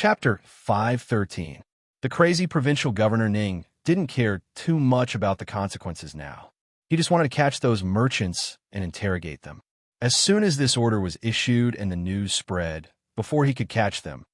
Chapter 513. The crazy provincial governor Ning didn't care too much about the consequences now. He just wanted to catch those merchants and interrogate them. As soon as this order was issued and the news spread, before he could catch them,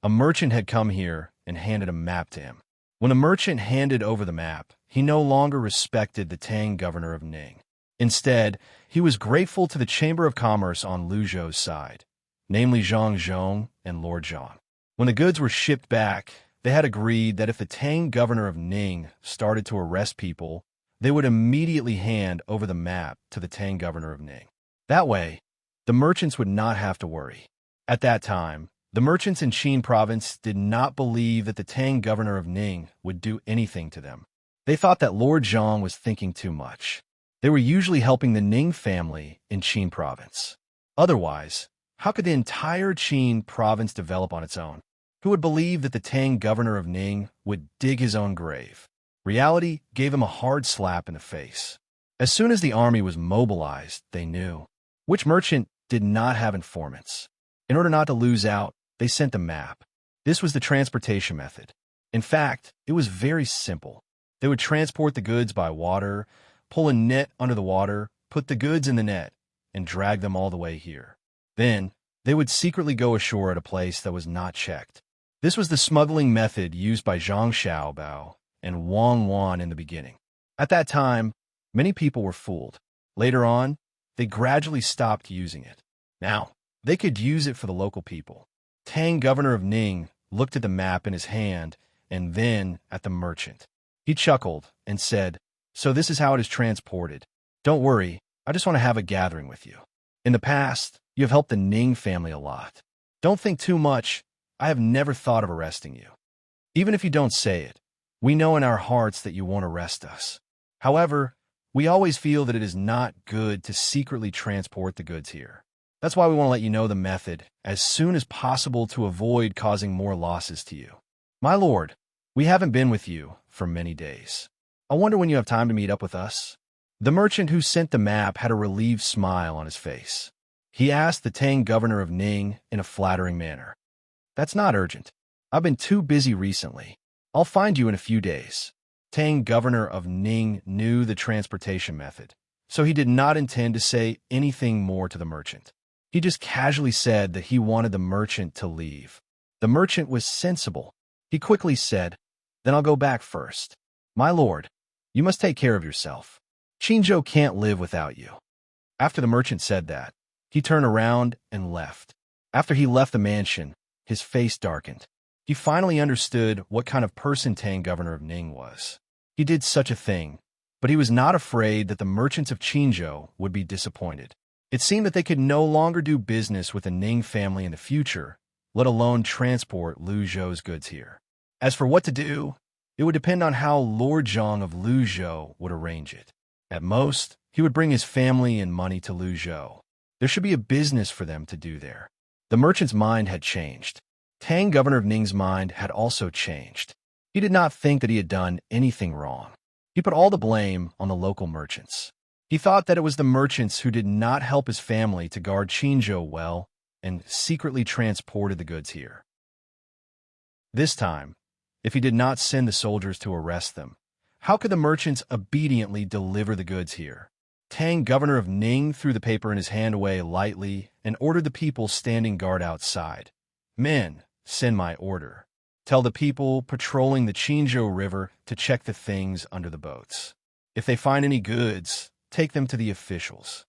a merchant had come here and handed a map to him. When the merchant handed over the map, he no longer respected the Tang governor of Ning. Instead, he was grateful to the Chamber of Commerce on Luzhou's side, namely Zhang Zhong and Lord Zhang. When the goods were shipped back, they had agreed that if the Tang governor of Ning started to arrest people, they would immediately hand over the map to the Tang governor of Ning. That way, the merchants would not have to worry. At that time, the merchants in Qin province did not believe that the Tang governor of Ning would do anything to them. They thought that Lord Zhang was thinking too much. They were usually helping the Ning family in Qin province. Otherwise, how could the entire Qin province develop on its own? Who would believe that the Tang governor of Ning would dig his own grave? Reality gave him a hard slap in the face. As soon as the army was mobilized, they knew. Which merchant did not have informants? In order not to lose out, they sent the map. This was the transportation method. In fact, it was very simple. They would transport the goods by water, pull a net under the water, put the goods in the net, and drag them all the way here. Then, they would secretly go ashore at a place that was not checked. This was the smuggling method used by Zhang Xiaobao and Wang Wan in the beginning. At that time, many people were fooled. Later on, they gradually stopped using it. Now, they could use it for the local people. Tang governor of Ning looked at the map in his hand and then at the merchant. He chuckled and said, "So this is how it is transported. Don't worry, I just want to have a gathering with you. In the past, you have helped the Ning family a lot. Don't think too much. I have never thought of arresting you. Even if you don't say it, we know in our hearts that you won't arrest us. However, we always feel that it is not good to secretly transport the goods here. That's why we want to let you know the method as soon as possible to avoid causing more losses to you. My lord, we haven't been with you for many days. I wonder when you have time to meet up with us." The merchant who sent the map had a relieved smile on his face. He asked the Tang governor of Ning in a flattering manner, "That's not urgent. I've been too busy recently. I'll find you in a few days." Tang governor of Ning knew the transportation method, so he did not intend to say anything more to the merchant. He just casually said that he wanted the merchant to leave. The merchant was sensible. He quickly said, "Then I'll go back first. My lord, you must take care of yourself. Qinzhou can't live without you." After the merchant said that, he turned around and left. After he left the mansion, his face darkened. He finally understood what kind of person Tang governor of Ning was. He did such a thing, but he was not afraid that the merchants of Qinzhou would be disappointed. It seemed that they could no longer do business with the Ning family in the future, let alone transport Luzhou's goods here. As for what to do, it would depend on how Lord Zhang of Luzhou would arrange it. At most, he would bring his family and money to Luzhou. There should be a business for them to do there. The merchant's mind had changed. Tang governor of Ning's mind had also changed. He did not think that he had done anything wrong. He put all the blame on the local merchants. He thought that it was the merchants who did not help his family to guard Qinzhou well and secretly transported the goods here. This time, if he did not send the soldiers to arrest them, how could the merchants obediently deliver the goods here? Tang governor of Ning threw the paper in his hand away lightly and ordered the people standing guard outside, "Men, send my order. Tell the people patrolling the Qinzhou River to check the things under the boats. If they find any goods, take them to the officials."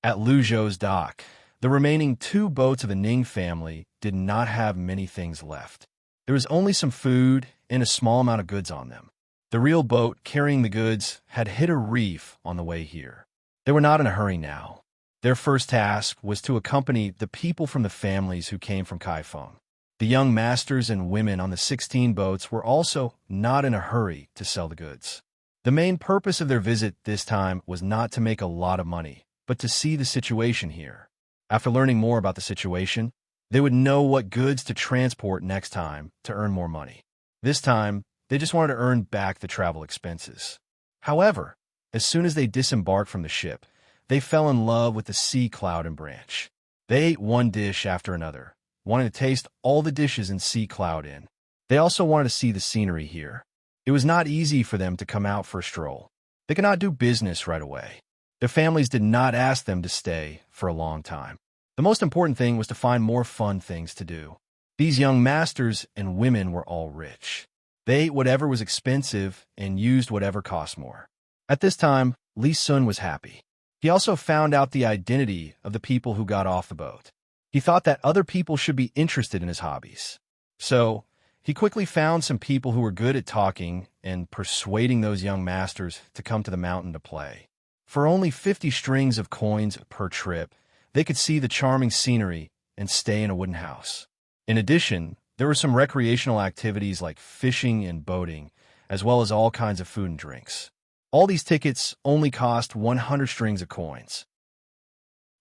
At Luzhou's dock, the remaining 2 boats of the Ning family did not have many things left. There was only some food and a small amount of goods on them. The real boat carrying the goods had hit a reef on the way here. They were not in a hurry now. Their first task was to accompany the people from the families who came from Kaifeng. The young masters and women on the 16 boats were also not in a hurry to sell the goods. The main purpose of their visit this time was not to make a lot of money, but to see the situation here. After learning more about the situation, they would know what goods to transport next time to earn more money. This time, they just wanted to earn back the travel expenses. However, as soon as they disembarked from the ship, they fell in love with the sea cloud and branch. They ate one dish after another, wanting to taste all the dishes and see Cloud Inn. They also wanted to see the scenery here. It was not easy for them to come out for a stroll. They could not do business right away. Their families did not ask them to stay for a long time. The most important thing was to find more fun things to do. These young masters and women were all rich. They ate whatever was expensive and used whatever cost more. At this time, Li Sun was happy. He also found out the identity of the people who got off the boat. He thought that other people should be interested in his hobbies. So, he quickly found some people who were good at talking and persuading those young masters to come to the mountain to play. For only 50 strings of coins per trip, they could see the charming scenery and stay in a wooden house. In addition, there were some recreational activities like fishing and boating, as well as all kinds of food and drinks. All these tickets only cost 100 strings of coins.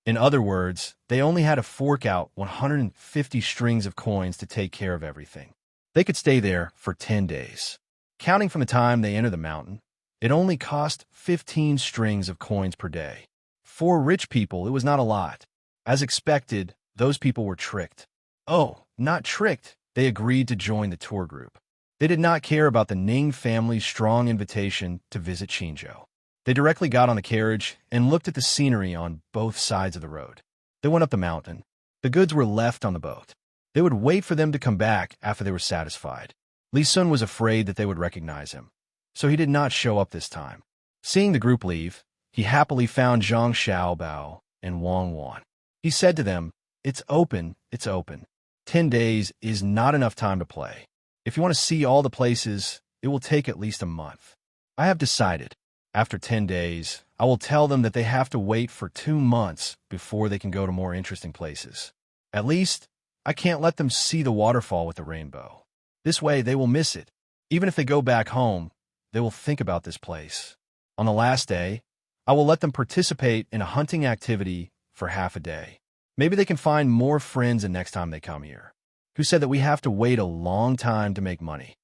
In other words, they only had to fork out 150 strings of coins to take care of everything. They could stay there for 10 days. Counting from the time they entered the mountain, it only cost 15 strings of coins per day. For rich people, it was not a lot. As expected, those people were tricked. Oh, not tricked. They agreed to join the tour group. They did not care about the Ning family's strong invitation to visit Qinzhou. They directly got on the carriage and looked at the scenery on both sides of the road. They went up the mountain. The goods were left on the boat. They would wait for them to come back after they were satisfied. Li Sun was afraid that they would recognize him, so he did not show up this time. Seeing the group leave, he happily found Zhang Xiaobao and Wang Wan. He said to them, "It's open, it's open. 10 days is not enough time to play. If you want to see all the places, it will take at least a month. I have decided. After 10 days, I will tell them that they have to wait for 2 months before they can go to more interesting places. At least, I can't let them see the waterfall with the rainbow. This way, they will miss it. Even if they go back home, they will think about this place. On the last day, I will let them participate in a hunting activity for half a day. Maybe they can find more friends the next time they come here." Who said that we have to wait a long time to make money?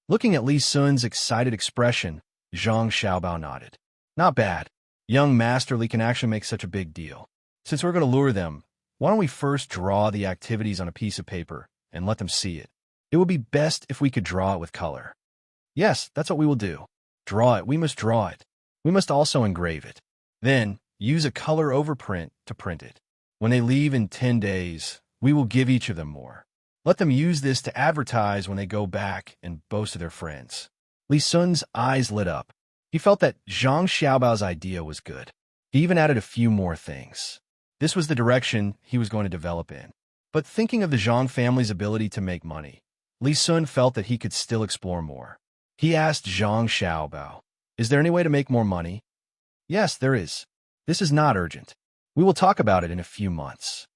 Looking at Li Sun's excited expression, Zhang Xiaobao nodded. "Not bad. Young Master Li can actually make such a big deal. Since we're going to lure them, why don't we first draw the activities on a piece of paper and let them see it? It would be best if we could draw it with color." "Yes, that's what we will do. Draw it. We must draw it. We must also engrave it. Then, use a color overprint to print it. When they leave in 10 days, we will give each of them more. Let them use this to advertise when they go back and boast to their friends." Li Sun's eyes lit up. He felt that Zhang Xiaobao's idea was good. He even added a few more things. This was the direction he was going to develop in. But thinking of the Zhang family's ability to make money, Li Sun felt that he could still explore more. He asked Zhang Xiaobao, "Is there any way to make more money?" "Yes, there is. This is not urgent. We will talk about it in a few months."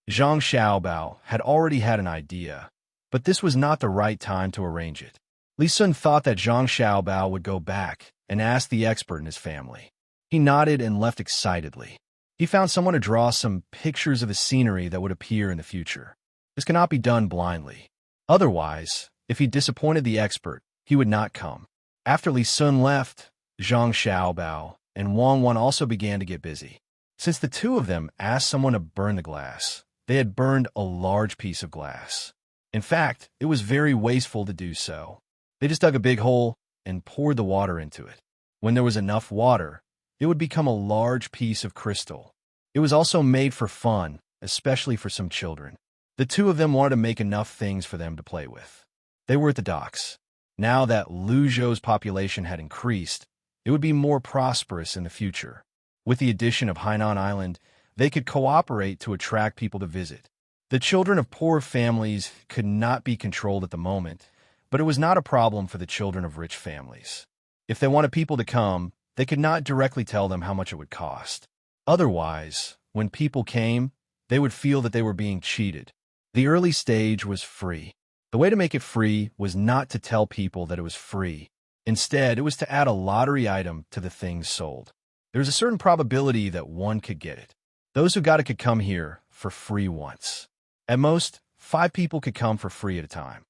Zhang Xiaobao had already had an idea, but this was not the right time to arrange it. Li Sun thought that Zhang Xiaobao would go back and ask the expert in his family. He nodded and left excitedly. He found someone to draw some pictures of the scenery that would appear in the future. This cannot be done blindly. Otherwise, if he disappointed the expert, he would not come. After Li Sun left, Zhang Xiaobao and Wang Wan also began to get busy. Since the two of them asked someone to burn the glass, they had burned a large piece of glass. In fact, it was very wasteful to do so. They just dug a big hole and poured the water into it. When there was enough water, it would become a large piece of crystal. It was also made for fun, especially for some children. The two of them wanted to make enough things for them to play with. They were at the docks. Now that Luzhou's population had increased, it would be more prosperous in the future. With the addition of Hainan Island, they could cooperate to attract people to visit. The children of poor families could not be controlled at the moment, but it was not a problem for the children of rich families. If they wanted people to come, they could not directly tell them how much it would cost. Otherwise, when people came, they would feel that they were being cheated. The early stage was free. The way to make it free was not to tell people that it was free. Instead, it was to add a lottery item to the things sold. There was a certain probability that one could get it. Those who got it could come here for free once. At most, 5 people could come for free at a time.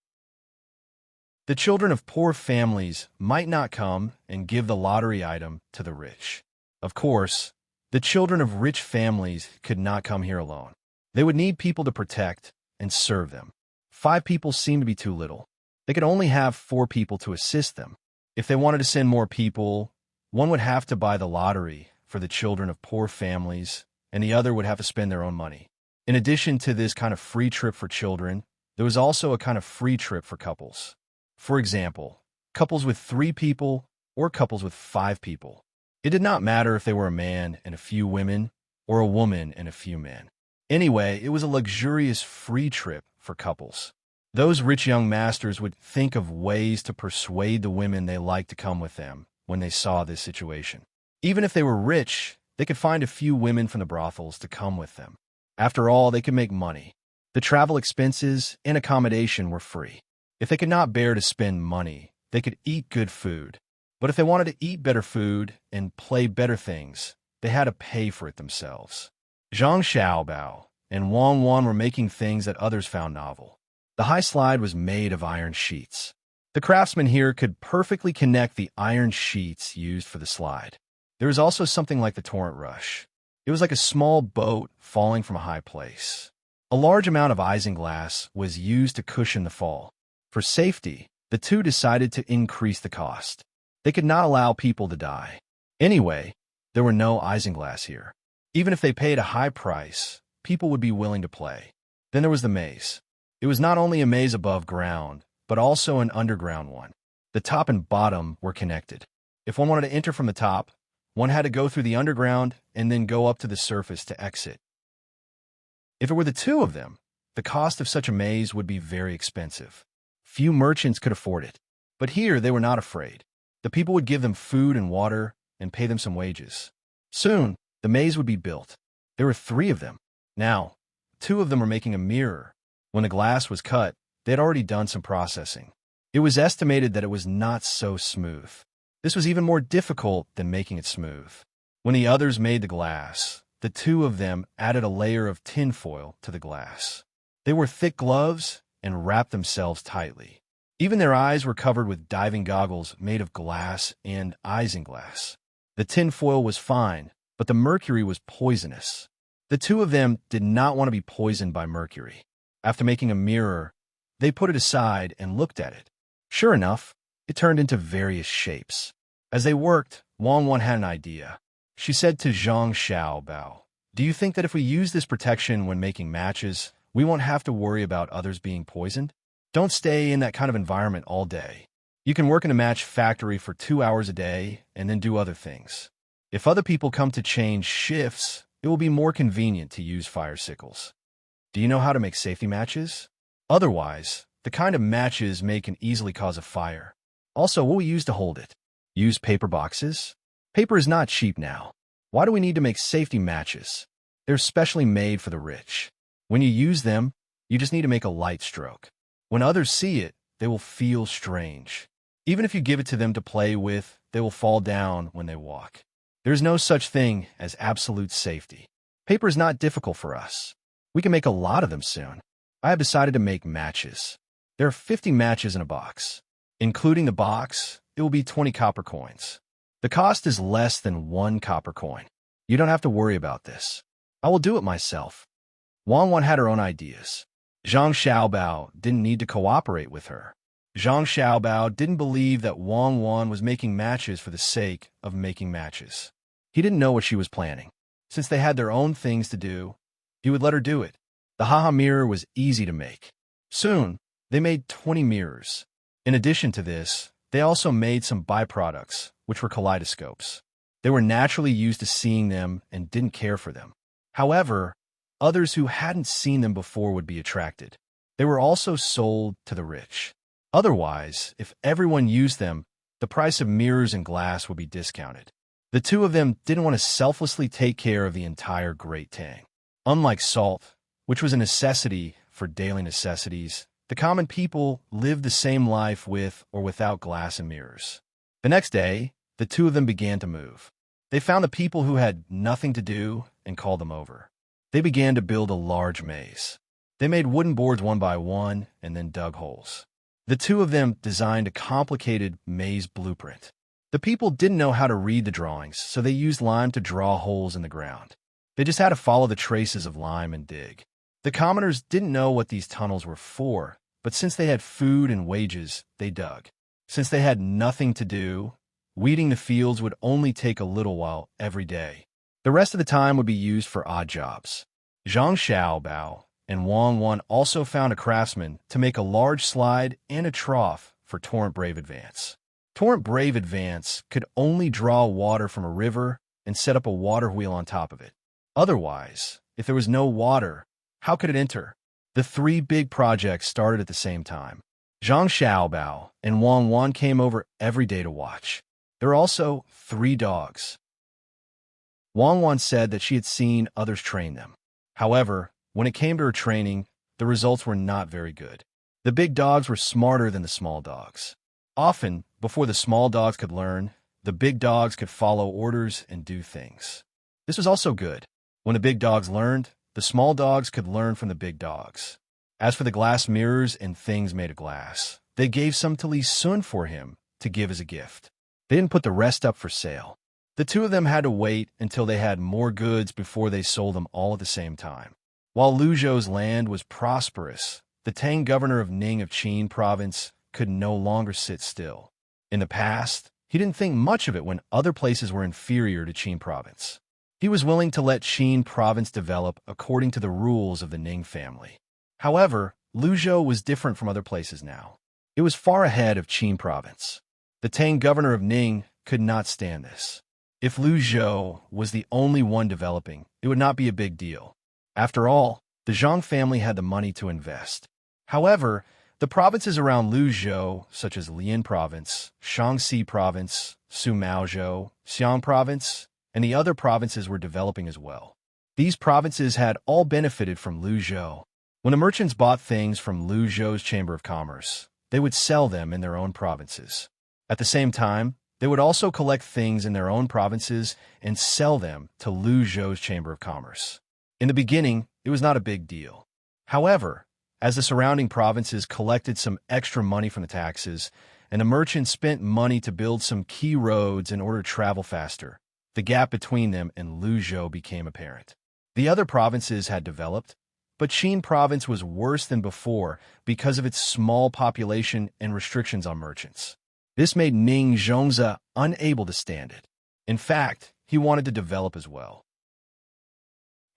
The children of poor families might not come and give the lottery item to the rich. Of course, the children of rich families could not come here alone. They would need people to protect and serve them. 5 people seemed to be too little. They could only have 4 people to assist them. If they wanted to send more people, one would have to buy the lottery for the children of poor families, and the other would have to spend their own money. In addition to this kind of free trip for children, there was also a kind of free trip for couples. For example, couples with 3 people or couples with 5 people. It did not matter if they were a man and a few women or a woman and a few men. Anyway, it was a luxurious free trip for couples. Those rich young masters would think of ways to persuade the women they liked to come with them when they saw this situation. Even if they were rich, they could find a few women from the brothels to come with them. After all, they could make money. The travel expenses and accommodation were free. If they could not bear to spend money, they could eat good food. But if they wanted to eat better food and play better things, they had to pay for it themselves. Zhang Xiaobao and Wang Wan were making things that others found novel. The high slide was made of iron sheets. The craftsman here could perfectly connect the iron sheets used for the slide. There was also something like the torrent rush. It was like a small boat falling from a high place. A large amount of isinglass was used to cushion the fall. For safety, the two decided to increase the cost. They could not allow people to die. Anyway, there were no isinglass here. Even if they paid a high price, people would be willing to play. Then there was the maze. It was not only a maze above ground, but also an underground one. The top and bottom were connected. If one wanted to enter from the top, one had to go through the underground and then go up to the surface to exit. If it were the 2 of them, the cost of such a maze would be very expensive. Few merchants could afford it. But here they were not afraid. The people would give them food and water and pay them some wages. Soon, the maze would be built. There were 3 of them. Now, 2 of them were making a mirror. When the glass was cut, they had already done some processing. It was estimated that it was not so smooth. This was even more difficult than making it smooth. When the others made the glass, the 2 of them added a layer of tinfoil to the glass. They wore thick gloves and wrapped themselves tightly. Even their eyes were covered with diving goggles made of glass and isinglass. The tinfoil was fine, but the mercury was poisonous. The 2 of them did not want to be poisoned by mercury. After making a mirror, they put it aside and looked at it. Sure enough, it turned into various shapes. As they worked, Wang Wan had an idea. She said to Zhang Xiaobao, "Do you think that if we use this protection when making matches, we won't have to worry about others being poisoned? Don't stay in that kind of environment all day. You can work in a match factory for 2 hours a day and then do other things. If other people come to change shifts, it will be more convenient to use fire sickles. Do you know how to make safety matches? Otherwise, the kind of matches may can easily cause a fire. Also, what we use to hold it? Use paper boxes? Paper is not cheap now. Why do we need to make safety matches? They're specially made for the rich. When you use them, you just need to make a light stroke. When others see it, they will feel strange. Even if you give it to them to play with, they will fall down when they walk. There is no such thing as absolute safety. Paper is not difficult for us. We can make a lot of them soon. I have decided to make matches. There are 50 matches in a box. Including the box, it will be 20 copper coins. The cost is less than 1 copper coin. You don't have to worry about this. I will do it myself." Wang Wan had her own ideas. Zhang Xiaobao didn't need to cooperate with her. Zhang Xiaobao didn't believe that Wang Wan was making matches for the sake of making matches. He didn't know what she was planning. Since they had their own things to do, he would let her do it. The haha mirror was easy to make. Soon, they made 20 mirrors. In addition to this, they also made some byproducts, which were kaleidoscopes. They were naturally used to seeing them and didn't care for them. However, others who hadn't seen them before would be attracted. They were also sold to the rich. Otherwise, if everyone used them, the price of mirrors and glass would be discounted. The 2 of them didn't want to selflessly take care of the entire Great Tang. Unlike salt, which was a necessity for daily necessities, the common people lived the same life with or without glass and mirrors. The next day, the 2 of them began to move. They found the people who had nothing to do and called them over. They began to build a large maze. They made wooden boards one by one and then dug holes. The 2 of them designed a complicated maze blueprint. The people didn't know how to read the drawings, so they used lime to draw holes in the ground. They just had to follow the traces of lime and dig. The commoners didn't know what these tunnels were for, but since they had food and wages, they dug. Since they had nothing to do, weeding the fields would only take a little while every day. The rest of the time would be used for odd jobs. Zhang Xiaobao and Wang Wan also found a craftsman to make a large slide and a trough for Torrent Brave Advance. Torrent Brave Advance could only draw water from a river and set up a water wheel on top of it. Otherwise, if there was no water, how could it enter? The three big projects started at the same time. Zhang Xiaobao and Wang Wan came over every day to watch. There were also 3 dogs. Wang Wan said that she had seen others train them. However, when it came to her training, the results were not very good. The big dogs were smarter than the small dogs. Often, before the small dogs could learn, the big dogs could follow orders and do things. This was also good. When the big dogs learned, the small dogs could learn from the big dogs. As for the glass mirrors and things made of glass, they gave some to Li Sun for him to give as a gift. They didn't put the rest up for sale. The 2 of them had to wait until they had more goods before they sold them all at the same time. While Lu Zhou's land was prosperous, the Tang governor of Ning of Qin province could no longer sit still. In the past, he didn't think much of it when other places were inferior to Qin province. He was willing to let Qin province develop according to the rules of the Ning family. However, Lu Zhou was different from other places now. It was far ahead of Qin province. The Tang governor of Ning could not stand this. If Lu Zhou was the only one developing, it would not be a big deal. After all, the Zhang family had the money to invest. However, the provinces around Lu Zhou, such as Lian province, Shaanxi province, Sumaozhou, Xiang province, and the other provinces were developing as well. These provinces had all benefited from Lu Zhou. When the merchants bought things from Lu Zhou's Chamber of Commerce, they would sell them in their own provinces. At the same time, they would also collect things in their own provinces and sell them to Lu Zhou's Chamber of Commerce. In the beginning, it was not a big deal. However, as the surrounding provinces collected some extra money from the taxes, and the merchants spent money to build some key roads in order to travel faster, the gap between them and Lu Zhou became apparent. The other provinces had developed, but Qin province was worse than before because of its small population and restrictions on merchants. This made Ning Zhongzi unable to stand it. In fact, he wanted to develop as well.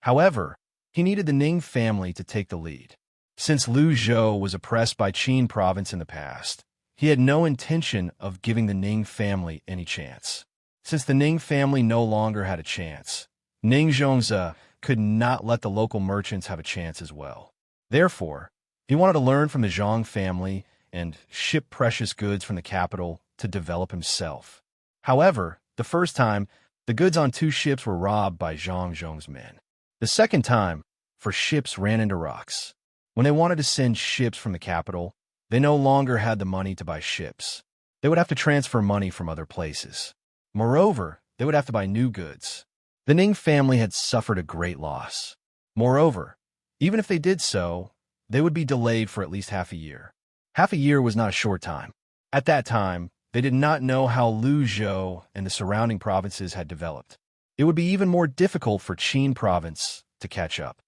However, he needed the Ning family to take the lead. Since Lu Zhou was oppressed by Qin province in the past, he had no intention of giving the Ning family any chance. Since the Ning family no longer had a chance, Ning Zhongzi could not let the local merchants have a chance as well. Therefore, he wanted to learn from the Zhang family and ship precious goods from the capital to develop himself. However, the first time, the goods on 2 ships were robbed by Zhang Zhong's men. The second time, 4 ships ran into rocks. When they wanted to send ships from the capital, they no longer had the money to buy ships. They would have to transfer money from other places. Moreover, they would have to buy new goods. The Ning family had suffered a great loss. Moreover, even if they did so, they would be delayed for at least half a year. Half a year was not a short time. At that time, they did not know how Lu Zhou and the surrounding provinces had developed. It would be even more difficult for Qin province to catch up.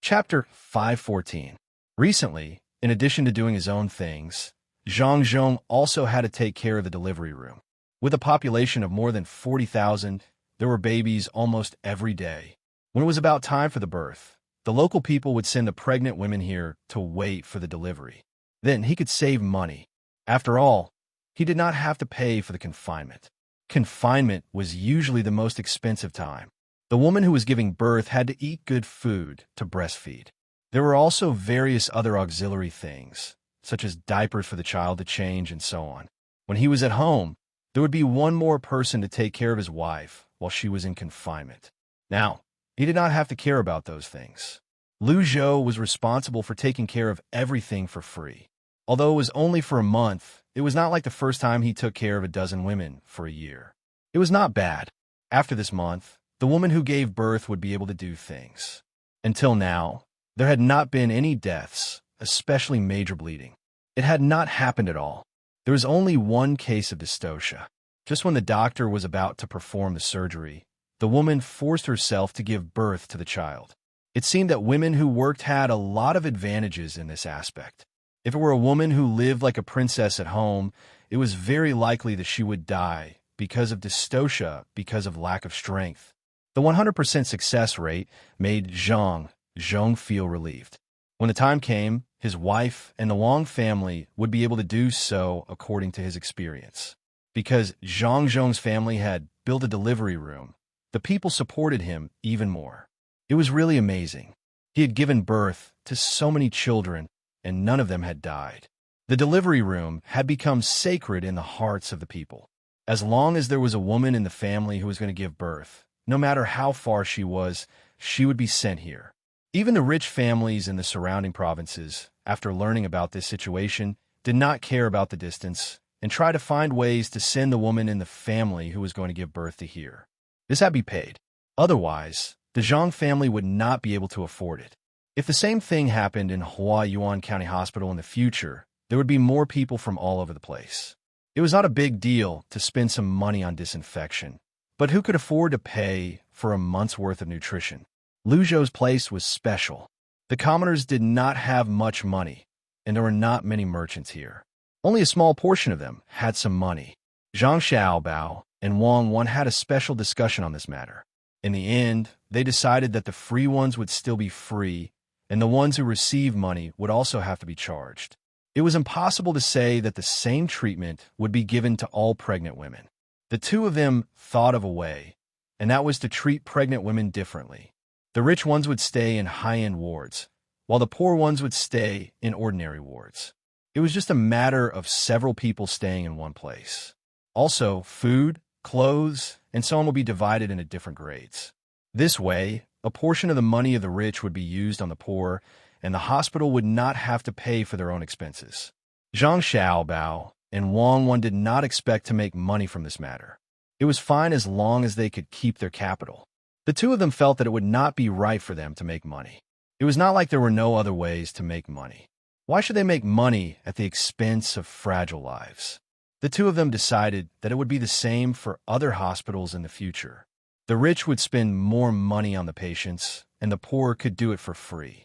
Chapter 514. Recently, in addition to doing his own things, Zhang Zhong also had to take care of the delivery room. With a population of more than 40,000, there were babies almost every day. When it was about time for the birth, the local people would send the pregnant women here to wait for the delivery. Then he could save money. After all, he did not have to pay for the confinement. Confinement was usually the most expensive time. The woman who was giving birth had to eat good food to breastfeed. There were also various other auxiliary things, such as diapers for the child to change and so on. When he was at home, there would be one more person to take care of his wife while she was in confinement. Now, he did not have to care about those things. Lu Zhou was responsible for taking care of everything for free. Although it was only for a month, it was not like the first time he took care of a dozen women for a year. It was not bad. After this month, the woman who gave birth would be able to do things. Until now, there had not been any deaths, especially major bleeding. It had not happened at all. There was only one case of dystocia. Just when the doctor was about to perform the surgery, the woman forced herself to give birth to the child. It seemed that women who worked had a lot of advantages in this aspect. If it were a woman who lived like a princess at home, it was very likely that she would die because of dystocia, because of lack of strength. The 100% success rate made Zhang feel relieved. When the time came, his wife and the Wang family would be able to do so according to his experience. Because Zhang's family had built a delivery room, the people supported him even more. It was really amazing. He had given birth to so many children, and none of them had died. The delivery room had become sacred in the hearts of the people. As long as there was a woman in the family who was going to give birth, no matter how far she was, she would be sent here. Even the rich families in the surrounding provinces, after learning about this situation, did not care about the distance and tried to find ways to send the woman in the family who was going to give birth to here. This had to be paid. Otherwise, the Zhang family would not be able to afford it. If the same thing happened in Huayuan County Hospital in the future, there would be more people from all over the place. It was not a big deal to spend some money on disinfection, but who could afford to pay for a month's worth of nutrition? Lu Zhou's place was special. The commoners did not have much money, and there were not many merchants here. Only a small portion of them had some money. Zhang Xiaobao and Wang Wan had a special discussion on this matter. In the end, they decided that the free ones would still be free, and the ones who received money would also have to be charged. It was impossible to say that the same treatment would be given to all pregnant women. The two of them thought of a way, and that was to treat pregnant women differently. The rich ones would stay in high-end wards, while the poor ones would stay in ordinary wards. It was just a matter of several people staying in one place. Also, food, clothes, and so on will be divided into different grades. This way, a portion of the money of the rich would be used on the poor, and the hospital would not have to pay for their own expenses. Zhang Xiaobao and Wang Wan did not expect to make money from this matter. It was fine as long as they could keep their capital. The two of them felt that it would not be right for them to make money. It was not like there were no other ways to make money. Why should they make money at the expense of fragile lives? The two of them decided that it would be the same for other hospitals in the future. The rich would spend more money on the patients, and the poor could do it for free.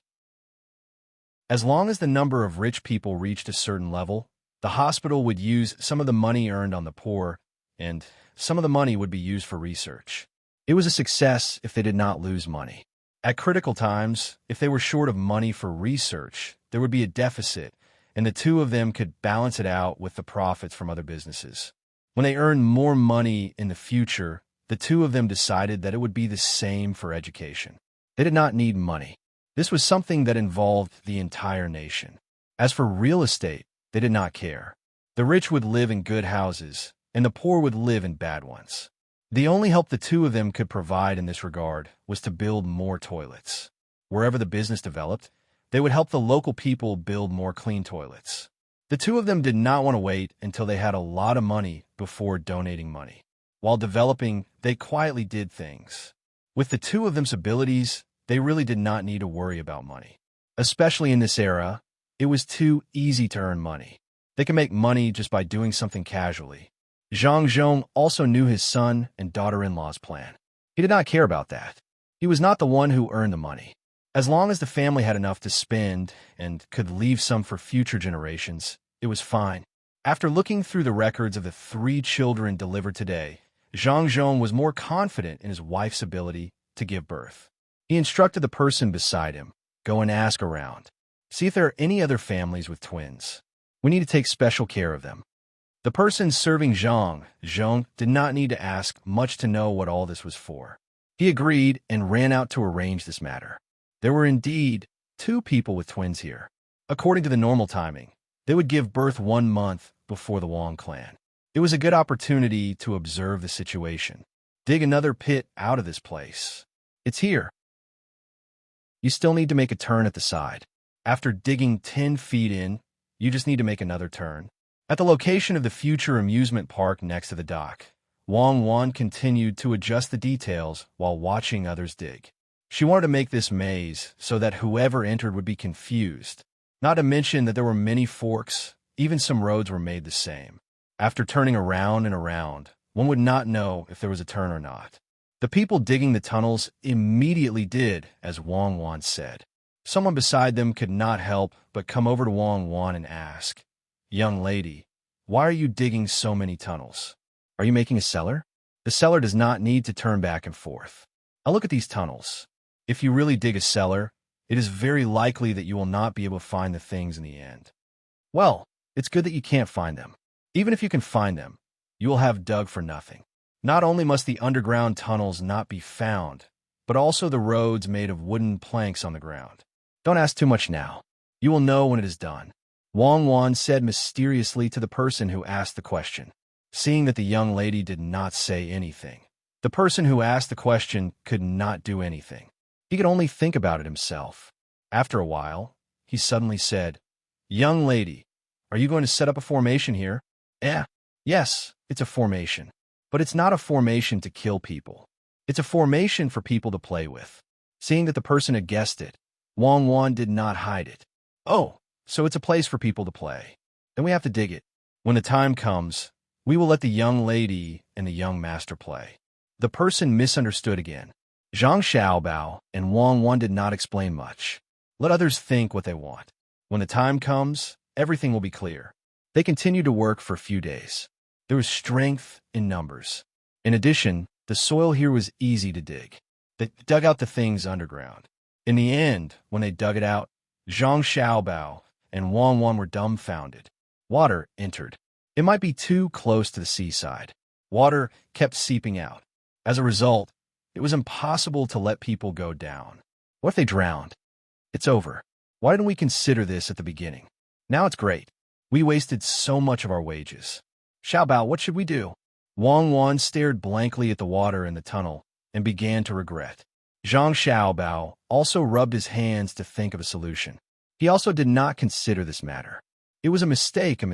As long as the number of rich people reached a certain level, the hospital would use some of the money earned on the poor, and some of the money would be used for research. It was a success if they did not lose money. At critical times, if they were short of money for research, there would be a deficit, and the two of them could balance it out with the profits from other businesses. When they earned more money in the future, the two of them decided that it would be the same for education. They did not need money. This was something that involved the entire nation. As for real estate, they did not care. The rich would live in good houses, and the poor would live in bad ones. The only help the two of them could provide in this regard was to build more toilets. Wherever the business developed, they would help the local people build more clean toilets. The two of them did not want to wait until they had a lot of money before donating money. While developing, they quietly did things. With the two of them's abilities, they really did not need to worry about money. Especially in this era, it was too easy to earn money. They could make money just by doing something casually. Zhang Zhong also knew his son and daughter-in-law's plan. He did not care about that. He was not the one who earned the money. As long as the family had enough to spend and could leave some for future generations, it was fine. After looking through the records of the 3 children delivered today, Zhang Zhong was more confident in his wife's ability to give birth. He instructed the person beside him, "Go and ask around. See if there are any other families with twins. We need to take special care of them." The person serving Zhang did not need to ask much to know what all this was for. He agreed and ran out to arrange this matter. There were indeed 2 people with twins here. According to the normal timing, they would give birth 1 month before the Wang clan. It was a good opportunity to observe the situation. Dig another pit out of this place. It's here. You still need to make a turn at the side. After digging 10 feet in, you just need to make another turn. At the location of the future amusement park next to the dock, Wang Wan continued to adjust the details while watching others dig. She wanted to make this maze so that whoever entered would be confused. Not to mention that there were many forks, even some roads were made the same. After turning around and around, one would not know if there was a turn or not. The people digging the tunnels immediately did as Wang Wan said. Someone beside them could not help but come over to Wang Wan and ask, "Young lady, why are you digging so many tunnels? Are you making a cellar?" The cellar does not need to turn back and forth. Now look at these tunnels. If you really dig a cellar, it is very likely that you will not be able to find the things in the end. Well, it's good that you can't find them. Even if you can find them, you will have dug for nothing. Not only must the underground tunnels not be found, but also the roads made of wooden planks on the ground. Don't ask too much now. You will know when it is done. Wang Wan said mysteriously to the person who asked the question. Seeing that the young lady did not say anything, the person who asked the question could not do anything. He could only think about it himself. After a while, he suddenly said, "Young lady, are you going to set up a formation here?" Yes, it's a formation. But it's not a formation to kill people. It's a formation for people to play with. Seeing that the person had guessed it, Wang Wan did not hide it. "Oh, so it's a place for people to play. Then we have to dig it. When the time comes, we will let the young lady and the young master play." The person misunderstood again. Zhang Xiaobao and Wang Wan did not explain much. Let others think what they want. When the time comes, everything will be clear. They continued to work for a few days. There was strength in numbers. In addition, the soil here was easy to dig. They dug out the things underground. In the end, when they dug it out, Zhang Xiaobao and Wang Wan were dumbfounded. Water entered. It might be too close to the seaside. Water kept seeping out. As a result, it was impossible to let people go down. What if they drowned? It's over. Why didn't we consider this at the beginning? Now it's great. We wasted so much of our wages. Xiaobao, what should we do? Wang Wan stared blankly at the water in the tunnel and began to regret. Zhang Xiaobao also rubbed his hands to think of a solution. He also did not consider this matter. It was a mistake.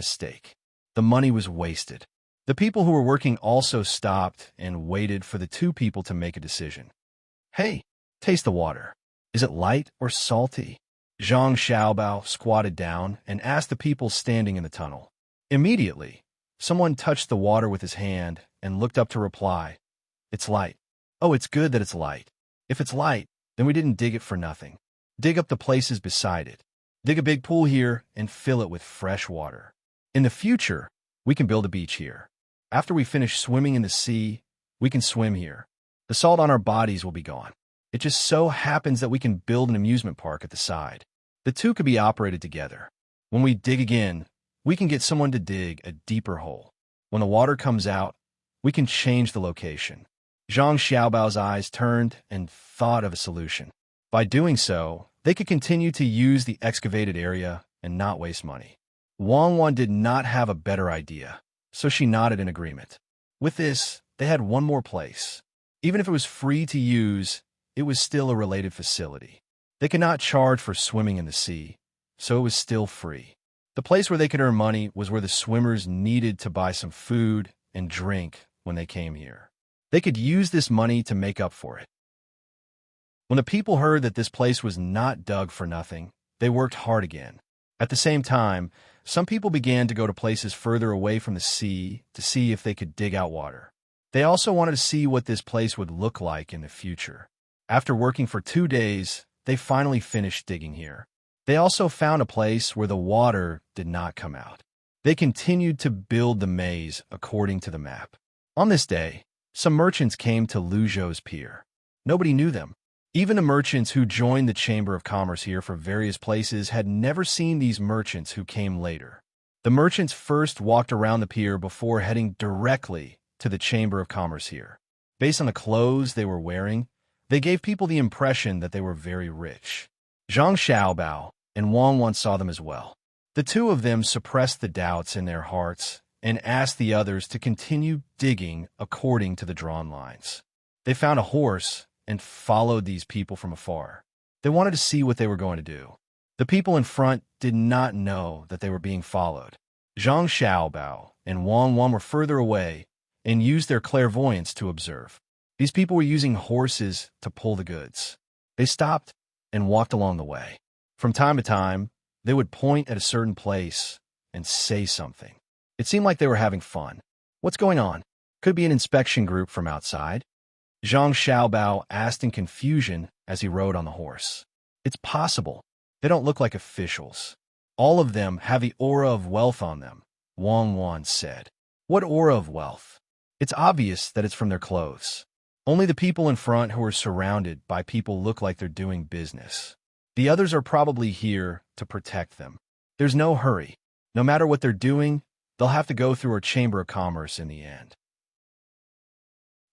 The money was wasted. The people who were working also stopped and waited for the two people to make a decision. "Hey, taste the water. Is it light or salty?" Zhang Xiaobao squatted down and asked the people standing in the tunnel. Immediately, someone touched the water with his hand and looked up to reply, "It's light." "Oh, it's good that it's light. If it's light, then we didn't dig it for nothing. Dig up the places beside it. Dig a big pool here and fill it with fresh water. In the future, we can build a beach here. After we finish swimming in the sea, we can swim here. The salt on our bodies will be gone. It just so happens that we can build an amusement park at the side. The two could be operated together. When we dig again, we can get someone to dig a deeper hole. When the water comes out, we can change the location." Zhang Xiaobao's eyes turned and thought of a solution. By doing so, they could continue to use the excavated area and not waste money. Wang Wan did not have a better idea, so she nodded in agreement. With this, they had one more place. Even if it was free to use, it was still a related facility. They could not charge for swimming in the sea, so it was still free. The place where they could earn money was where the swimmers needed to buy some food and drink when they came here. They could use this money to make up for it. When the people heard that this place was not dug for nothing, they worked hard again. At the same time, some people began to go to places further away from the sea to see if they could dig out water. They also wanted to see what this place would look like in the future. After working for 2 days, they finally finished digging here. They also found a place where the water did not come out. They continued to build the maze according to the map. On this day, some merchants came to Luzhou's pier. Nobody knew them. Even the merchants who joined the Chamber of Commerce here for various places had never seen these merchants who came later. The merchants first walked around the pier before heading directly to the Chamber of Commerce here. Based on the clothes they were wearing, they gave people the impression that they were very rich. Zhang Xiaobao and Wang Wan saw them as well. The two of them suppressed the doubts in their hearts and asked the others to continue digging according to the drawn lines. They found a horse and followed these people from afar. They wanted to see what they were going to do. The people in front did not know that they were being followed. Zhang Xiaobao and Wang Wan were further away and used their clairvoyance to observe. These people were using horses to pull the goods. They stopped and walked along the way. From time to time, they would point at a certain place and say something. It seemed like they were having fun. What's going on? Could be an inspection group from outside. Zhang Xiaobao asked in confusion as he rode on the horse. It's possible. They don't look like officials. All of them have the aura of wealth on them, Wang Wan said. What aura of wealth? It's obvious that it's from their clothes. Only the people in front who are surrounded by people look like they're doing business. The others are probably here to protect them. There's no hurry. No matter what they're doing, they'll have to go through our Chamber of Commerce in the end.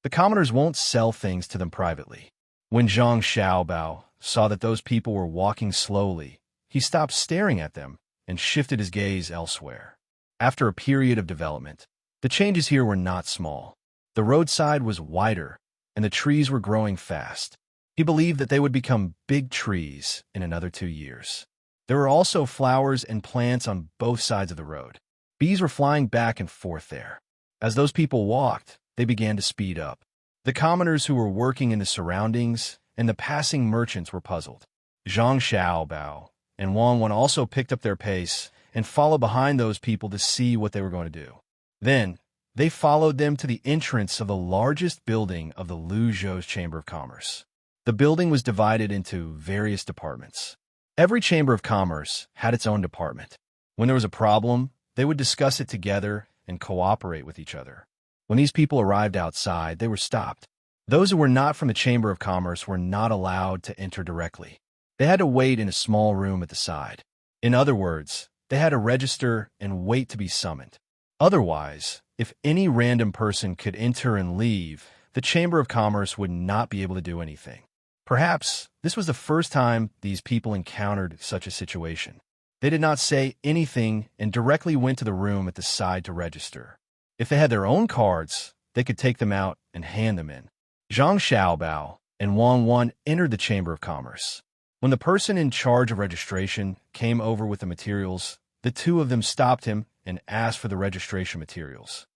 The commoners won't sell things to them privately. When Zhang Xiaobao saw that those people were walking slowly, he stopped staring at them and shifted his gaze elsewhere. After a period of development, the changes here were not small. The roadside was wider, and the trees were growing fast. He believed that they would become big trees in another 2 years. There were also flowers and plants on both sides of the road. Bees were flying back and forth there. As those people walked, they began to speed up. The commoners who were working in the surroundings and the passing merchants were puzzled. Zhang Xiaobao and Wang Wan also picked up their pace and followed behind those people to see what they were going to do. Then, they followed them to the entrance of the largest building of the Luzhou's Chamber of Commerce. The building was divided into various departments. Every Chamber of Commerce had its own department. When there was a problem, they would discuss it together and cooperate with each other. When these people arrived outside, they were stopped. Those who were not from the Chamber of Commerce were not allowed to enter directly. They had to wait in a small room at the side. In other words, they had to register and wait to be summoned. Otherwise, if any random person could enter and leave, the Chamber of Commerce would not be able to do anything. Perhaps this was the first time these people encountered such a situation. They did not say anything and directly went to the room at the side to register. If they had their own cards, they could take them out and hand them in. Zhang Xiaobao and Wang Wan entered the Chamber of Commerce. When the person in charge of registration came over with the materials, the two of them stopped him and asked for the registration materials.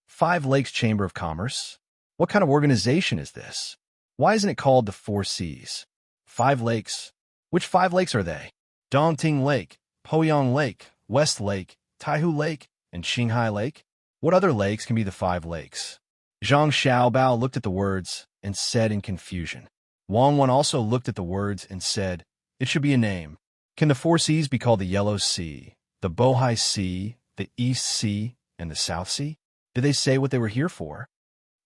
5 Lakes Chamber of Commerce? What kind of organization is this? Why isn't it called the 4 Seas? 5 Lakes. Which 5 lakes are they? Dongting Lake, Poyang Lake, West Lake, Taihu Lake, and Qinghai Lake? What other lakes can be the 5 lakes? Zhang Xiaobao looked at the words and said in confusion. Wang Wan also looked at the words and said, it should be a name. Can the 4 Seas be called the Yellow Sea, the Bohai Sea, the East Sea, and the South Sea? Did they say what they were here for?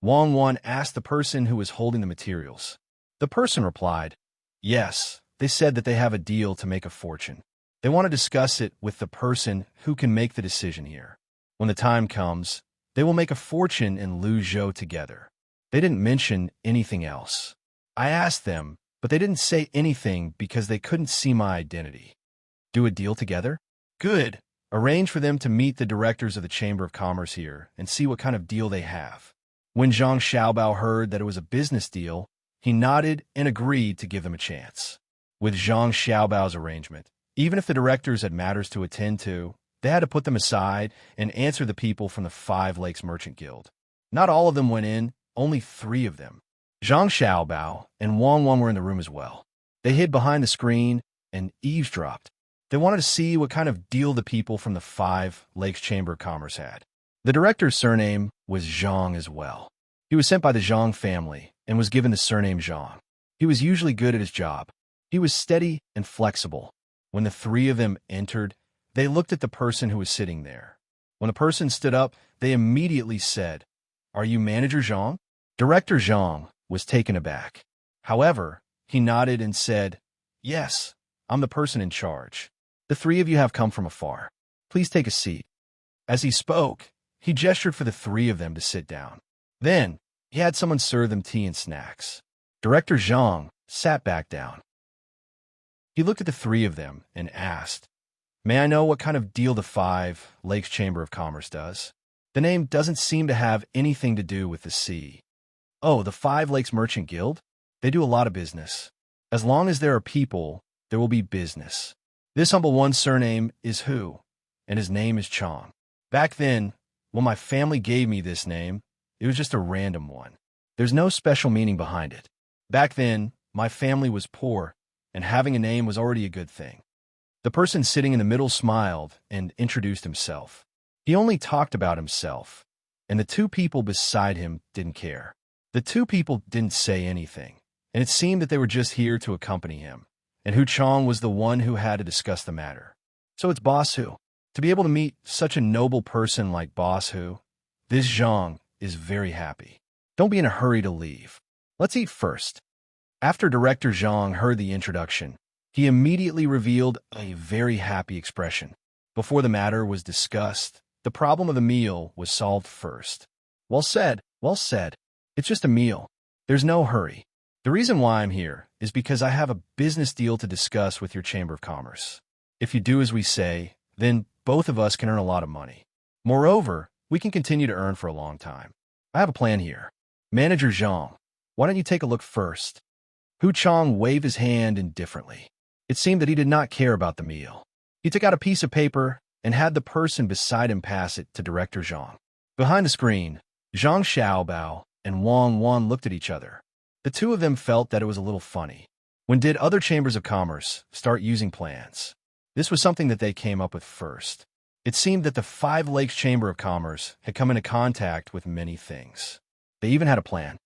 Wang Wan asked the person who was holding the materials. The person replied, yes, they said that they have a deal to make a fortune. They want to discuss it with the person who can make the decision here. When the time comes, they will make a fortune in Luzhou together. They didn't mention anything else. I asked them, but they didn't say anything because they couldn't see my identity. Do a deal together? Good. Arrange for them to meet the directors of the Chamber of Commerce here and see what kind of deal they have. When Zhang Xiaobao heard that it was a business deal, he nodded and agreed to give them a chance. With Zhang Xiaobao's arrangement, even if the directors had matters to attend to, they had to put them aside and answer the people from the 5 Lakes Merchant Guild. Not all of them went in, only 3 of them. Zhang Xiaobao and Wang Wan were in the room as well. They hid behind the screen and eavesdropped. They wanted to see what kind of deal the people from the 5 Lakes Chamber of Commerce had. The director's surname was Zhang as well. He was sent by the Zhang family and was given the surname Zhang. He was usually good at his job. He was steady and flexible. When the 3 of them entered, they looked at the person who was sitting there. When the person stood up, they immediately said, "Are you Manager Zhang?" Director Zhang was taken aback. However, he nodded and said, "Yes, I'm the person in charge. The 3 of you have come from afar. Please take a seat." As he spoke, he gestured for the 3 of them to sit down. Then, he had someone serve them tea and snacks. Director Zhang sat back down. He looked at the 3 of them and asked, "May I know what kind of deal the 5 Lakes Chamber of Commerce does? The name doesn't seem to have anything to do with the sea." "Oh, the 5 Lakes Merchant Guild? They do a lot of business. As long as there are people, there will be business. This humble one's surname is Hu, and his name is Chong. Back then, when my family gave me this name, it was just a random one. There's no special meaning behind it. Back then, my family was poor, and having a name was already a good thing." The person sitting in the middle smiled and introduced himself. He only talked about himself, and the 2 people beside him didn't care. The two people didn't say anything, and it seemed that they were just here to accompany him, and Hu Chang was the one who had to discuss the matter. So it's Boss Hu. To be able to meet such a noble person like Boss Hu, this Zhang is very happy. Don't be in a hurry to leave. Let's eat first. After Director Zhang heard the introduction, he immediately revealed a very happy expression. Before the matter was discussed, the problem of the meal was solved first. Well said, well said. It's just a meal. There's no hurry. The reason why I'm here is because I have a business deal to discuss with your Chamber of Commerce. If you do as we say, then both of us can earn a lot of money. Moreover, we can continue to earn for a long time. I have a plan here. Manager Zhang, why don't you take a look first? Hu Chang waved his hand indifferently. It seemed that he did not care about the meal. He took out a piece of paper and had the person beside him pass it to Director Zhang. Behind the screen, Zhang Xiaobao and Wang Wan looked at each other. The two of them felt that it was a little funny. When did other chambers of commerce start using plans? This was something that they came up with first. It seemed that the Five Lakes Chamber of Commerce had come into contact with many things. They even had a plan.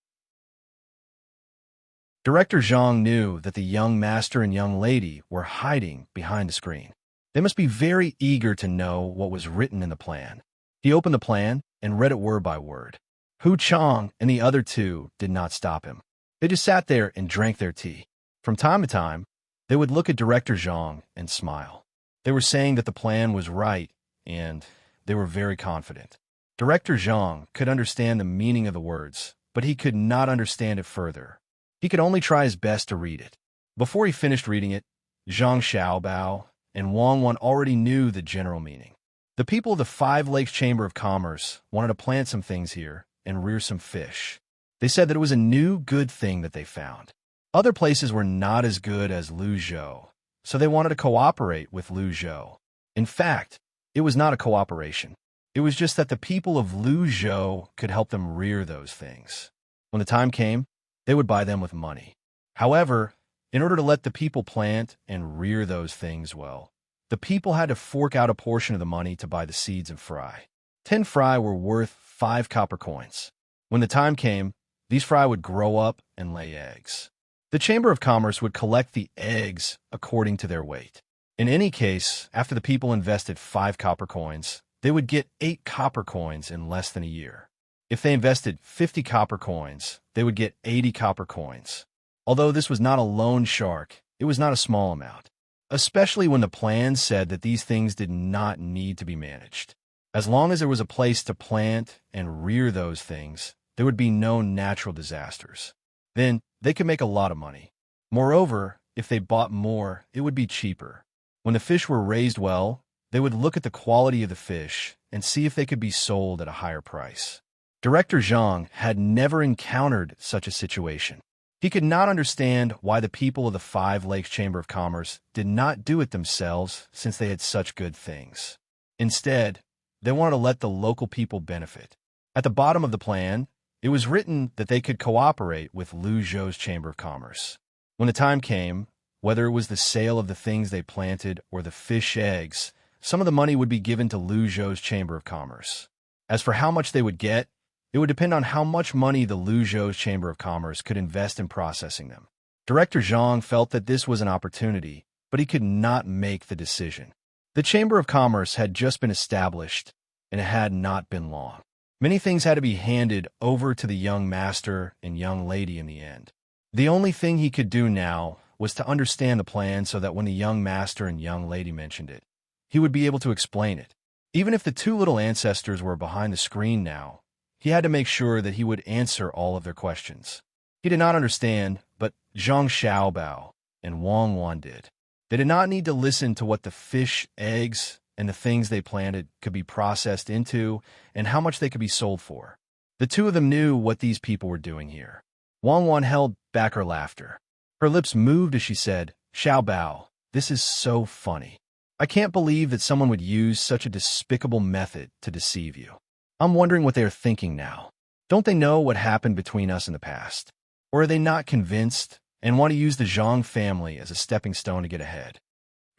Director Zhang knew that the young master and young lady were hiding behind the screen. They must be very eager to know what was written in the plan. He opened the plan and read it word by word. Hu Chang and the other two did not stop him. They just sat there and drank their tea. From time to time, they would look at Director Zhang and smile. They were saying that the plan was right, and they were very confident. Director Zhang could understand the meaning of the words, but he could not understand it further. He could only try his best to read it. Before he finished reading it, Zhang Xiaobao and Wang Wan already knew the general meaning. The people of the Five Lakes Chamber of Commerce wanted to plant some things here and rear some fish. They said that it was a new good thing that they found. Other places were not as good as Luzhou, so they wanted to cooperate with Luzhou. In fact, it was not a cooperation. It was just that the people of Luzhou could help them rear those things. When the time came, they would buy them with money. However, in order to let the people plant and rear those things well, the people had to fork out a portion of the money to buy the seeds and fry. 10 fry were worth 5 copper coins. When the time came, these fry would grow up and lay eggs. The Chamber of Commerce would collect the eggs according to their weight. In any case, after the people invested 5 copper coins, they would get 8 copper coins in less than a year. If they invested 50 copper coins, they would get 80 copper coins. Although this was not a loan shark, it was not a small amount, especially when the plan said that these things did not need to be managed. As long as there was a place to plant and rear those things, there would be no natural disasters. Then they could make a lot of money. Moreover, if they bought more, it would be cheaper. When the fish were raised well, they would look at the quality of the fish and see if they could be sold at a higher price. Director Zhang had never encountered such a situation. He could not understand why the people of the Five Lakes Chamber of Commerce did not do it themselves since they had such good things. Instead, they wanted to let the local people benefit. At the bottom of the plan, it was written that they could cooperate with Luzhou's Chamber of Commerce. When the time came, whether it was the sale of the things they planted or the fish eggs, some of the money would be given to Luzhou's Chamber of Commerce. As for how much they would get, it would depend on how much money the Luzhou's Chamber of Commerce could invest in processing them. Director Zhang felt that this was an opportunity, but he could not make the decision. The Chamber of Commerce had just been established, and it had not been long. Many things had to be handed over to the young master and young lady in the end. The only thing he could do now was to understand the plan so that when the young master and young lady mentioned it, he would be able to explain it. Even if the two little ancestors were behind the screen now, he had to make sure that he would answer all of their questions. He did not understand, but Zhang Xiaobao and Wang Wan did. They did not need to listen to what the fish, eggs, and the things they planted could be processed into and how much they could be sold for. The two of them knew what these people were doing here. Wang Wan held back her laughter. Her lips moved as she said, "Xiaobao, this is so funny. I can't believe that someone would use such a despicable method to deceive you. I'm wondering what they are thinking now. Don't they know what happened between us in the past? Or are they not convinced and want to use the Zhang family as a stepping stone to get ahead?"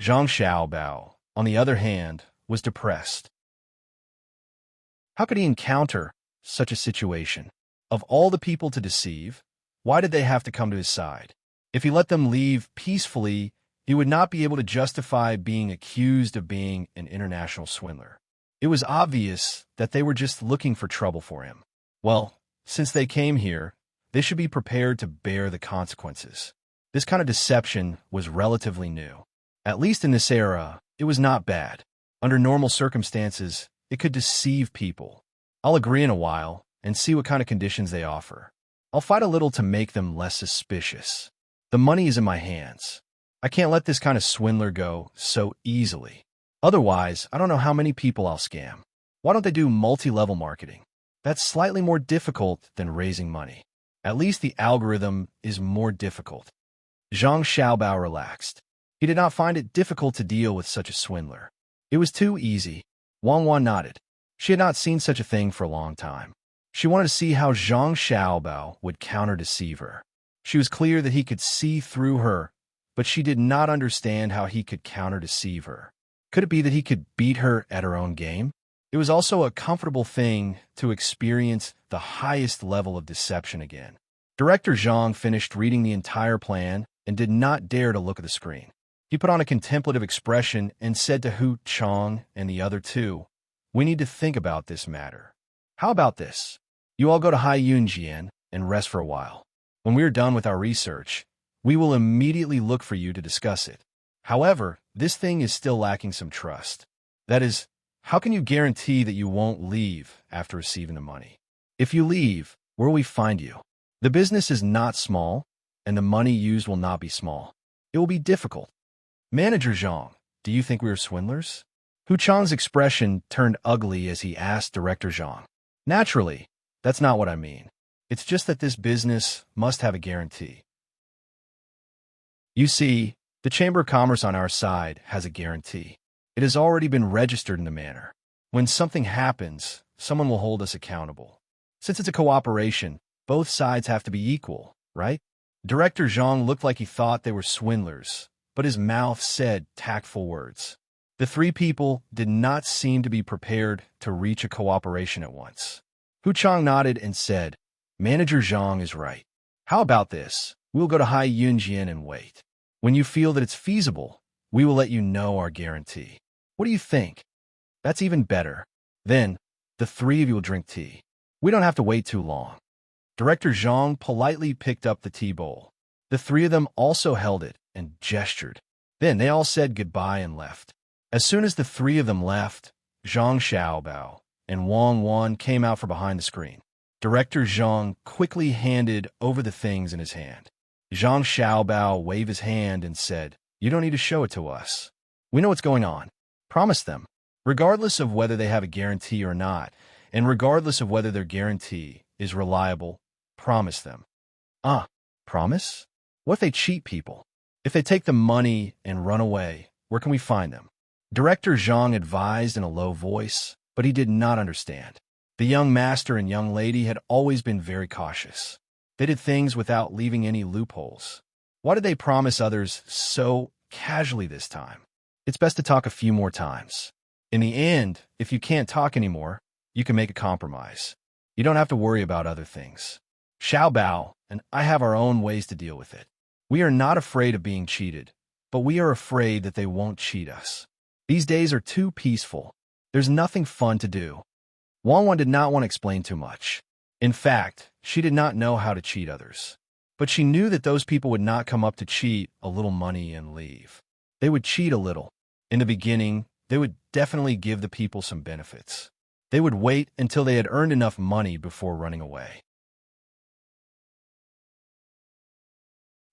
Zhang Xiaobao, on the other hand, was depressed. How could he encounter such a situation? Of all the people to deceive, why did they have to come to his side? If he let them leave peacefully, he would not be able to justify being accused of being an international swindler. It was obvious that they were just looking for trouble for him. Well, since they came here, they should be prepared to bear the consequences. This kind of deception was relatively new. At least in this era, it was not bad. Under normal circumstances, it could deceive people. I'll agree in a while and see what kind of conditions they offer. I'll fight a little to make them less suspicious. The money is in my hands. I can't let this kind of swindler go so easily. Otherwise, I don't know how many people I'll scam. Why don't they do multi-level marketing? That's slightly more difficult than raising money. At least the algorithm is more difficult. Zhang Xiaobao relaxed. He did not find it difficult to deal with such a swindler. It was too easy. Wang Wan nodded. She had not seen such a thing for a long time. She wanted to see how Zhang Xiaobao would counter-deceive her. She was clear that he could see through her, but she did not understand how he could counter-deceive her. Could it be that he could beat her at her own game? It was also a comfortable thing to experience the highest level of deception again. Director Zhang finished reading the entire plan and did not dare to look at the screen. He put on a contemplative expression and said to Hu Chang and the other two, "We need to think about this matter. How about this? You all go to Hai Yunjian and rest for a while. When we are done with our research, we will immediately look for you to discuss it. However, this thing is still lacking some trust. That is, how can you guarantee that you won't leave after receiving the money? If you leave, where will we find you? The business is not small, and the money used will not be small. It will be difficult. Manager Zhang, do you think we are swindlers?" Hu Chang's expression turned ugly as he asked Director Zhang. "Naturally, that's not what I mean. It's just that this business must have a guarantee. You see, the Chamber of Commerce on our side has a guarantee. It has already been registered in the manner. When something happens, someone will hold us accountable. Since it's a cooperation, both sides have to be equal, right?" Director Zhang looked like he thought they were swindlers, but his mouth said tactful words. The three people did not seem to be prepared to reach a cooperation at once. Hu Chang nodded and said, "Manager Zhang is right. How about this? We'll go to Hai Yunjian and wait. When you feel that it's feasible, we will let you know our guarantee. What do you think?" "That's even better. Then, the three of you will drink tea. We don't have to wait too long." Director Zhang politely picked up the tea bowl. The three of them also held it and gestured. Then they all said goodbye and left. As soon as the three of them left, Zhang Xiaobao and Wang Wan came out from behind the screen. Director Zhang quickly handed over the things in his hand. Zhang Xiaobao waved his hand and said, "You don't need to show it to us. We know what's going on. Promise them. Regardless of whether they have a guarantee or not, and regardless of whether their guarantee is reliable, promise them." Promise? What if they cheat people? If they take the money and run away, where can we find them? Director Zhang advised in a low voice, but he did not understand. The young master and young lady had always been very cautious. They did things without leaving any loopholes. Why did they promise others so casually this time? It's best to talk a few more times. In the end, if you can't talk anymore, you can make a compromise. You don't have to worry about other things. Xiaobao and I have our own ways to deal with it. We are not afraid of being cheated, but we are afraid that they won't cheat us. These days are too peaceful. There's nothing fun to do. Wang Wan did not want to explain too much. In fact, she did not know how to cheat others. But she knew that those people would not come up to cheat a little money and leave. They would cheat a little. In the beginning, they would definitely give the people some benefits. They would wait until they had earned enough money before running away.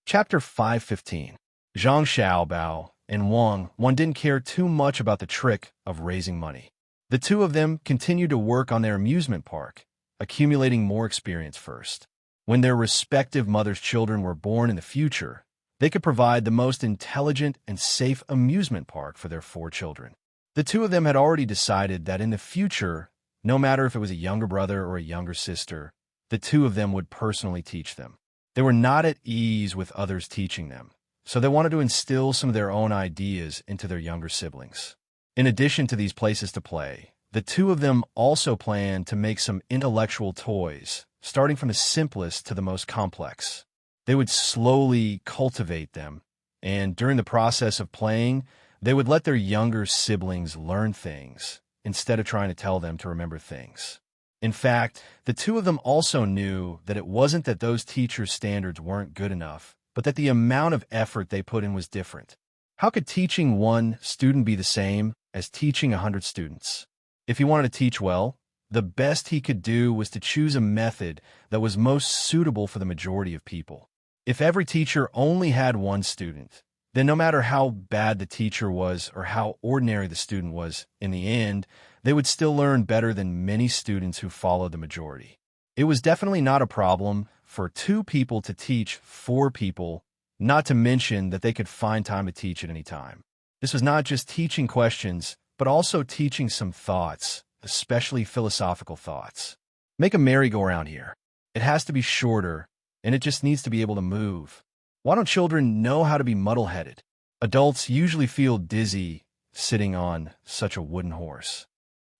Chapter 515. Zhang Xiaobao and Wang Wan didn't care too much about the trick of raising money. The two of them continued to work on their amusement park, accumulating more experience first. When their respective mothers' children were born in the future, they could provide the most intelligent and safe amusement park for their 4 children. The two of them had already decided that in the future, no matter if it was a younger brother or a younger sister, the two of them would personally teach them. They were not at ease with others teaching them, so they wanted to instill some of their own ideas into their younger siblings. In addition to these places to play, the two of them also planned to make some intellectual toys starting from the simplest to the most complex. They would slowly cultivate them, and during the process of playing, they would let their younger siblings learn things instead of trying to tell them to remember things. In fact, the two of them also knew that it wasn't that those teachers' standards weren't good enough, but that the amount of effort they put in was different. How could teaching one student be the same as teaching 100 students? If he wanted to teach well, the best he could do was to choose a method that was most suitable for the majority of people. If every teacher only had one student, then no matter how bad the teacher was or how ordinary the student was, in the end, they would still learn better than many students who followed the majority. It was definitely not a problem for 2 people to teach 4 people, not to mention that they could find time to teach at any time. This was not just teaching questions, but also teaching some thoughts, especially philosophical thoughts. Make a merry-go-round here. It has to be shorter, and it just needs to be able to move. Why don't children know how to be muddle-headed? Adults usually feel dizzy sitting on such a wooden horse.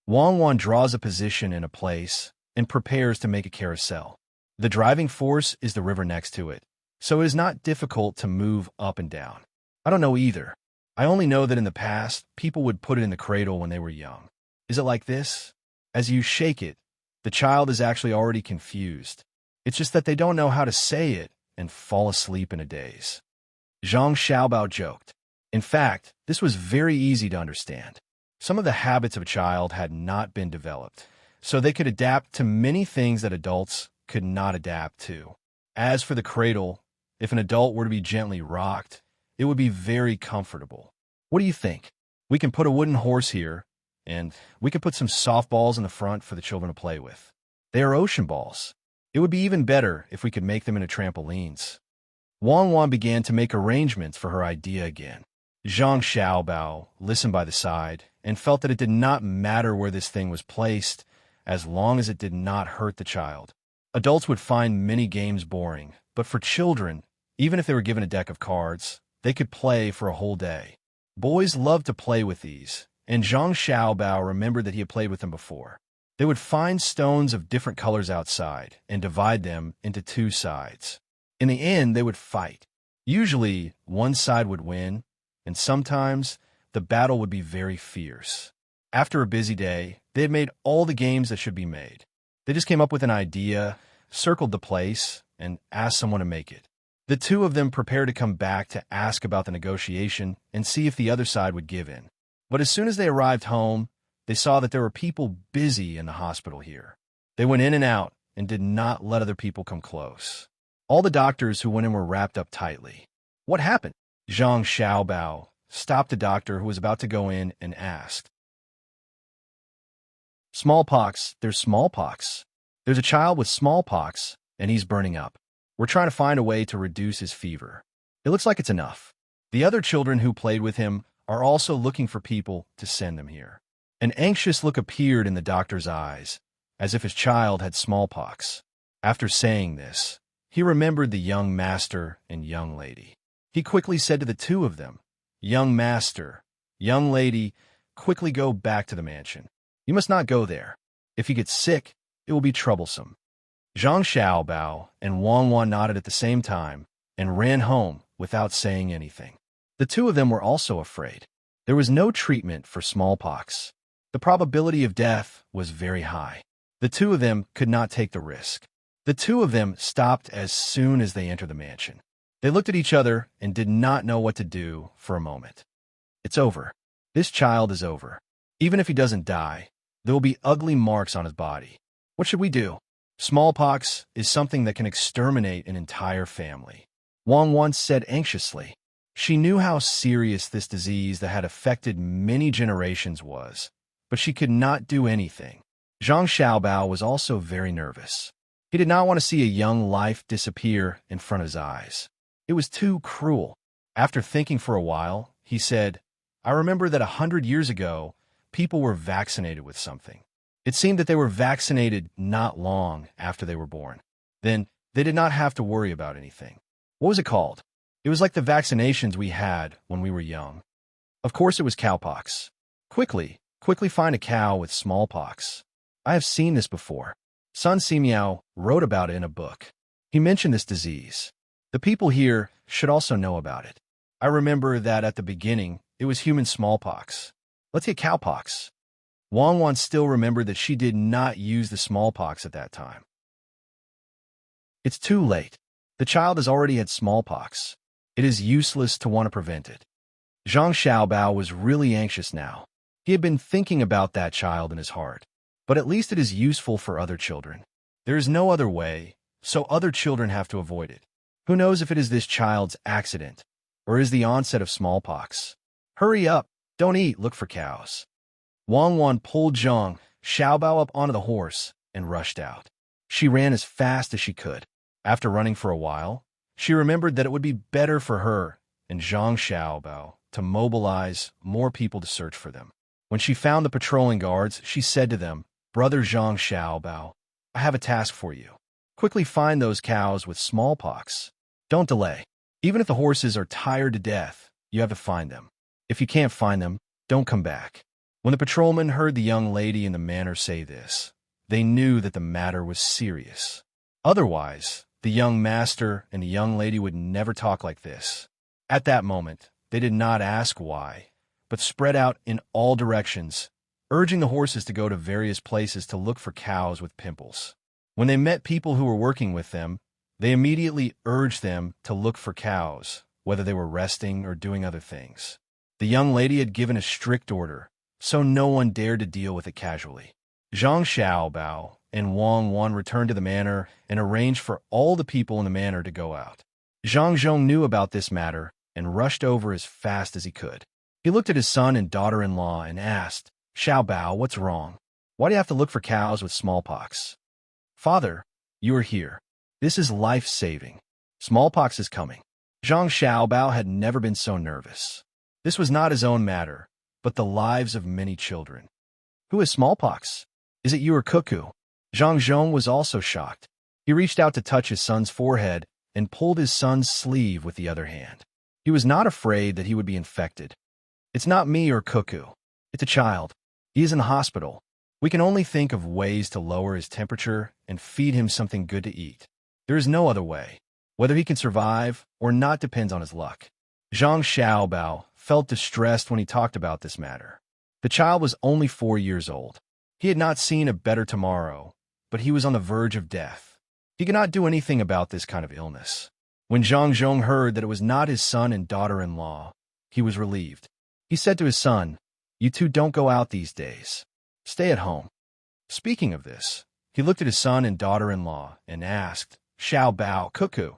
Wang Wan draws a position in a place and prepares to make a carousel. The driving force is the river next to it, so it is not difficult to move up and down. I don't know either. I only know that in the past, people would put it in the cradle when they were young. Is it like this? As you shake it, the child is actually already confused. It's just that they don't know how to say it and fall asleep in a daze. Zhang Xiaobao joked. In fact, this was very easy to understand. Some of the habits of a child had not been developed, so they could adapt to many things that adults could not adapt to. As for the cradle, if an adult were to be gently rocked, it would be very comfortable. What do you think? We can put a wooden horse here, and we could put some softballs in the front for the children to play with. They are ocean balls. It would be even better if we could make them into trampolines. Wang Wan began to make arrangements for her idea again. Zhang Xiaobao listened by the side and felt that it did not matter where this thing was placed as long as it did not hurt the child. Adults would find many games boring, but for children, even if they were given a deck of cards, they could play for a whole day. Boys loved to play with these, and Zhang Xiaobao remembered that he had played with them before. They would find stones of different colors outside and divide them into 2 sides. In the end, they would fight. Usually, one side would win, and sometimes the battle would be very fierce. After a busy day, they had made all the games that should be made. They just came up with an idea, circled the place, and asked someone to make it. The 2 of them prepared to come back to ask about the negotiation and see if the other side would give in. But as soon as they arrived home, they saw that there were people busy in the hospital here. They went in and out and did not let other people come close. All the doctors who went in were wrapped up tightly. What happened? Zhang Xiaobao stopped the doctor who was about to go in and asked. Smallpox, there's smallpox. There's a child with smallpox, and he's burning up. We're trying to find a way to reduce his fever. It looks like it's enough. The other children who played with him are also looking for people to send them here. An anxious look appeared in the doctor's eyes, as if his child had smallpox. After saying this, he remembered the young master and young lady. He quickly said to the 2 of them, "Young master, young lady, quickly go back to the mansion. You must not go there. If he gets sick, it will be troublesome." Zhang Xiaobao and Wang Wan nodded at the same time and ran home without saying anything. The 2 of them were also afraid. There was no treatment for smallpox. The probability of death was very high. The 2 of them could not take the risk. The 2 of them stopped as soon as they entered the mansion. They looked at each other and did not know what to do for a moment. It's over. This child is over. Even if he doesn't die, there will be ugly marks on his body. What should we do? Smallpox is something that can exterminate an entire family. Wang Wan said anxiously. She knew how serious this disease that had affected many generations was, but she could not do anything. Zhang Xiaobao was also very nervous. He did not want to see a young life disappear in front of his eyes. It was too cruel. After thinking for a while, he said, "I remember that 100 years ago, people were vaccinated with something. It seemed that they were vaccinated not long after they were born. Then they did not have to worry about anything. What was it called? It was like the vaccinations we had when we were young. Of course it was cowpox. Quickly find a cow with smallpox. I have seen this before. Sun Simiao wrote about it in a book. He mentioned this disease. The people here should also know about it. I remember that at the beginning, it was human smallpox. Let's get cowpox. Wang Wan still remembered that she did not use the smallpox at that time. It's too late. The child has already had smallpox. It is useless to want to prevent it. Zhang Xiaobao was really anxious now. He had been thinking about that child in his heart. But at least it is useful for other children. There is no other way, so other children have to avoid it. Who knows if it is this child's accident, or is the onset of smallpox? Hurry up, don't eat, look for cows. Wang Wan pulled Zhang Xiaobao up onto the horse and rushed out. She ran as fast as she could. After running for a while, she remembered that it would be better for her and Zhang Xiaobao to mobilize more people to search for them. When she found the patrolling guards, she said to them, "Brother Zhang Xiaobao, I have a task for you. Quickly find those cows with smallpox. Don't delay. Even if the horses are tired to death, you have to find them. If you can't find them, don't come back." When the patrolmen heard the young lady in the manor say this, they knew that the matter was serious. Otherwise, the young master and the young lady would never talk like this. At that moment, they did not ask why, but spread out in all directions, urging the horses to go to various places to look for cows with pimples. When they met people who were working with them, they immediately urged them to look for cows, whether they were resting or doing other things. The young lady had given a strict order, so no one dared to deal with it casually. Zhang Xiaobao and Wang Wan returned to the manor and arranged for all the people in the manor to go out. Zhang Zhong knew about this matter and rushed over as fast as he could. He looked at his son and daughter-in-law and asked, "Xiaobao, what's wrong? Why do you have to look for cows with smallpox?" "Father, you are here. This is life-saving. Smallpox is coming." Zhang Xiaobao had never been so nervous. This was not his own matter, but the lives of many children. "Who has smallpox? Is it you or Cuckoo?" Zhang Zhong was also shocked. He reached out to touch his son's forehead and pulled his son's sleeve with the other hand. He was not afraid that he would be infected. "It's not me or Cuckoo. It's a child. He is in the hospital. We can only think of ways to lower his temperature and feed him something good to eat. There is no other way. Whether he can survive or not depends on his luck." Zhang Xiaobao felt distressed when he talked about this matter. The child was only 4 years old. He had not seen a better tomorrow, but he was on the verge of death. He could not do anything about this kind of illness. When Zhang Zhong heard that it was not his son and daughter-in-law, he was relieved. He said to his son, "You two don't go out these days. Stay at home." Speaking of this, he looked at his son and daughter-in-law and asked, "Xiaobao, Cuckoo,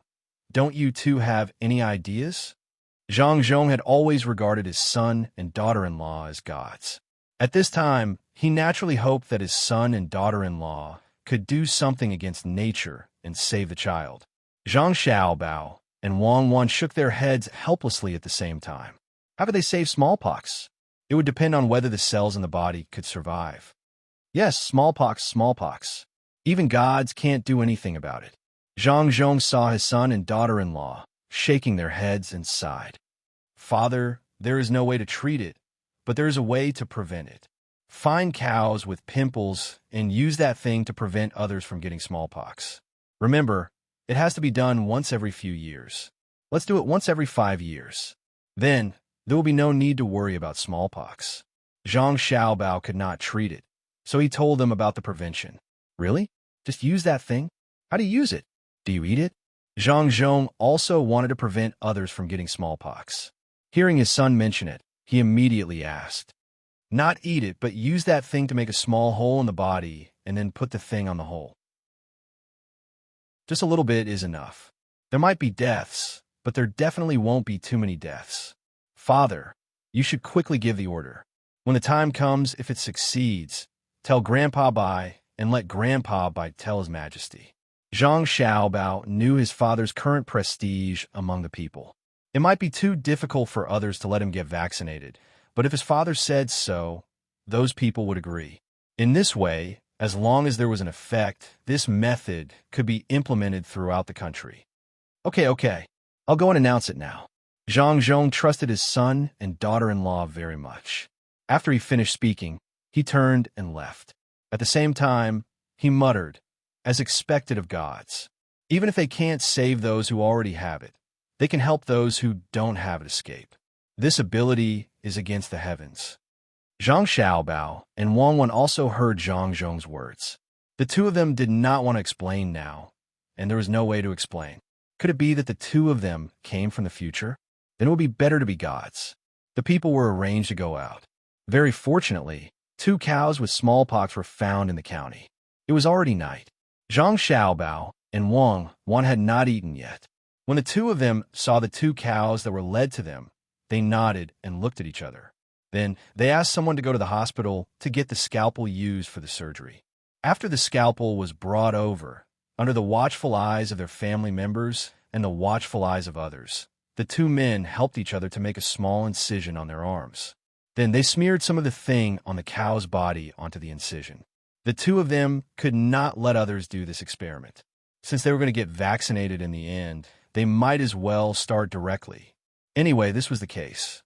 don't you two have any ideas?" Zhang Zhong had always regarded his son and daughter-in-law as gods. At this time, he naturally hoped that his son and daughter-in-law could do something against nature and save the child. Zhang Xiaobao and Wang Wan shook their heads helplessly at the same time. How could they save smallpox? It would depend on whether the cells in the body could survive. Yes, smallpox. Even gods can't do anything about it. Zhang Zhong saw his son and daughter-in-law shaking their heads and sighed. "Father, there is no way to treat it, but there is a way to prevent it. Find cows with pimples and use that thing to prevent others from getting smallpox. Remember, it has to be done once every few years. Let's do it once every 5 years. Then, there will be no need to worry about smallpox." Zhang Xiaobao could not treat it, so he told them about the prevention. "Really? Just use that thing? How do you use it? Do you eat it?" Zhang Zhong also wanted to prevent others from getting smallpox. Hearing his son mention it, he immediately asked, "Not eat it, but use that thing to make a small hole in the body and then put the thing on the hole. Just a little bit is enough. There might be deaths, but there definitely won't be too many deaths. Father, you should quickly give the order. When the time comes, if it succeeds, tell Grandpa Bai and let Grandpa Bai tell His Majesty." Zhang Xiaobao knew his father's current prestige among the people. It might be too difficult for others to let him get vaccinated, but if his father said so, those people would agree. In this way, as long as there was an effect, this method could be implemented throughout the country. Okay, I'll go and announce it now. Zhang Zhong trusted his son and daughter-in-law very much. After he finished speaking, he turned and left. At the same time, he muttered, as expected of gods. Even if they can't save those who already have it, they can help those who don't have it escape. This ability is against the heavens. Zhang Xiaobao and Wang Wen also heard Zhang Zhong's words. The two of them did not want to explain now, and there was no way to explain. Could it be that the two of them came from the future? Then it would be better to be gods. The people were arranged to go out. Very fortunately, 2 cows with smallpox were found in the county. It was already night. Zhang Xiaobao and Wang Wen had not eaten yet. When the two of them saw the 2 cows that were led to them, they nodded and looked at each other. Then they asked someone to go to the hospital to get the scalpel used for the surgery. After the scalpel was brought over, under the watchful eyes of their family members and the watchful eyes of others, the 2 men helped each other to make a small incision on their arms. Then they smeared some of the thing on the cow's body onto the incision. The 2 of them could not let others do this experiment. Since they were going to get vaccinated in the end, they might as well start directly. Anyway, this was the case.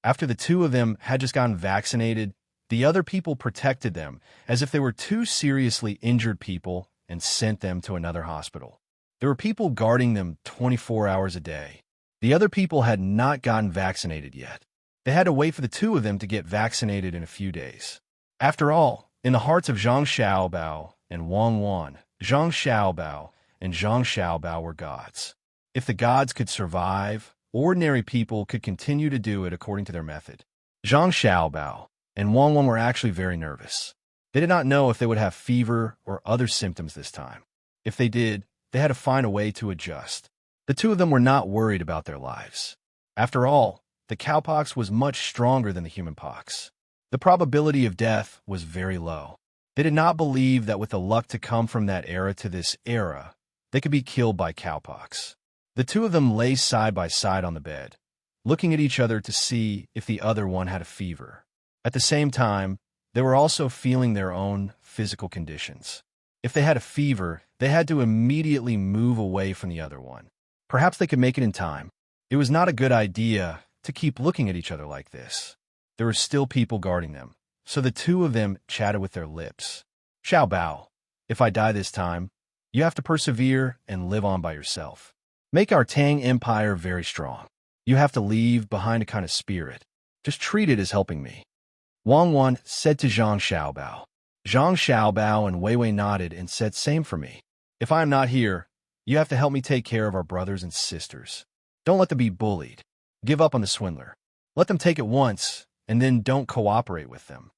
After the 2 of them had just gotten vaccinated, the other people protected them as if they were 2 seriously injured people and sent them to another hospital. There were people guarding them 24 hours a day. The other people had not gotten vaccinated yet. They had to wait for the 2 of them to get vaccinated in a few days. After all, in the hearts of Zhang Xiaobao and Wang Wen, Zhang Xiaobao and Zhang Xiaobao were gods. If the gods could survive, ordinary people could continue to do it according to their method. Zhang Xiaobao and Wang Wen were actually very nervous. They did not know if they would have fever or other symptoms this time. If they did, they had to find a way to adjust. The 2 of them were not worried about their lives. After all, the cowpox was much stronger than the human pox. The probability of death was very low. They did not believe that with the luck to come from that era to this era, they could be killed by cowpox. The 2 of them lay side by side on the bed, looking at each other to see if the other one had a fever. At the same time, they were also feeling their own physical conditions. If they had a fever, they had to immediately move away from the other one. Perhaps they could make it in time. It was not a good idea to keep looking at each other like this. There were still people guarding them, so the 2 of them chatted with their lips. Xiaobao, if I die this time, you have to persevere and live on by yourself. Make our Tang Empire very strong. You have to leave behind a kind of spirit. Just treat it as helping me. Wang Wen said to Zhang Xiaobao. Zhang Xiaobao and Wei Wei nodded and said, same for me. If I am not here, you have to help me take care of our brothers and sisters. Don't let them be bullied. Give up on the swindler. Let them take it once, and then don't cooperate with them.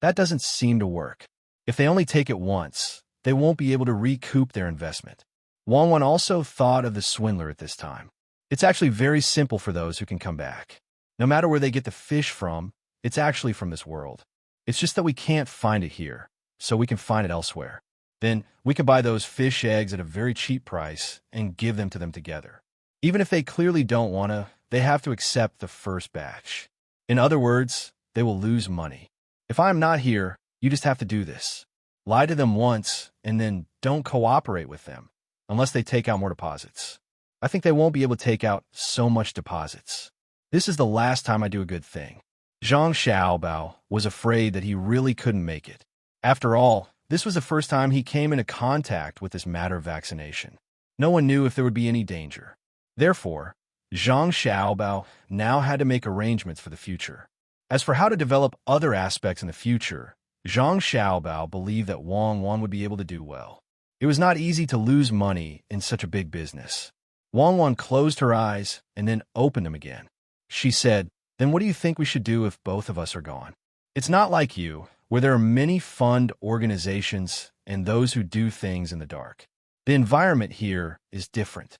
That doesn't seem to work. If they only take it once, they won't be able to recoup their investment. Wang Wen also thought of the swindler at this time. It's actually very simple for those who can come back. No matter where they get the fish from, it's actually from this world. It's just that we can't find it here, so we can find it elsewhere. Then we can buy those fish eggs at a very cheap price and give them to them together. Even if they clearly don't want to, they have to accept the first batch. In other words, they will lose money. If I am not here, you just have to do this. Lie to them once, and then don't cooperate with them, unless they take out more deposits. I think they won't be able to take out so much deposits. This is the last time I do a good thing. Zhang Xiaobao was afraid that he really couldn't make it. After all, this was the first time he came into contact with this matter of vaccination. No one knew if there would be any danger. Therefore, Zhang Xiaobao now had to make arrangements for the future. As for how to develop other aspects in the future, Zhang Xiaobao believed that Wang Wen would be able to do well. It was not easy to lose money in such a big business. Wang Wen closed her eyes and then opened them again. She said, then what do you think we should do if both of us are gone? It's not like you, where there are many fund organizations and those who do things in the dark. The environment here is different.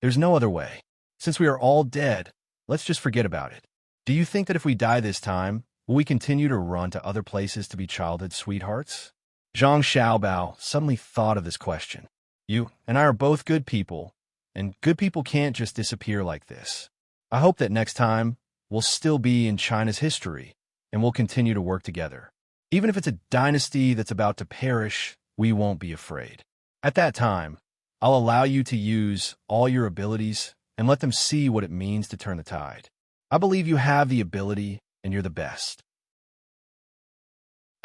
There's no other way. Since we are all dead, let's just forget about it. Do you think that if we die this time, will we continue to run to other places to be childhood sweethearts? Zhang Xiaobao suddenly thought of this question. You and I are both good people, and good people can't just disappear like this. I hope that next time, we'll still be in China's history, and we'll continue to work together. Even if it's a dynasty that's about to perish, we won't be afraid. At that time, I'll allow you to use all your abilities and let them see what it means to turn the tide. I believe you have the ability, and you're the best.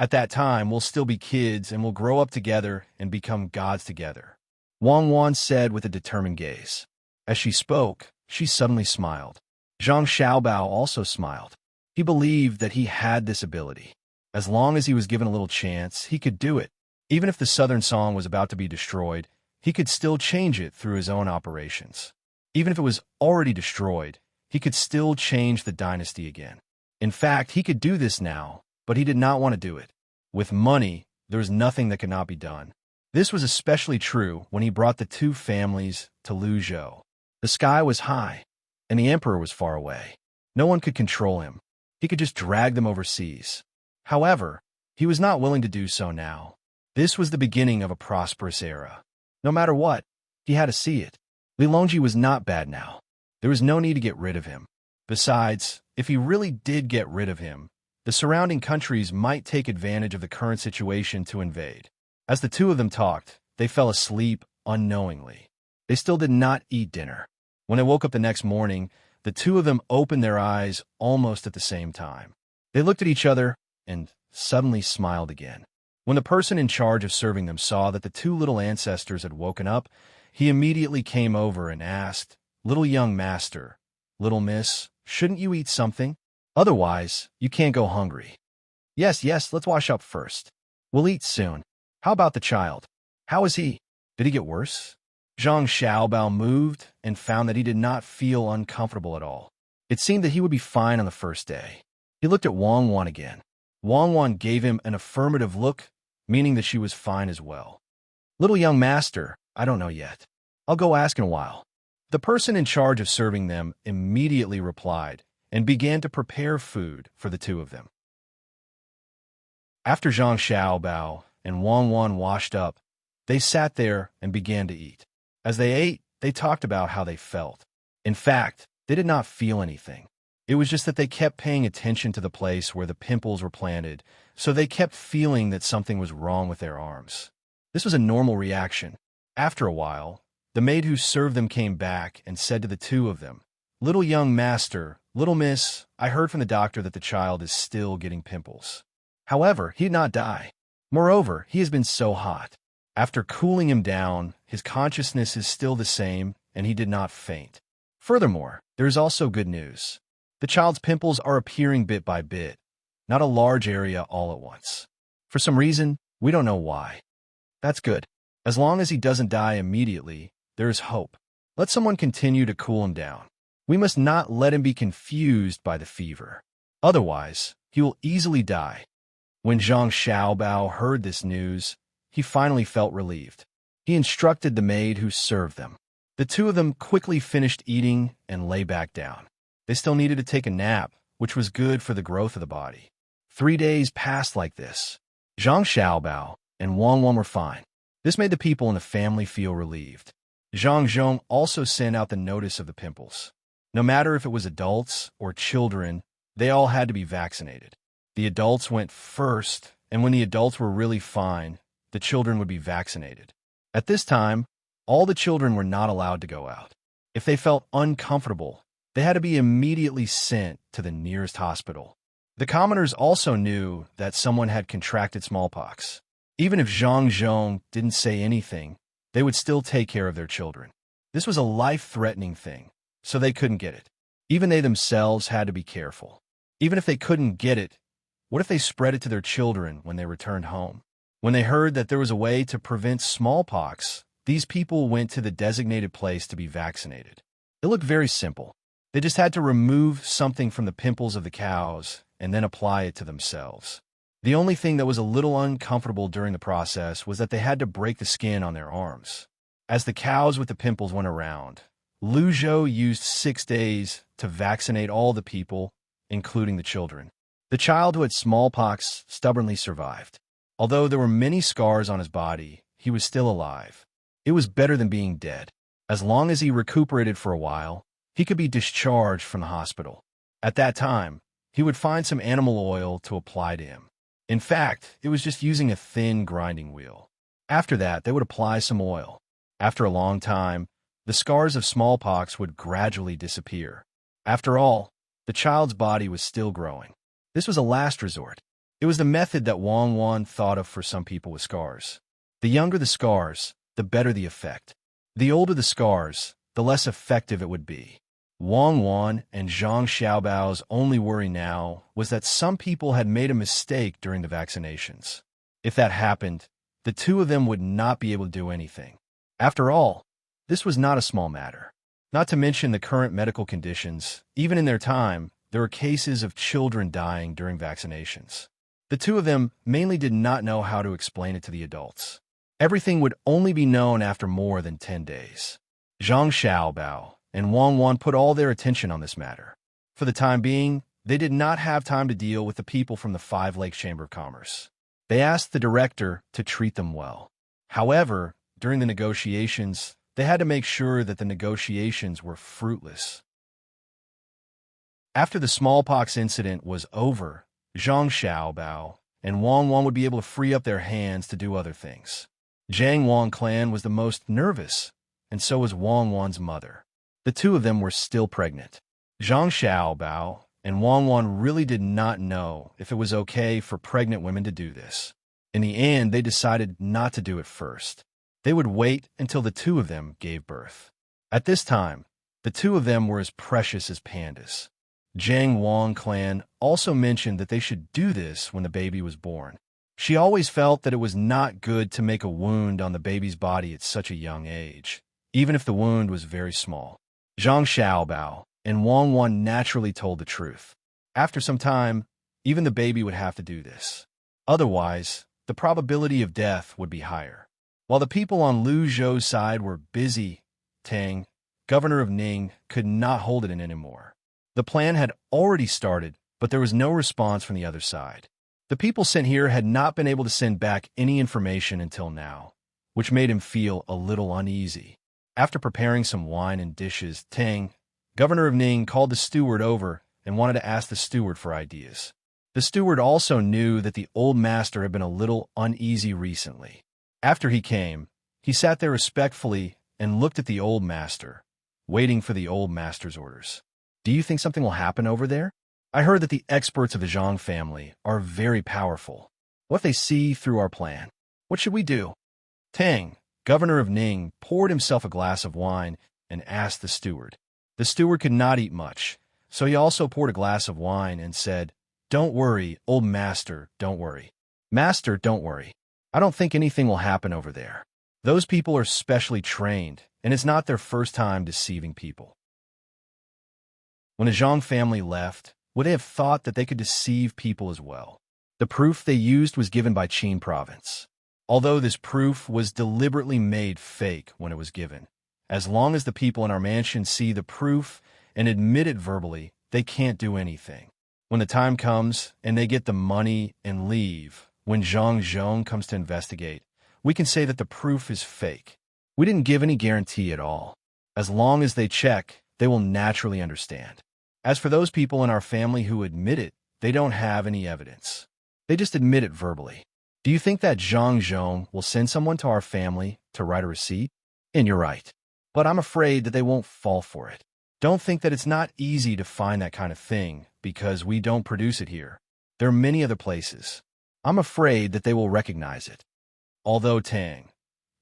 At that time, we'll still be kids and we'll grow up together and become gods together, Wang Wan said with a determined gaze. As she spoke, she suddenly smiled. Zhang Xiaobao also smiled. He believed that he had this ability. As long as he was given a little chance, he could do it. Even if the Southern Song was about to be destroyed, he could still change it through his own operations. Even if it was already destroyed, he could still change the dynasty again. In fact, he could do this now, but he did not want to do it. With money, there was nothing that could not be done. This was especially true when he brought the two families to Luzhou. The sky was high, and the emperor was far away. No one could control him. He could just drag them overseas. However, he was not willing to do so now. This was the beginning of a prosperous era. No matter what, he had to see it. Li Longji was not bad now. There was no need to get rid of him. Besides, if he really did get rid of him, the surrounding countries might take advantage of the current situation to invade. As the two of them talked, they fell asleep unknowingly. They still did not eat dinner. When they woke up the next morning, the two of them opened their eyes almost at the same time. They looked at each other and suddenly smiled again. When the person in charge of serving them saw that the two little ancestors had woken up, he immediately came over and asked, "Little young master, little miss, shouldn't you eat something? Otherwise, you can't go hungry." Yes, let's wash up first. We'll eat soon. How about the child? How is he? Did he get worse?" Zhang Xiaobao moved and found that he did not feel uncomfortable at all. It seemed that he would be fine on the first day. He looked at Wang Wan again. Wang Wan gave him an affirmative look, meaning that she was fine as well. "Little young master, I don't know yet. I'll go ask in a while." The person in charge of serving them immediately replied and began to prepare food for the two of them. After Zhang Xiaobao and Wang Wan washed up, they sat there and began to eat. As they ate, they talked about how they felt. In fact, they did not feel anything. It was just that they kept paying attention to the place where the pimples were planted, so they kept feeling that something was wrong with their arms. This was a normal reaction. After a while, the maid who served them came back and said to the two of them, "Little young master, little miss, I heard from the doctor that the child is still getting pimples. However, he did not die. Moreover, he has been so hot. After cooling him down, his consciousness is still the same, and he did not faint. Furthermore, there is also good news. The child's pimples are appearing bit by bit, not a large area all at once. For some reason, we don't know why. That's good. As long as he doesn't die immediately, there is hope. Let someone continue to cool him down. We must not let him be confused by the fever. Otherwise, he will easily die." When Zhang Xiaobao heard this news, he finally felt relieved. He instructed the maid who served them. The two of them quickly finished eating and lay back down. They still needed to take a nap, which was good for the growth of the body. 3 days passed like this. Zhang Xiaobao and Wang Wan were fine. This made the people in the family feel relieved. Zhang Zhong also sent out the notice of the pimples. No matter if it was adults or children, they all had to be vaccinated. The adults went first, and when the adults were really fine, the children would be vaccinated. At this time, all the children were not allowed to go out. If they felt uncomfortable, they had to be immediately sent to the nearest hospital. The commoners also knew that someone had contracted smallpox. Even if Zhang Zhong didn't say anything, they would still take care of their children. This was a life-threatening thing, so they couldn't get it. Even they themselves had to be careful. Even if they couldn't get it, what if they spread it to their children when they returned home? When they heard that there was a way to prevent smallpox, these people went to the designated place to be vaccinated. It looked very simple. They just had to remove something from the pimples of the cows and then apply it to themselves. The only thing that was a little uncomfortable during the process was that they had to break the skin on their arms. As the cows with the pimples went around, Luzhou used 6 days to vaccinate all the people, including the children. The child who had smallpox stubbornly survived. Although there were many scars on his body, he was still alive. It was better than being dead. As long as he recuperated for a while, he could be discharged from the hospital. At that time, he would find some animal oil to apply to him. In fact, it was just using a thin grinding wheel. After that, they would apply some oil. After a long time, the scars of smallpox would gradually disappear. After all, the child's body was still growing. This was a last resort. It was the method that Wang Wan thought of for some people with scars. The younger the scars, the better the effect. The older the scars, the less effective it would be. Wang Wan and Zhang Xiaobao's only worry now was that some people had made a mistake during the vaccinations. If that happened, the two of them would not be able to do anything. After all, this was not a small matter. Not to mention the current medical conditions, even in their time, there were cases of children dying during vaccinations. The two of them mainly did not know how to explain it to the adults. Everything would only be known after more than 10 days. Zhang Xiaobao and Wang Wan put all their attention on this matter. For the time being, they did not have time to deal with the people from the Five Lakes Chamber of Commerce. They asked the director to treat them well. However, during the negotiations, they had to make sure that the negotiations were fruitless. After the smallpox incident was over, Zhang Xiaobao and Wang Wan would be able to free up their hands to do other things. Zhang Wang clan was the most nervous, and so was Wang Wan's mother. The two of them were still pregnant. Zhang Xiaobao and Wang Wan really did not know if it was okay for pregnant women to do this. In the end, they decided not to do it first. They would wait until the two of them gave birth. At this time, the two of them were as precious as pandas. Zhang Wang clan also mentioned that they should do this when the baby was born. She always felt that it was not good to make a wound on the baby's body at such a young age, even if the wound was very small. Zhang Xiaobao and Wang Wan naturally told the truth. After some time, even the baby would have to do this. Otherwise, the probability of death would be higher. While the people on Lu Zhou's side were busy, Tang, governor of Ning, could not hold it in anymore. The plan had already started, but there was no response from the other side. The people sent here had not been able to send back any information until now, which made him feel a little uneasy. After preparing some wine and dishes, Tang, governor of Ning, called the steward over and wanted to ask the steward for ideas. The steward also knew that the old master had been a little uneasy recently. After he came, he sat there respectfully and looked at the old master, waiting for the old master's orders. Do you think something will happen over there? I heard that the experts of the Zhang family are very powerful. What if they see through our plan? What should we do? Tang, governor of Ning, poured himself a glass of wine and asked the steward. The steward could not eat much, so he also poured a glass of wine and said, "Don't worry, old master, don't worry. Master, don't worry. I don't think anything will happen over there. Those people are specially trained, and it's not their first time deceiving people." When the Zhang family left, would they have thought that they could deceive people as well? The proof they used was given by Qin province. Although this proof was deliberately made fake when it was given, as long as the people in our mansion see the proof and admit it verbally, they can't do anything. When the time comes and they get the money and leave, when Zhang Zhong comes to investigate, we can say that the proof is fake. We didn't give any guarantee at all. As long as they check, they will naturally understand. As for those people in our family who admit it, they don't have any evidence. They just admit it verbally. Do you think that Zhang Zhong will send someone to our family to write a receipt? And you're right. But I'm afraid that they won't fall for it. Don't think that it's not easy to find that kind of thing, because we don't produce it here. There are many other places. I'm afraid that they will recognize it. Although Tang,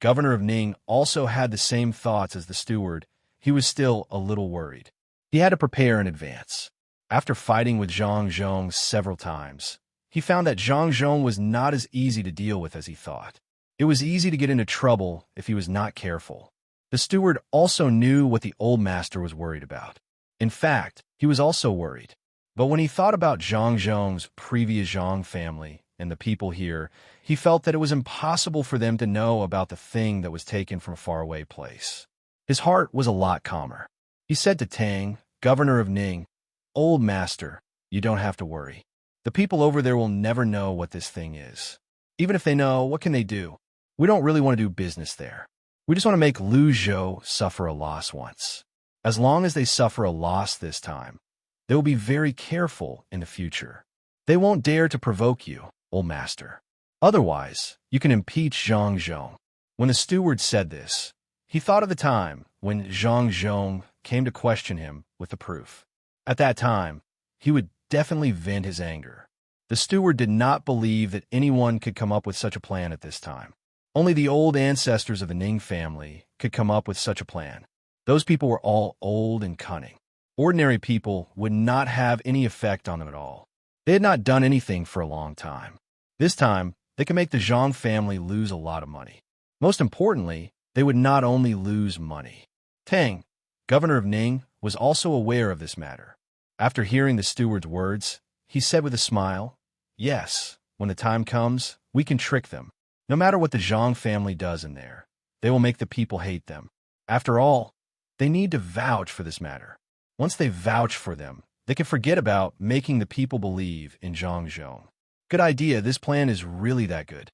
governor of Ning, also had the same thoughts as the steward, he was still a little worried. He had to prepare in advance. After fighting with Zhang Zhong several times, he found that Zhang Zhong was not as easy to deal with as he thought. It was easy to get into trouble if he was not careful. The steward also knew what the old master was worried about. In fact, he was also worried. But when he thought about Zhang Zhong's previous Zhang family and the people here, he felt that it was impossible for them to know about the thing that was taken from a faraway place. His heart was a lot calmer. He said to Tang, governor of Ning, "Old master, you don't have to worry. The people over there will never know what this thing is. Even if they know, what can they do? We don't really want to do business there. We just want to make Lu Zhou suffer a loss once. As long as they suffer a loss this time, they will be very careful in the future. They won't dare to provoke you, old master. Otherwise, you can impeach Zhang Zhong." When the steward said this, he thought of the time when Zhang Zhong came to question him with the proof. At that time, he would definitely vent his anger. The steward did not believe that anyone could come up with such a plan at this time. Only the old ancestors of the Ning family could come up with such a plan. Those people were all old and cunning. Ordinary people would not have any effect on them at all. They had not done anything for a long time. This time, they could make the Zhang family lose a lot of money. Most importantly, they would not only lose money. Tang, governor of Ning, was also aware of this matter. After hearing the steward's words, he said with a smile, "Yes, when the time comes, we can trick them. No matter what the Zhang family does in there, they will make the people hate them. After all, they need to vouch for this matter. Once they vouch for them, they can forget about making the people believe in Zhang. Good idea, this plan is really that good."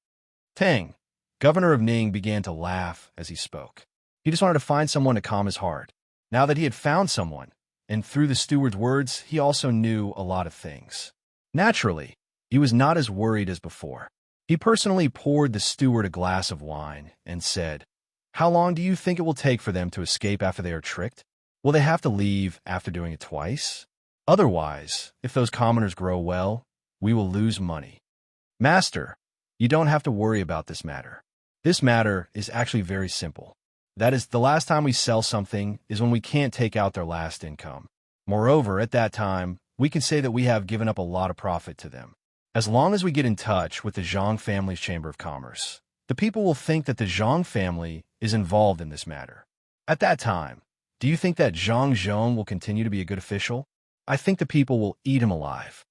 Tang, governor of Ning, began to laugh as he spoke. He just wanted to find someone to calm his heart. Now that he had found someone, and through the steward's words, he also knew a lot of things. Naturally, he was not as worried as before. He personally poured the steward a glass of wine and said, "How long do you think it will take for them to escape after they are tricked? Will they have to leave after doing it twice? Otherwise, if those commoners grow well, we will lose money." "Master, you don't have to worry about this matter. This matter is actually very simple. That is, the last time we sell something is when we can't take out their last income. Moreover, at that time, we can say that we have given up a lot of profit to them. As long as we get in touch with the Zhang family's Chamber of Commerce, the people will think that the Zhang family is involved in this matter. At that time, do you think that Zhang will continue to be a good official? I think the people will eat him alive.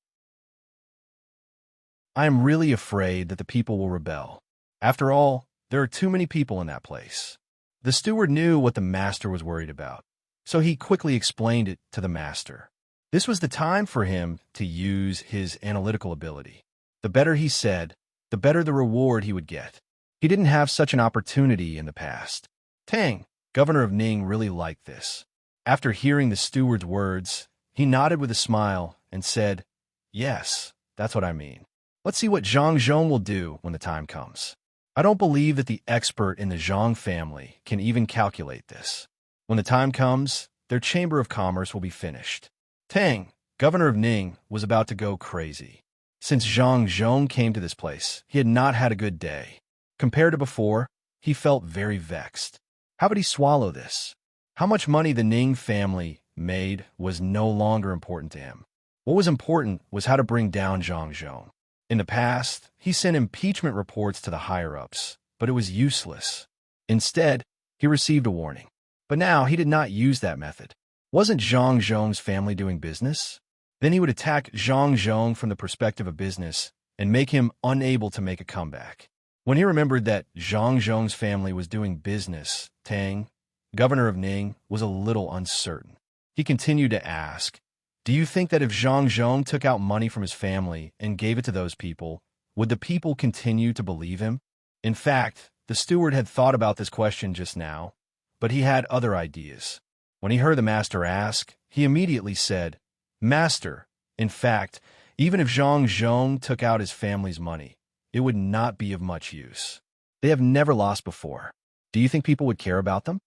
I am really afraid that the people will rebel. After all, there are too many people in that place." The steward knew what the master was worried about, so he quickly explained it to the master. This was the time for him to use his analytical ability. The better he said, the better the reward he would get. He didn't have such an opportunity in the past. Tang, governor of Ning, really liked this. After hearing the steward's words, he nodded with a smile and said, "Yes, that's what I mean. Let's see what Zhang will do when the time comes. I don't believe that the expert in the Zhang family can even calculate this. When the time comes, their Chamber of Commerce will be finished." Tang, governor of Ning, was about to go crazy. Since Zhang came to this place, he had not had a good day. Compared to before, he felt very vexed. How would he swallow this? How much money the Ning family made was no longer important to him. What was important was how to bring down Zhang. In the past, he sent impeachment reports to the higher-ups, but it was useless. Instead, he received a warning. But now he did not use that method. Wasn't Zhang's family doing business? Then he would attack Zhang from the perspective of business and make him unable to make a comeback. When he remembered that Zhang's family was doing business, Tang, governor of Ning, was a little uncertain. He continued to ask, "Do you think that if Zhang took out money from his family and gave it to those people, would the people continue to believe him?" In fact, the steward had thought about this question just now, but he had other ideas. When he heard the master ask, he immediately said, "Master, in fact, even if Zhang took out his family's money, it would not be of much use. They have never lost before. Do you think people would care about them?"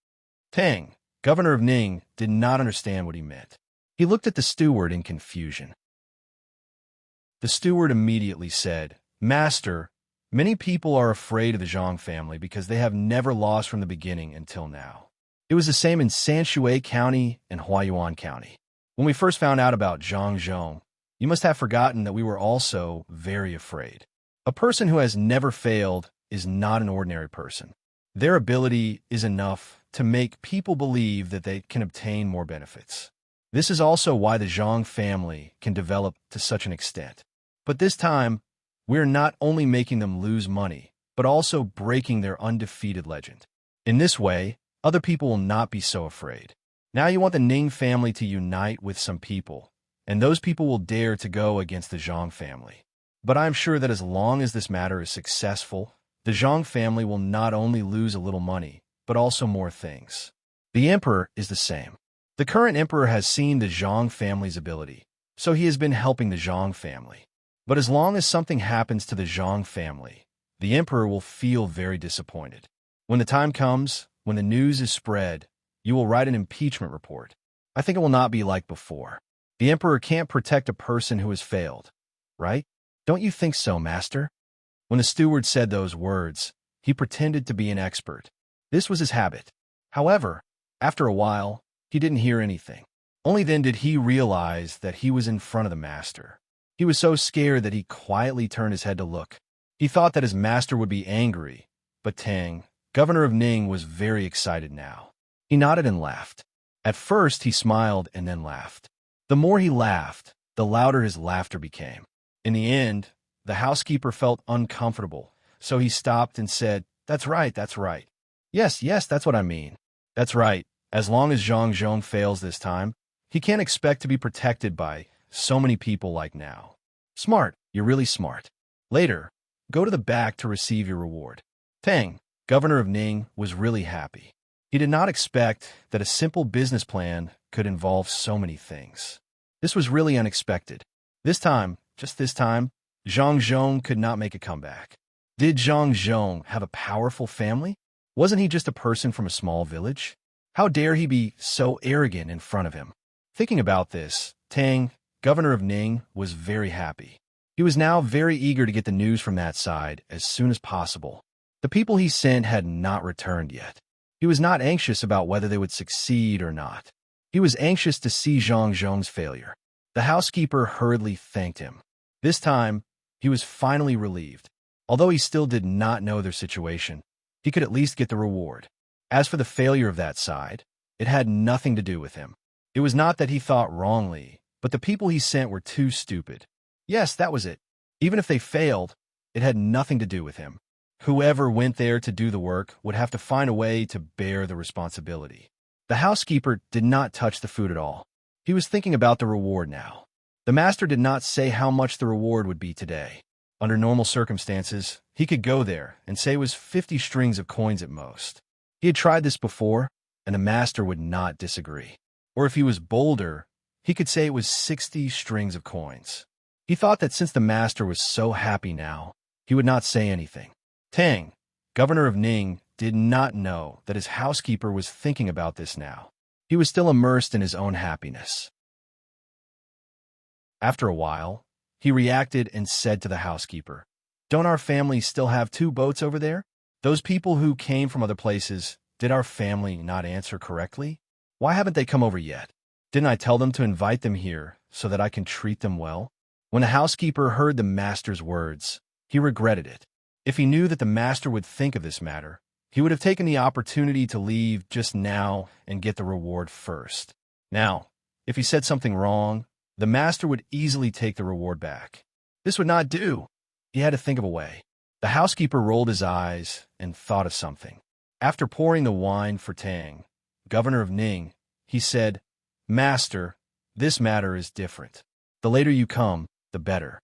Tang, governor of Ning, did not understand what he meant. He looked at the steward in confusion. The steward immediately said, "Master, many people are afraid of the Zhang family because they have never lost from the beginning until now. It was the same in Sanshui County and Huayuan County. When we first found out about Zhang, you must have forgotten that we were also very afraid. A person who has never failed is not an ordinary person. Their ability is enough to make people believe that they can obtain more benefits. This is also why the Zhang family can develop to such an extent. But this time, we are not only making them lose money, but also breaking their undefeated legend. In this way, other people will not be so afraid. Now you want the Ning family to unite with some people, and those people will dare to go against the Zhang family. But I am sure that as long as this matter is successful, the Zhang family will not only lose a little money, but also more things. The emperor is the same. The current emperor has seen the Zhang family's ability, so he has been helping the Zhang family. But as long as something happens to the Zhang family, the emperor will feel very disappointed. When the time comes, when the news is spread, you will write an impeachment report. I think it will not be like before. The emperor can't protect a person who has failed, right? Don't you think so, master? When the steward said those words, he pretended to be an expert. This was his habit. However, after a while, he didn't hear anything. Only then did he realize that he was in front of the master. He was so scared that he quietly turned his head to look. He thought that his master would be angry, but Tang, governor of Ning, was very excited now. He nodded and laughed. At first, he smiled and then laughed. The more he laughed, the louder his laughter became. In the end, the housekeeper felt uncomfortable, so he stopped and said, "That's right, that's right. Yes, that's what I mean. That's right. As long as Zhang Zhong fails this time, he can't expect to be protected by so many people like now. Smart, you're really smart. Later, go to the back to receive your reward." Tang, governor of Ning, was really happy. He did not expect that a simple business plan could involve so many things. This was really unexpected. This time, just this time, Zhang Zhong could not make a comeback. Did Zhang Zhong have a powerful family? Wasn't he just a person from a small village? How dare he be so arrogant in front of him? Thinking about this, Tang, governor of Ning, was very happy. He was now very eager to get the news from that side as soon as possible. The people he sent had not returned yet. He was not anxious about whether they would succeed or not. He was anxious to see Zhang Zhong's failure. The housekeeper hurriedly thanked him. This time, he was finally relieved. Although he still did not know their situation, he could at least get the reward. As for the failure of that side, it had nothing to do with him. It was not that he thought wrongly, but the people he sent were too stupid. Yes, that was it. Even if they failed, it had nothing to do with him. Whoever went there to do the work would have to find a way to bear the responsibility. The housekeeper did not touch the food at all. He was thinking about the reward now. The master did not say how much the reward would be today. Under normal circumstances, he could go there and say it was 50 strings of coins at most. He had tried this before, and the master would not disagree. Or if he was bolder, he could say it was 60 strings of coins. He thought that since the master was so happy now, he would not say anything. Tang, governor of Ning, did not know that his housekeeper was thinking about this now. He was still immersed in his own happiness. After a while, he reacted and said to the housekeeper, "Don't our family still have 2 boats over there? Those people who came from other places, did our family not answer correctly? Why haven't they come over yet? Didn't I tell them to invite them here so that I can treat them well?" When the housekeeper heard the master's words, he regretted it. If he knew that the master would think of this matter, he would have taken the opportunity to leave just now and get the reward first. Now, if he said something wrong, the master would easily take the reward back. This would not do. He had to think of a way. The housekeeper rolled his eyes and thought of something. After pouring the wine for Tang, governor of Ning, he said, "Master, this matter is different. The later you come, the better."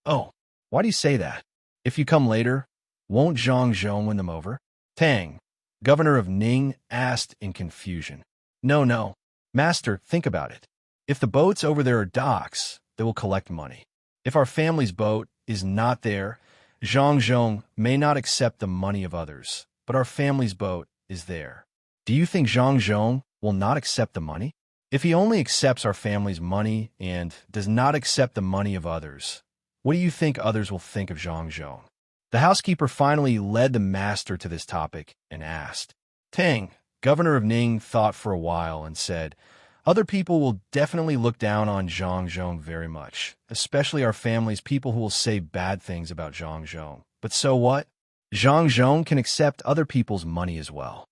"Oh, why do you say that? If you come later, won't Zhang Zhong win them over?" Tang, governor of Ning, asked in confusion. No. Master, think about it. If the boats over there are docks, they will collect money. If our family's boat is not there, Zhang Zhong may not accept the money of others, but our family's boat is there. Do you think Zhang Zhong will not accept the money? If he only accepts our family's money and does not accept the money of others, what do you think others will think of Zhang Zhong? The housekeeper finally led the master to this topic and asked. Tang, governor of Ning, thought for a while and said, "Other people will definitely look down on Zhang Zhong very much, especially our family's people who will say bad things about Zhang Zhong. But so what? Zhang Zhong can accept other people's money as well."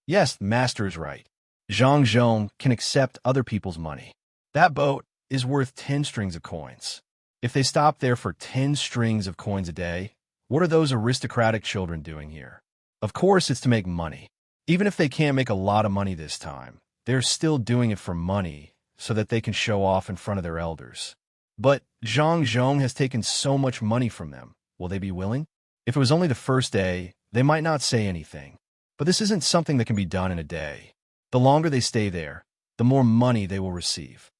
Yes, the master is right. Zhang Zhong can accept other people's money. That boat is worth 10 strings of coins. If they stop there for 10 strings of coins a day, what are those aristocratic children doing here? Of course, it's to make money. Even if they can't make a lot of money this time, they're still doing it for money so that they can show off in front of their elders. But Zhang Zhong has taken so much money from them. Will they be willing? If it was only the first day, they might not say anything. But this isn't something that can be done in a day. The longer they stay there, the more money they will receive.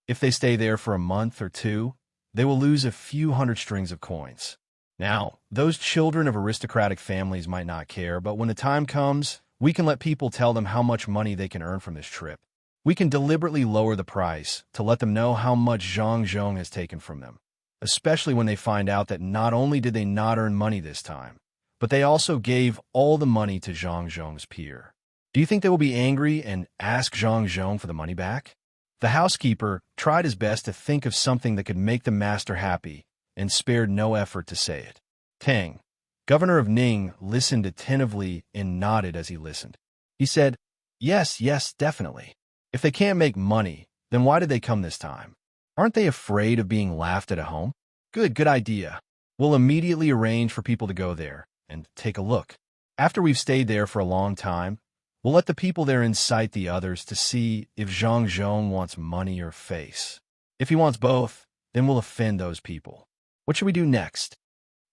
If they stay there for a month or 2, they will lose a few hundred strings of coins. Now, those children of aristocratic families might not care, but when the time comes, we can let people tell them how much money they can earn from this trip. We can deliberately lower the price to let them know how much Zhang Zhong has taken from them. especially when they find out that not only did they not earn money this time, but they also gave all the money to Zhang Zhong's peer. Do you think they will be angry and ask Zhang Zhong for the money back? The housekeeper tried his best to think of something that could make the master happy and spared no effort to say it. Tang, governor of Ning, listened attentively and nodded as he listened. He said, "Yes, yes, definitely. If they can't make money, then why did they come this time? Aren't they afraid of being laughed at home? Good idea. We'll immediately arrange for people to go there and take a look. After we've stayed there for a long time, we'll let the people there incite the others to see if Zhang Zhong wants money or face. If he wants both, then we'll offend those people. What should we do next?"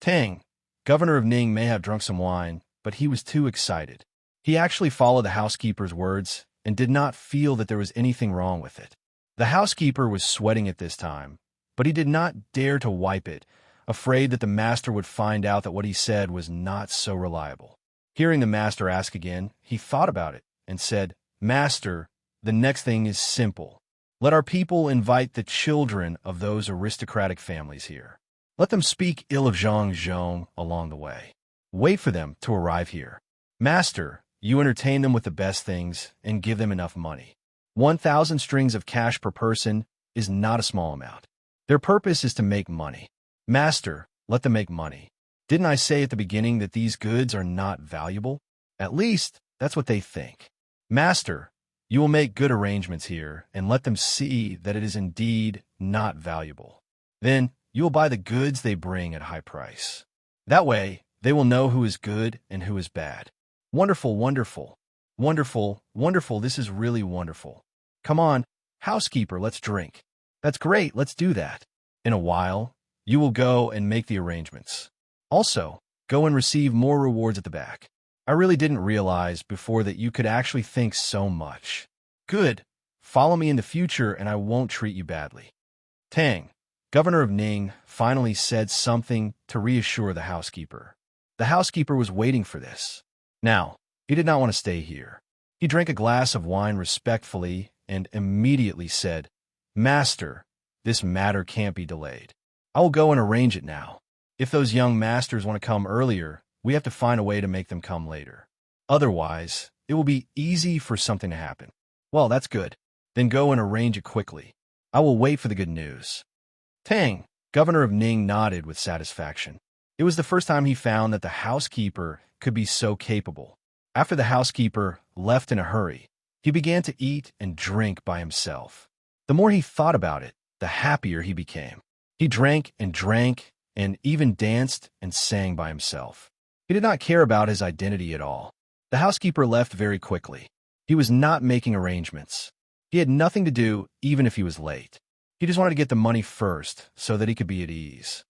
Tang, governor of Ning, may have drunk some wine, but he was too excited. He actually followed the housekeeper's words and did not feel that there was anything wrong with it. The housekeeper was sweating at this time, but he did not dare to wipe it, afraid that the master would find out that what he said was not so reliable. Hearing the master ask again, he thought about it and said, "Master, the next thing is simple. Let our people invite the children of those aristocratic families here. Let them speak ill of Zhang Zhong along the way. Wait for them to arrive here. Master, you entertain them with the best things and give them enough money. 1,000 strings of cash per person is not a small amount. Their purpose is to make money. Master, let them make money. Didn't I say at the beginning that these goods are not valuable? At least, that's what they think. Master, you will make good arrangements here and let them see that it is indeed not valuable. Then you will buy the goods they bring at high price. That way, they will know who is good and who is bad. Wonderful, wonderful. Wonderful, wonderful, this is really wonderful. Come on, housekeeper, let's drink. That's great, let's do that. In a while, you will go and make the arrangements. Also, go and receive more rewards at the back. I really didn't realize before that you could actually think so much. Good, follow me in the future and I won't treat you badly." Tang, governor of Ning, finally said something to reassure the housekeeper. The housekeeper was waiting for this. Now, he did not want to stay here. He drank a glass of wine respectfully and immediately said, "Master, this matter can't be delayed. I will go and arrange it now. If those young masters want to come earlier, we have to find a way to make them come later. Otherwise, it will be easy for something to happen." "Well, that's good. Then go and arrange it quickly. I will wait for the good news." Tang, governor of Ning, nodded with satisfaction. It was the first time he found that the housekeeper could be so capable. After the housekeeper left in a hurry, he began to eat and drink by himself. The more he thought about it, the happier he became. He drank and even danced and sang by himself. He did not care about his identity at all. The housekeeper left very quickly. He was not making arrangements. He had nothing to do even if he was late. He just wanted to get the money first so that he could be at ease.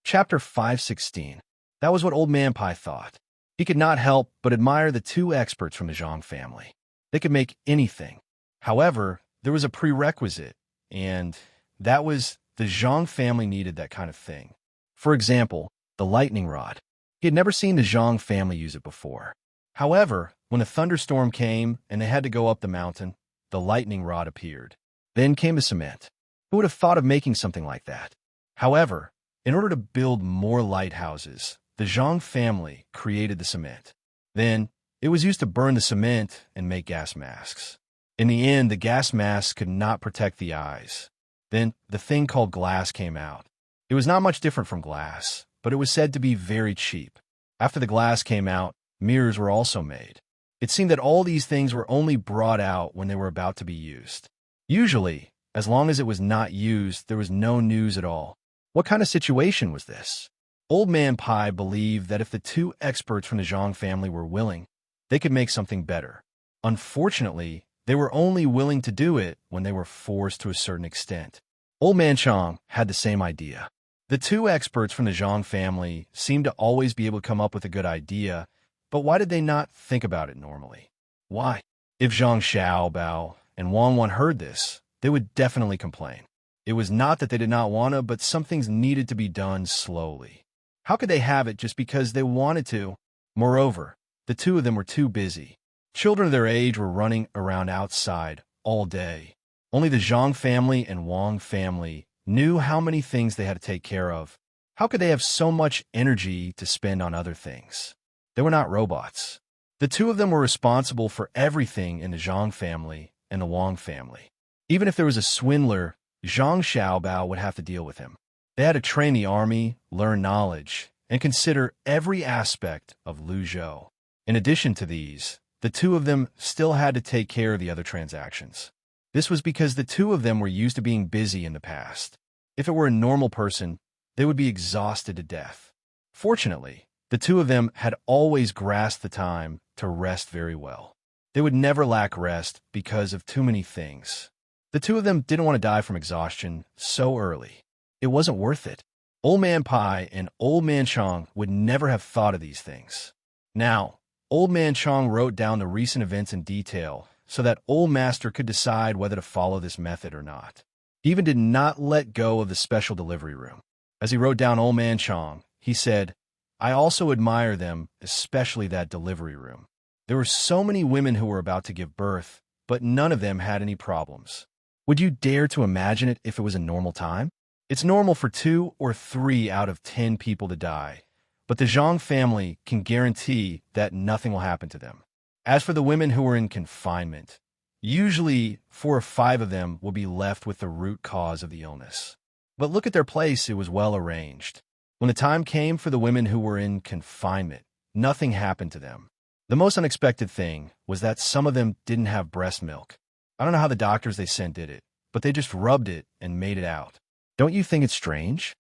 Chapter 516. That was what Old Man Pai thought. He could not help but admire the two experts from the Zhang family. They could make anything. However, there was a prerequisite, and that was the Zhang family needed that kind of thing. For example, the lightning rod. He had never seen the Zhang family use it before. However, when a thunderstorm came and they had to go up the mountain, the lightning rod appeared. Then came the cement. Who would have thought of making something like that? However, in order to build more lighthouses, the Zhang family created the cement. Then, it was used to burn the cement and make gas masks. In the end, the gas masks could not protect the eyes. Then, the thing called glass came out. It was not much different from glass, but it was said to be very cheap. After the glass came out, mirrors were also made. It seemed that all these things were only brought out when they were about to be used. Usually, as long as it was not used, there was no news at all. What kind of situation was this? Old Man Pai believed that if the two experts from the Zhang family were willing, they could make something better. Unfortunately, they were only willing to do it when they were forced to a certain extent. Old Man Chang had the same idea. The two experts from the Zhang family seemed to always be able to come up with a good idea, but why did they not think about it normally? Why? If Zhang Xiaobao and Wang Wan heard this, they would definitely complain. It was not that they did not want to, but some things needed to be done slowly. How could they have it just because they wanted to? Moreover, the two of them were too busy. Children of their age were running around outside all day. Only the Zhang family and Wang family knew how many things they had to take care of. How could they have so much energy to spend on other things? They were not robots. The two of them were responsible for everything in the Zhang family and the Wang family. Even if there was a swindler, Zhang Xiaobao would have to deal with him. They had to train the army, learn knowledge, and consider every aspect of Luzhou. In addition to these, the two of them still had to take care of the other transactions. This was because the two of them were used to being busy in the past. If it were a normal person, they would be exhausted to death. Fortunately, the two of them had always grasped the time to rest very well. They would never lack rest because of too many things. The two of them didn't want to die from exhaustion so early. It wasn't worth it. Old Man Pai and Old Man Chong would never have thought of these things. Now, Old Man Chong wrote down the recent events in detail so that Old Master could decide whether to follow this method or not. He even did not let go of the special delivery room. As he wrote down Old Man Chong, he said, "I also admire them, especially that delivery room. There were so many women who were about to give birth, but none of them had any problems. Would you dare to imagine it if it was a normal time? It's normal for 2 or 3 out of 10 people to die, but the Zhang family can guarantee that nothing will happen to them. As for the women who were in confinement, usually 4 or 5 of them will be left with the root cause of the illness. But look at their place, it was well arranged. When the time came for the women who were in confinement, nothing happened to them. The most unexpected thing was that some of them didn't have breast milk. I don't know how the doctors they sent did it, but they just rubbed it and made it out. Don't you think it's strange?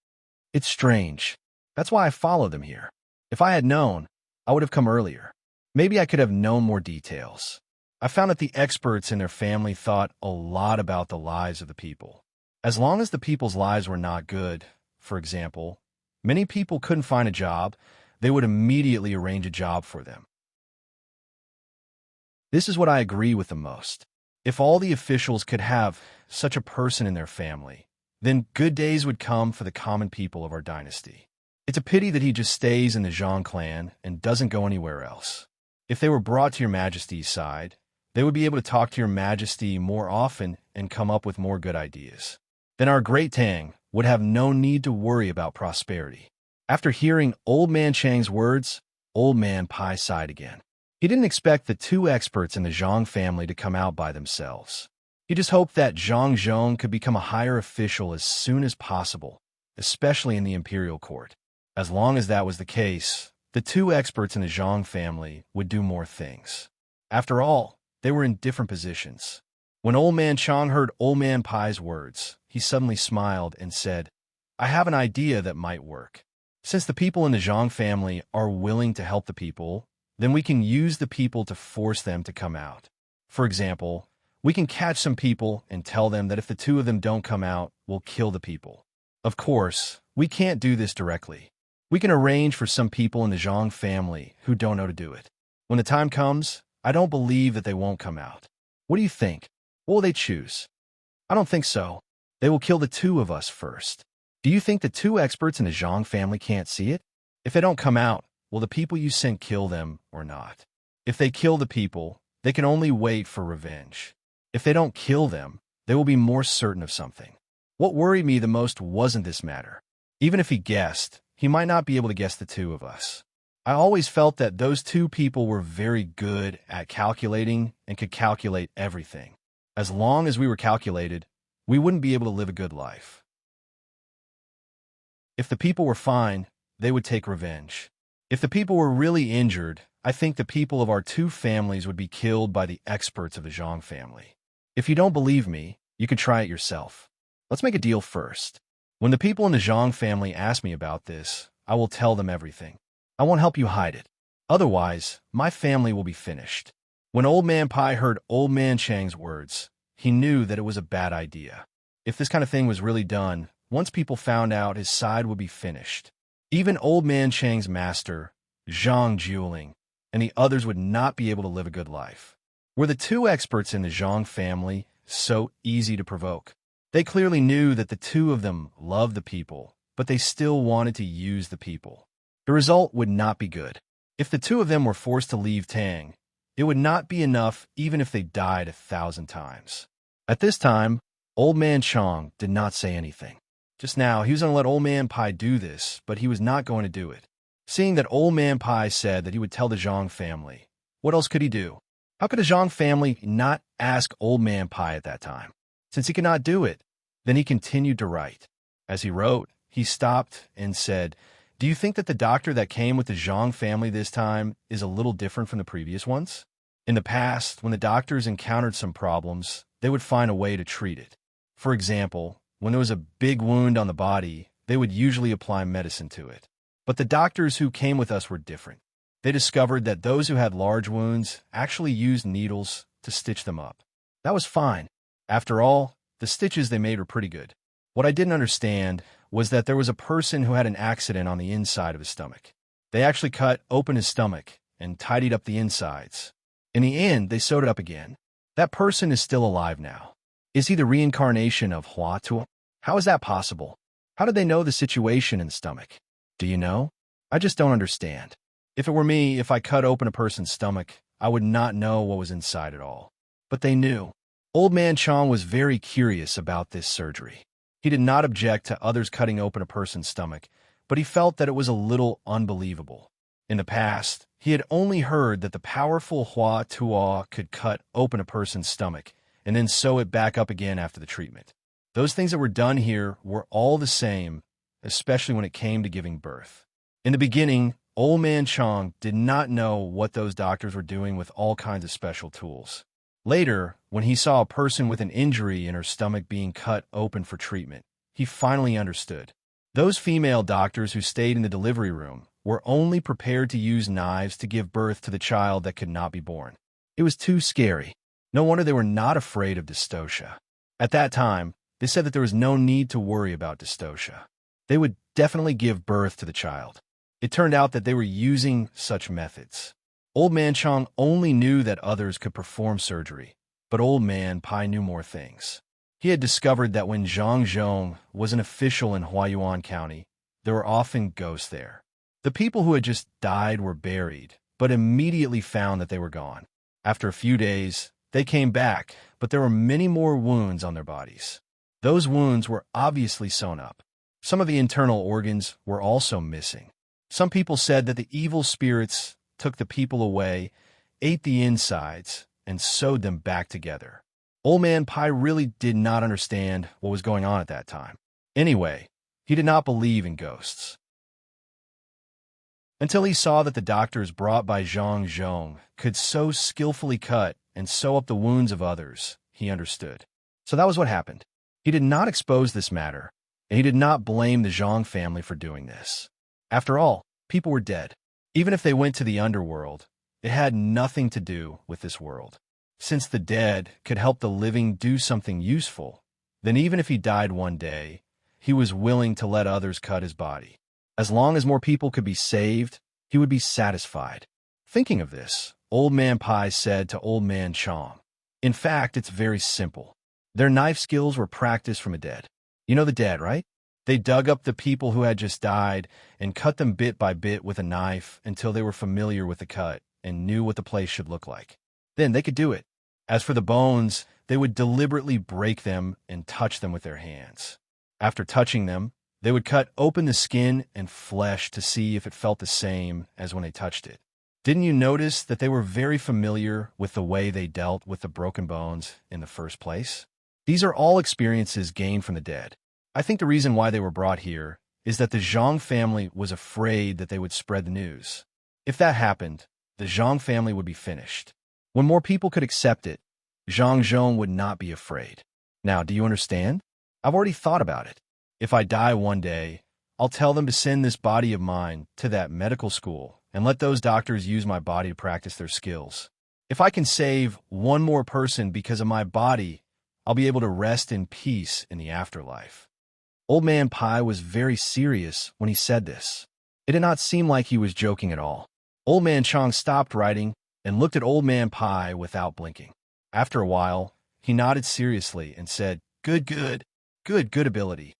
It's strange. That's why I followed them here. If I had known, I would have come earlier. Maybe I could have known more details. I found that the experts in their family thought a lot about the lives of the people. As long as the people's lives were not good, for example, many people couldn't find a job, they would immediately arrange a job for them. This is what I agree with the most. If all the officials could have such a person in their family, then good days would come for the common people of our dynasty. It's a pity that he just stays in the Zhang clan and doesn't go anywhere else. If they were brought to your majesty's side, they would be able to talk to your majesty more often and come up with more good ideas. Then our great Tang would have no need to worry about prosperity. After hearing Old Man Chang's words, Old Man Pai sighed again. He didn't expect the 2 experts in the Zhang family to come out by themselves. He just hoped that Zhang Zhong could become a higher official as soon as possible, especially in the imperial court. As long as that was the case, the 2 experts in the Zhang family would do more things. After all, they were in different positions. When Old Man Chong heard Old Man Pai's words, he suddenly smiled and said, "I have an idea that might work. Since the people in the Zhang family are willing to help the people, then we can use the people to force them to come out. For example, we can catch some people and tell them that if the 2 of them don't come out, we'll kill the people. Of course, we can't do this directly. We can arrange for some people in the Zhang family who don't know to do it. When the time comes, I don't believe that they won't come out. What do you think? What will they choose? I don't think so. They will kill the 2 of us first. Do you think the 2 experts in the Zhang family can't see it? If they don't come out, will the people you sent kill them or not? If they kill the people, they can only wait for revenge. If they don't kill them, they will be more certain of something. What worried me the most wasn't this matter. Even if he guessed, he might not be able to guess the 2 of us. I always felt that those 2 people were very good at calculating and could calculate everything. As long as we were calculated, we wouldn't be able to live a good life. If the people were fine, they would take revenge. If the people were really injured, I think the people of our 2 families would be killed by the experts of the Zhang family. If you don't believe me, you can try it yourself. Let's make a deal first. When the people in the Zhang family ask me about this, I will tell them everything. I won't help you hide it. Otherwise, my family will be finished." When Old Man Pai heard Old Man Chang's words, he knew that it was a bad idea. If this kind of thing was really done, once people found out, his side would be finished. Even Old Man Chang's master, Zhang Juling, and the others would not be able to live a good life. Were the 2 experts in the Zhang family so easy to provoke? They clearly knew that the 2 of them loved the people, but they still wanted to use the people. The result would not be good. If the 2 of them were forced to leave Tang, it would not be enough even if they died 1,000 times. At this time, Old Man Chong did not say anything. Just now, he was going to let Old Man Pai do this, but he was not going to do it. Seeing that Old Man Pai said that he would tell the Zhang family, what else could he do? How could the Zhang family not ask Old Man Pai at that time? Since he could not do it, then he continued to write. As he wrote, he stopped and said, "Do you think that the doctor that came with the Zhang family this time is a little different from the previous ones? In the past, when the doctors encountered some problems, they would find a way to treat it. For example, when there was a big wound on the body, they would usually apply medicine to it. But the doctors who came with us were different. They discovered that those who had large wounds actually used needles to stitch them up. That was fine. After all, the stitches they made were pretty good. What I didn't understand was that there was a person who had an accident on the inside of his stomach. They actually cut open his stomach and tidied up the insides. In the end, they sewed it up again. That person is still alive now. Is he the reincarnation of Hua Tuo? How is that possible? How did they know the situation in the stomach? Do you know? I just don't understand. If it were me, if I cut open a person's stomach, I would not know what was inside at all. But they knew. Old Man Chong was very curious about this surgery. He did not object to others cutting open a person's stomach, but he felt that it was a little unbelievable. In the past, he had only heard that the powerful Hua Tuo could cut open a person's stomach and then sew it back up again after the treatment. Those things that were done here were all the same, especially when it came to giving birth. In the beginning, Old Man Chong did not know what those doctors were doing with all kinds of special tools. Later, when he saw a person with an injury in her stomach being cut open for treatment, he finally understood. Those female doctors who stayed in the delivery room were only prepared to use knives to give birth to the child that could not be born. It was too scary. No wonder they were not afraid of dystocia. At that time, they said that there was no need to worry about dystocia. They would definitely give birth to the child. It turned out that they were using such methods. Old Man Chong only knew that others could perform surgery, but Old Man Pai knew more things. He had discovered that when Zhang Zhong was an official in Huayuan County, there were often ghosts there. The people who had just died were buried, but immediately found that they were gone. After a few days, they came back, but there were many more wounds on their bodies. Those wounds were obviously sewn up. Some of the internal organs were also missing. Some people said that the evil spirits took the people away, ate the insides, and sewed them back together. Old Man Pai really did not understand what was going on at that time. Anyway, he did not believe in ghosts. Until he saw that the doctors brought by Zhang Zhong could so skillfully cut and sew up the wounds of others, he understood. So that was what happened. He did not expose this matter, and he did not blame the Zhang family for doing this. After all, people were dead. Even if they went to the underworld, it had nothing to do with this world. Since the dead could help the living do something useful, then even if he died one day, he was willing to let others cut his body. As long as more people could be saved, he would be satisfied. Thinking of this, Old Man Pai said to Old Man Chong, "In fact, it's very simple. Their knife skills were practiced from the dead. You know the dead, right? They dug up the people who had just died and cut them bit by bit with a knife until they were familiar with the cut and knew what the place should look like. Then they could do it. As for the bones, they would deliberately break them and touch them with their hands. After touching them, they would cut open the skin and flesh to see if it felt the same as when they touched it. Didn't you notice that they were very familiar with the way they dealt with the broken bones in the first place? These are all experiences gained from the dead. I think the reason why they were brought here is that the Zhang family was afraid that they would spread the news. If that happened, the Zhang family would be finished. When more people could accept it, Zhang Zhong would not be afraid. Now, do you understand? I've already thought about it. If I die one day, I'll tell them to send this body of mine to that medical school and let those doctors use my body to practice their skills. If I can save one more person because of my body, I'll be able to rest in peace in the afterlife." Old Man Pai was very serious when he said this. It did not seem like he was joking at all. Old Man Chong stopped writing and looked at Old Man Pai without blinking. After a while, he nodded seriously and said, Good ability.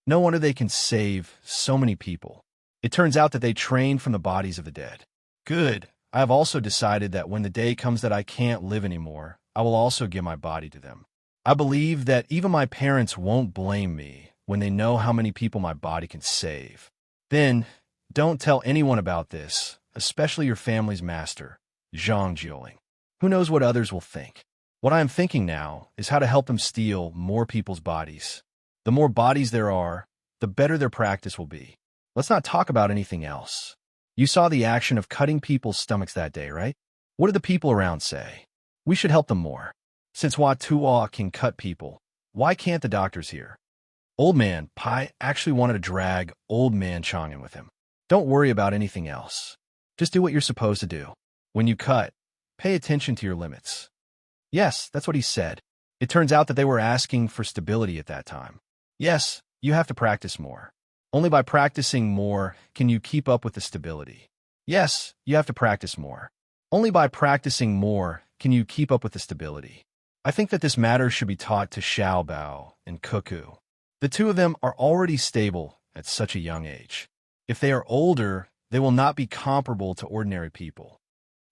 No wonder they can save so many people. It turns out that they trained from the bodies of the dead. Good. I have also decided that when the day comes that I can't live anymore, I will also give my body to them. I believe that even my parents won't blame me when they know how many people my body can save. Then, don't tell anyone about this, especially your family's master, Zhang Jiuling. Who knows what others will think? What I am thinking now is how to help them steal more people's bodies. The more bodies there are, the better their practice will be. Let's not talk about anything else. You saw the action of cutting people's stomachs that day, right? What did the people around say? We should help them more. Since Hua Tuo can cut people, why can't the doctors here? Old Man Pai actually wanted to drag Old Man Chang in with him. Don't worry about anything else. Just do what you're supposed to do. When you cut, pay attention to your limits. Yes, that's what he said. It turns out that they were asking for stability at that time. Yes, you have to practice more. Only by practicing more can you keep up with the stability. Yes, you have to practice more. Only by practicing more can you keep up with the stability. I think that this matter should be taught to Xiaobao and Cuckoo. The two of them are already stable at such a young age. If they are older, they will not be comparable to ordinary people.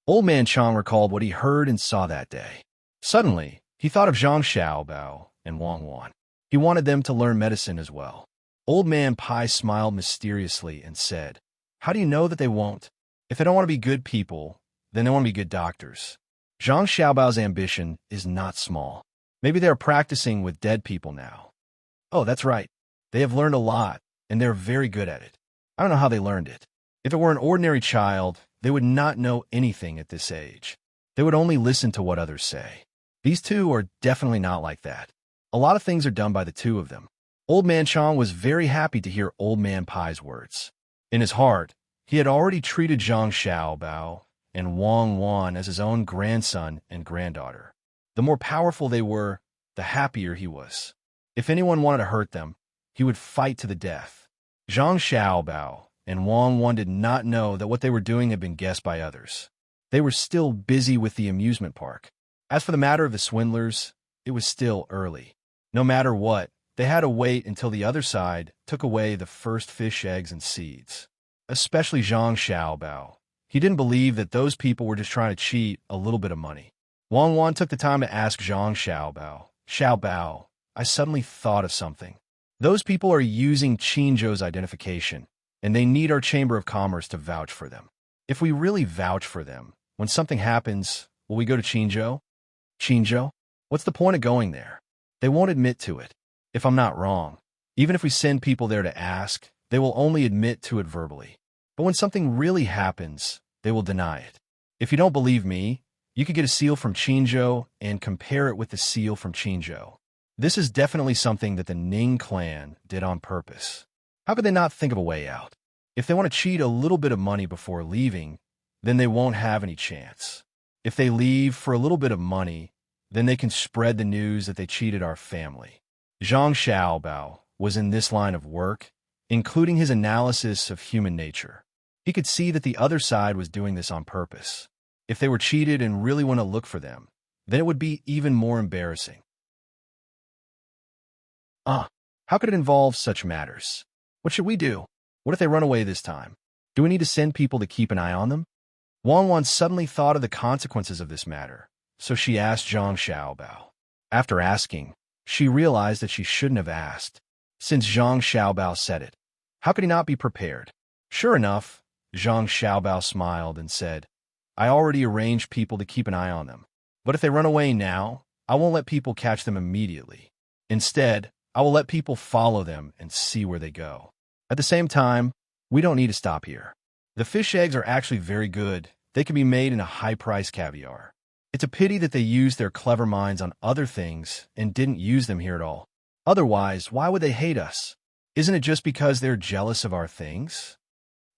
Old Man Chang recalled what he heard and saw that day. Suddenly, he thought of Zhang Xiaobao and Wang Wan. He wanted them to learn medicine as well. Old Man Pai smiled mysteriously and said, "How do you know that they won't? If they don't want to be good people, then they want to be good doctors." Zhang Xiaobao's ambition is not small. Maybe they are practicing with dead people now. Oh, that's right. They have learned a lot, and they're very good at it. I don't know how they learned it. If it were an ordinary child, they would not know anything at this age. They would only listen to what others say. These two are definitely not like that. A lot of things are done by the two of them. Old Man Chang was very happy to hear Old Man Pai's words. In his heart, he had already treated Zhang Xiaobao and Wang Wan as his own grandson and granddaughter. The more powerful they were, the happier he was. If anyone wanted to hurt them, he would fight to the death. Zhang Xiaobao and Wang Wan did not know that what they were doing had been guessed by others. They were still busy with the amusement park. As for the matter of the swindlers, it was still early. No matter what, they had to wait until the other side took away the first fish eggs and seeds. Especially Zhang Xiaobao. He didn't believe that those people were just trying to cheat a little bit of money. Wang Wan took the time to ask Zhang Xiaobao, "Xiaobao, I suddenly thought of something. Those people are using Qinzhou's identification, and they need our Chamber of Commerce to vouch for them. If we really vouch for them, when something happens, will we go to Qinzhou? Qinzhou? What's the point of going there? They won't admit to it. If I'm not wrong, even if we send people there to ask, they will only admit to it verbally. But when something really happens, they will deny it. If you don't believe me, you could get a seal from Qinzhou and compare it with the seal from Qinzhou. This is definitely something that the Ning clan did on purpose. How could they not think of a way out? If they want to cheat a little bit of money before leaving, then they won't have any chance. If they leave for a little bit of money, then they can spread the news that they cheated our family." Zhang Xiaobao was in this line of work, including his analysis of human nature. He could see that the other side was doing this on purpose. If they were cheated and really want to look for them, then it would be even more embarrassing. How could it involve such matters? What should we do? What if they run away this time? Do we need to send people to keep an eye on them? Wang Wan suddenly thought of the consequences of this matter, so she asked Zhang Xiaobao. After asking, she realized that she shouldn't have asked, since Zhang Xiaobao said it. How could he not be prepared? Sure enough, Zhang Xiaobao smiled and said, "I already arranged people to keep an eye on them. But if they run away now, I won't let people catch them immediately. Instead, I will let people follow them and see where they go. At the same time, we don't need to stop here. The fish eggs are actually very good. They can be made in a high-priced caviar. It's a pity that they used their clever minds on other things and didn't use them here at all. Otherwise, why would they hate us? Isn't it just because they're jealous of our things?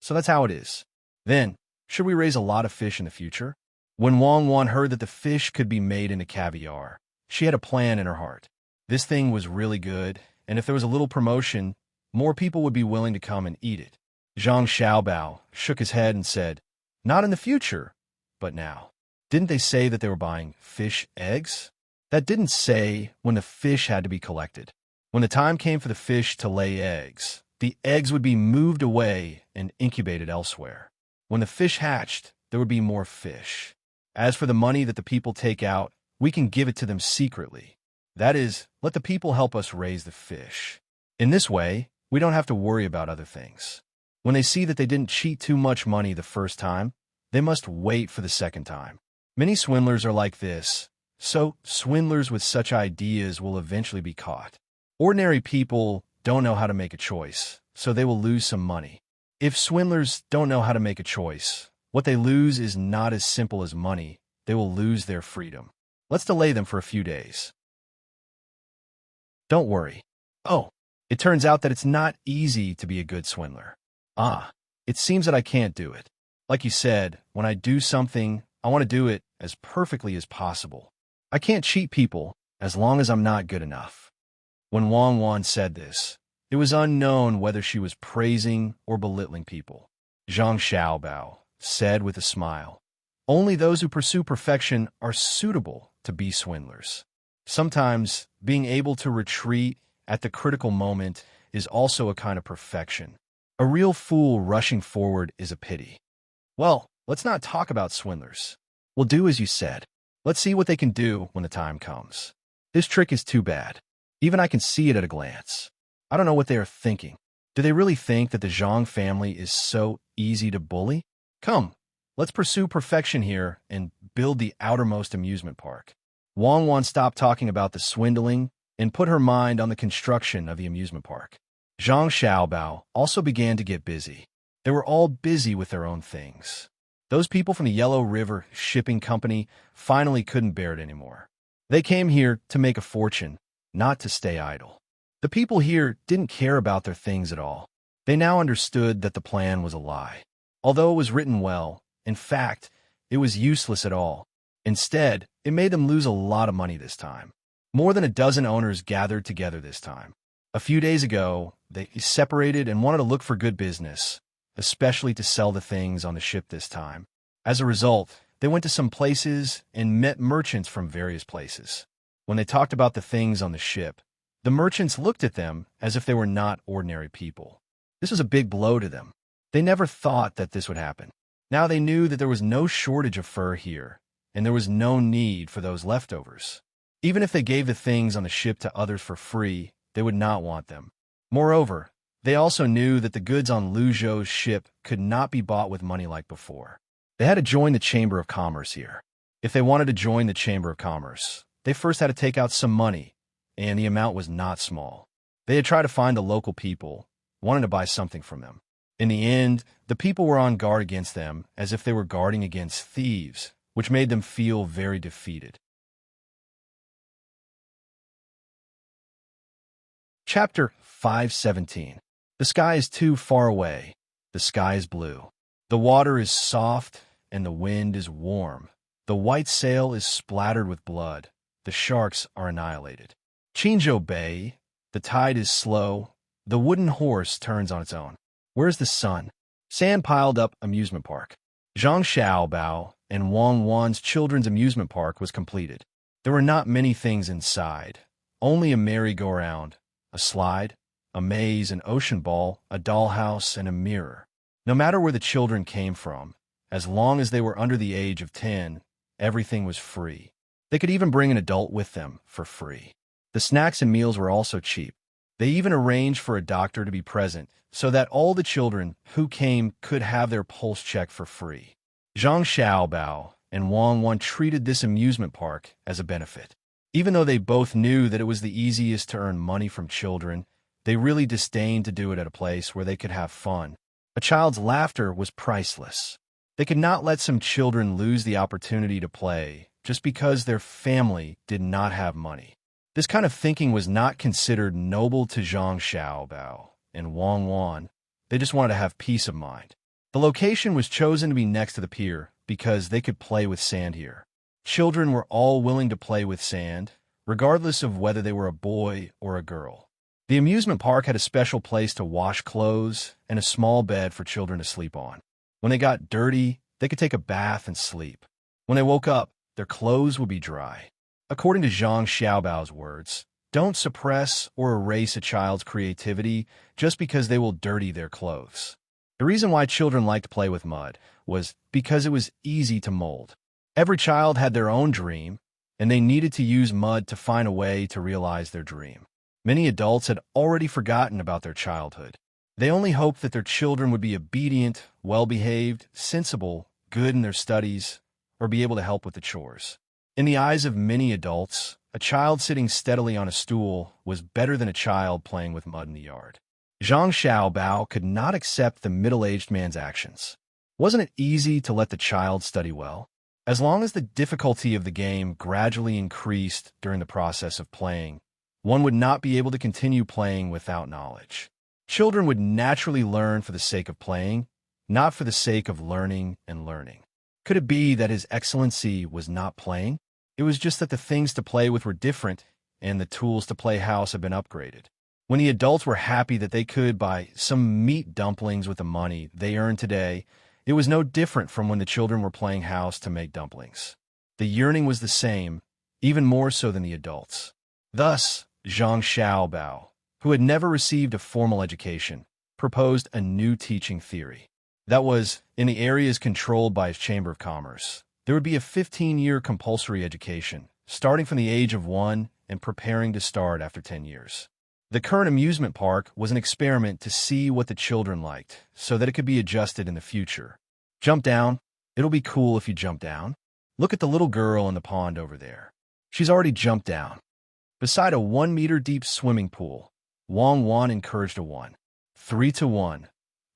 So that's how it is. Then, should we raise a lot of fish in the future?" When Wang Wan heard that the fish could be made into caviar, she had a plan in her heart. This thing was really good, and if there was a little promotion, more people would be willing to come and eat it. Zhang Xiaobao shook his head and said, "Not in the future, but now. Didn't they say that they were buying fish eggs? That didn't say when the fish had to be collected. When the time came for the fish to lay eggs, the eggs would be moved away and incubated elsewhere. When the fish hatched, there would be more fish. As for the money that the people take out, we can give it to them secretly. That is, let the people help us raise the fish. In this way, we don't have to worry about other things. When they see that they didn't cheat too much money the first time, they must wait for the second time. Many swindlers are like this, so swindlers with such ideas will eventually be caught. Ordinary people don't know how to make a choice, so they will lose some money. If swindlers don't know how to make a choice, what they lose is not as simple as money. They will lose their freedom. Let's delay them for a few days. Don't worry. Oh, it turns out that it's not easy to be a good swindler. It seems that I can't do it. Like you said, when I do something, I want to do it as perfectly as possible. I can't cheat people as long as I'm not good enough. When Wang Wan said this, it was unknown whether she was praising or belittling people. Zhang Xiaobao said with a smile, "Only those who pursue perfection are suitable to be swindlers." Sometimes, being able to retreat at the critical moment is also a kind of perfection. A real fool rushing forward is a pity. Well, let's not talk about swindlers. We'll do as you said. Let's see what they can do when the time comes. This trick is too bad. Even I can see it at a glance. I don't know what they are thinking. Do they really think that the Zhang family is so easy to bully? Come, let's pursue perfection here and build the outermost amusement park. Wang Wan stopped talking about the swindling and put her mind on the construction of the amusement park. Zhang Xiaobao also began to get busy. They were all busy with their own things. Those people from the Yellow River Shipping Company finally couldn't bear it anymore. They came here to make a fortune, not to stay idle. The people here didn't care about their things at all. They now understood that the plan was a lie. Although it was written well, in fact, it was useless at all. Instead, it made them lose a lot of money this time. More than a dozen owners gathered together this time. A few days ago, they separated and wanted to look for good business, especially to sell the things on the ship this time. As a result, they went to some places and met merchants from various places. When they talked about the things on the ship, the merchants looked at them as if they were not ordinary people. This was a big blow to them. They never thought that this would happen. Now they knew that there was no shortage of fur here, and there was no need for those leftovers. Even if they gave the things on the ship to others for free, they would not want them. Moreover, they also knew that the goods on Lu Zhou's ship could not be bought with money like before. They had to join the Chamber of Commerce here. If they wanted to join the Chamber of Commerce, they first had to take out some money, and the amount was not small. They had tried to find the local people, wanting to buy something from them. In the end, the people were on guard against them as if they were guarding against thieves, which made them feel very defeated. Chapter 517. The sky is too far away. The sky is blue. The water is soft, and the wind is warm. The white sail is splattered with blood. The sharks are annihilated. Qingzhou Bay. The tide is slow. The wooden horse turns on its own. Where's the sun? Sand piled up amusement park. Zhang Xiaobao and Wang Wan's children's amusement park was completed. There were not many things inside. Only a merry-go-round, a slide, a maze, an ocean ball, a dollhouse, and a mirror. No matter where the children came from, as long as they were under the age of 10, everything was free. They could even bring an adult with them for free. The snacks and meals were also cheap. They even arranged for a doctor to be present so that all the children who came could have their pulse checked for free. Zhang Xiaobao and Wang Wan treated this amusement park as a benefit. Even though they both knew that it was the easiest to earn money from children, they really disdained to do it at a place where they could have fun. A child's laughter was priceless. They could not let some children lose the opportunity to play just because their family did not have money. This kind of thinking was not considered noble to Zhang Xiaobao and Wang Wan. They just wanted to have peace of mind. The location was chosen to be next to the pier because they could play with sand here. Children were all willing to play with sand, regardless of whether they were a boy or a girl. The amusement park had a special place to wash clothes and a small bed for children to sleep on. When they got dirty, they could take a bath and sleep. When they woke up, their clothes would be dry. According to Zhang Xiaobao's words, don't suppress or erase a child's creativity just because they will dirty their clothes. The reason why children liked to play with mud was because it was easy to mold. Every child had their own dream, and they needed to use mud to find a way to realize their dream. Many adults had already forgotten about their childhood. They only hoped that their children would be obedient, well-behaved, sensible, good in their studies, or be able to help with the chores. In the eyes of many adults, a child sitting steadily on a stool was better than a child playing with mud in the yard. Zhang Xiaobao could not accept the middle-aged man's actions. Wasn't it easy to let the child study well? As long as the difficulty of the game gradually increased during the process of playing, one would not be able to continue playing without knowledge. Children would naturally learn for the sake of playing, not for the sake of learning and learning. Could it be that His Excellency was not playing? It was just that the things to play with were different, and the tools to play house had been upgraded. When the adults were happy that they could buy some meat dumplings with the money they earned today, it was no different from when the children were playing house to make dumplings. The yearning was the same, even more so than the adults. Thus, Zhang Xiaobao, who had never received a formal education, proposed a new teaching theory. That was, in the areas controlled by his Chamber of Commerce, there would be a 15-year compulsory education, starting from the age of 1 and preparing to start after 10 years. The current amusement park was an experiment to see what the children liked, so that it could be adjusted in the future. Jump down. It'll be cool if you jump down. Look at the little girl in the pond over there. She's already jumped down. Beside a 1-meter-deep swimming pool, Wang Wan encouraged a 3-to-1,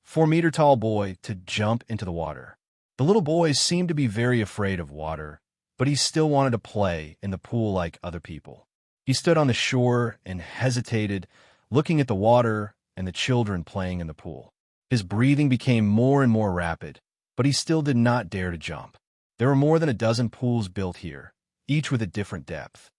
4-meter-tall boy to jump into the water. The little boy seemed to be very afraid of water, but he still wanted to play in the pool like other people. He stood on the shore and hesitated, looking at the water and the children playing in the pool. His breathing became more and more rapid, but he still did not dare to jump. There were more than a dozen pools built here, each with a different depth.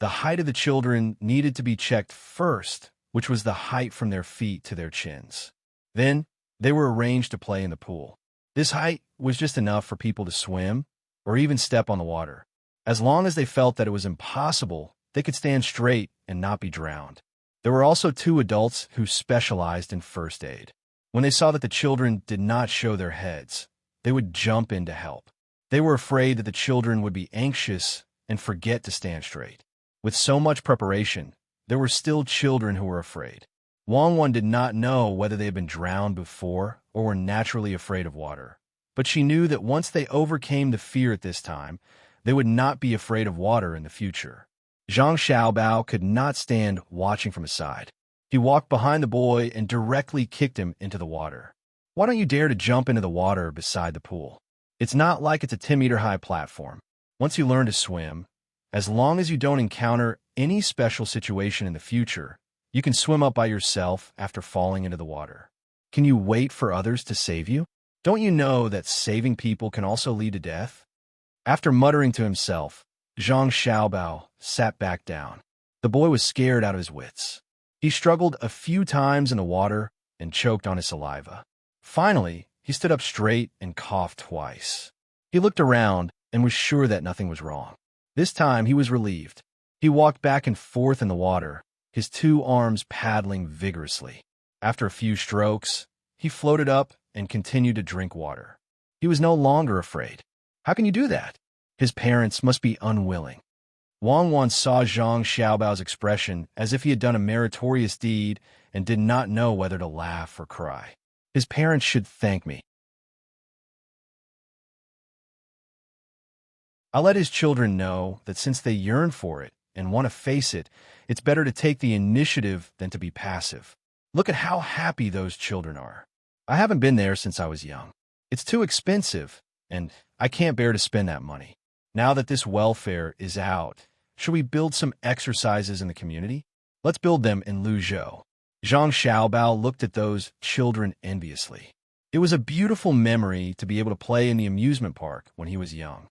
The height of the children needed to be checked first, which was the height from their feet to their chins. Then, they were arranged to play in the pool. This height was just enough for people to swim or even step on the water. As long as they felt that it was impossible, they could stand straight and not be drowned. There were also 2 adults who specialized in first aid. When they saw that the children did not show their heads, they would jump in to help. They were afraid that the children would be anxious and forget to stand straight. With so much preparation, there were still children who were afraid. Wang Wan did not know whether they had been drowned before or were naturally afraid of water. But she knew that once they overcame the fear at this time, they would not be afraid of water in the future. Zhang Xiaobao could not stand watching from his side. He walked behind the boy and directly kicked him into the water. Why don't you dare to jump into the water beside the pool? It's not like it's a 10-meter-high platform. Once you learn to swim, as long as you don't encounter any special situation in the future, you can swim up by yourself after falling into the water. Can you wait for others to save you? Don't you know that saving people can also lead to death? After muttering to himself, Zhang Xiaobao sat back down. The boy was scared out of his wits. He struggled a few times in the water and choked on his saliva. Finally, he stood up straight and coughed twice. He looked around and was sure that nothing was wrong. This time, he was relieved. He walked back and forth in the water, his 2 arms paddling vigorously. After a few strokes, he floated up and continued to drink water. He was no longer afraid. How can you do that? His parents must be unwilling. Wang Wan saw Zhang Xiaobao's expression as if he had done a meritorious deed and did not know whether to laugh or cry. His parents should thank me. I'll let his children know that since they yearn for it and want to face it, it's better to take the initiative than to be passive. Look at how happy those children are. I haven't been there since I was young. It's too expensive, and I can't bear to spend that money. Now that this welfare is out, should we build some exercises in the community? Let's build them in Luzhou. Zhang Xiaobao looked at those children enviously. It was a beautiful memory to be able to play in the amusement park when he was young.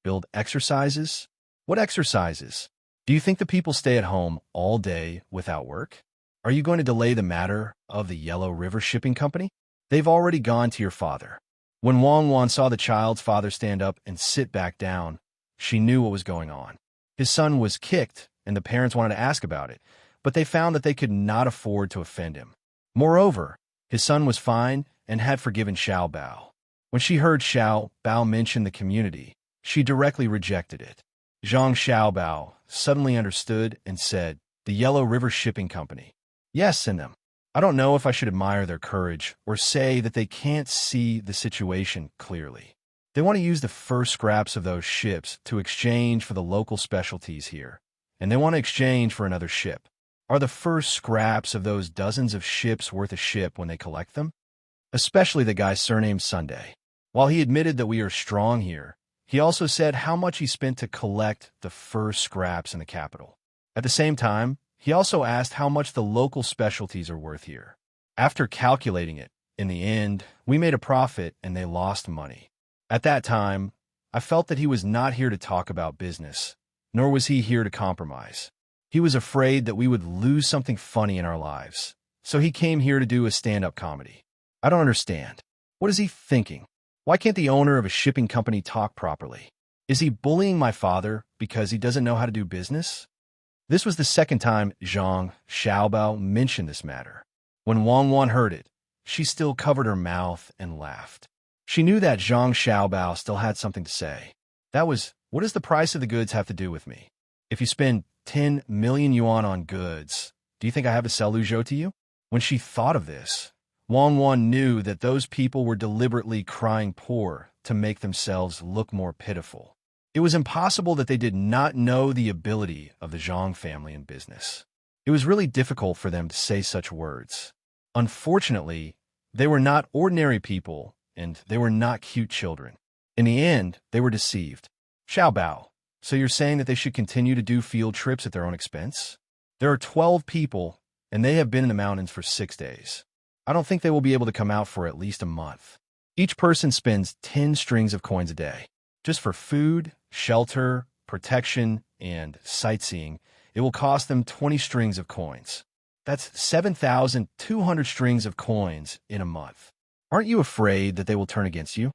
Build exercises? What exercises? Do you think the people stay at home all day without work? Are you going to delay the matter of the Yellow River Shipping Company? They've already gone to your father. When Wang Wan saw the child's father stand up and sit back down, she knew what was going on. His son was kicked, and the parents wanted to ask about it, but they found that they could not afford to offend him. Moreover, his son was fine and had forgiven Xiao Bao. When she heard Xiao Bao mention the community, She directly rejected it. Zhang Xiaobao suddenly understood and said, "The Yellow River Shipping Company." "Yes, send them." I don't know if I should admire their courage or say that they can't see the situation clearly. They want to use the first scraps of those ships to exchange for the local specialties here, and they want to exchange for another ship. Are the first scraps of those dozens of ships worth a ship when they collect them? Especially the guy surnamed Sunday. While he admitted that we are strong here, he also said how much he spent to collect the first scraps in the capital. At the same time, he also asked how much the local specialties are worth here. After calculating it, in the end, we made a profit and they lost money. At that time, I felt that he was not here to talk about business, nor was he here to compromise. He was afraid that we would lose something funny in our lives, so he came here to do a stand-up comedy. I don't understand. What is he thinking? Why can't the owner of a shipping company talk properly? Is he bullying my father because he doesn't know how to do business? This was the second time Zhang Xiaobao mentioned this matter. When Wang Wan heard it, she still covered her mouth and laughed. She knew that Zhang Xiaobao still had something to say. That was, "What does the price of the goods have to do with me? If you spend 10 million yuan on goods, do you think I have to sell Luzhou to you?" When she thought of this, Wang Wan knew that those people were deliberately crying poor to make themselves look more pitiful. It was impossible that they did not know the ability of the Zhang family in business. It was really difficult for them to say such words. Unfortunately, they were not ordinary people, and they were not cute children. In the end, they were deceived. "Xiaobao, so you're saying that they should continue to do field trips at their own expense? There are 12 people, and they have been in the mountains for 6 days. I don't think they will be able to come out for at least a month. Each person spends 10 strings of coins a day. Just for food, shelter, protection, and sightseeing, it will cost them 20 strings of coins. That's 7,200 strings of coins in a month. Aren't you afraid that they will turn against you?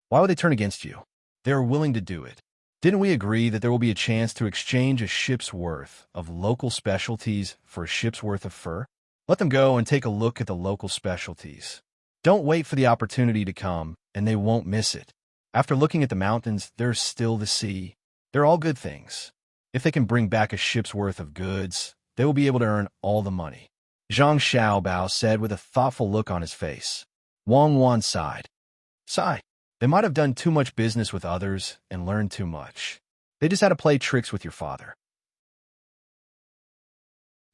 Why would they turn against you? They are willing to do it. Didn't we agree that there will be a chance to exchange a ship's worth of local specialties for a ship's worth of fur? Let them go and take a look at the local specialties. Don't wait for the opportunity to come, and they won't miss it. After looking at the mountains, there's still the sea. They're all good things. If they can bring back a ship's worth of goods, they will be able to earn all the money." Zhang Xiaobao said with a thoughtful look on his face. Wang Wan sighed. They might have done too much business with others and learned too much. They just had to play tricks with your father.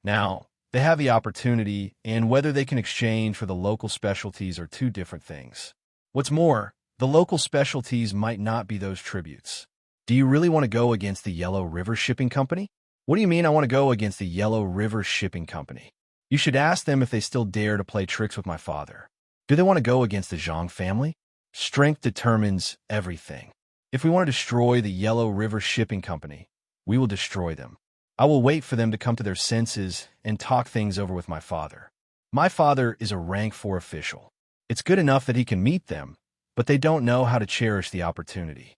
Now, they have the opportunity, and whether they can exchange for the local specialties are two different things. What's more, the local specialties might not be those tributes. Do you really want to go against the Yellow River Shipping Company? What do you mean I want to go against the Yellow River Shipping Company? You should ask them if they still dare to play tricks with my father. Do they want to go against the Zhang family? Strength determines everything. If we want to destroy the Yellow River Shipping Company, we will destroy them. I will wait for them to come to their senses and talk things over with my father. My father is a rank 4 official. It's good enough that he can meet them, but they don't know how to cherish the opportunity.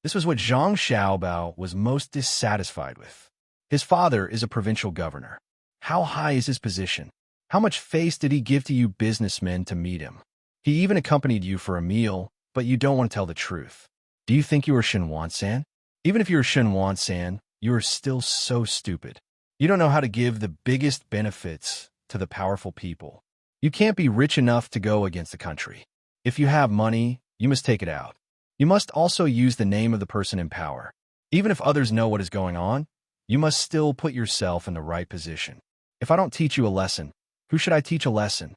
This was what Zhang Xiaobao was most dissatisfied with. His father is a provincial governor. How high is his position? How much face did he give to you businessmen to meet him? He even accompanied you for a meal, but you don't want to tell the truth. Do you think you are Shenwan-san? Even if you are Shenwan-san, you are still so stupid. You don't know how to give the biggest benefits to the powerful people. You can't be rich enough to go against the country. If you have money, you must take it out. You must also use the name of the person in power. Even if others know what is going on, you must still put yourself in the right position. If I don't teach you a lesson, who should I teach a lesson?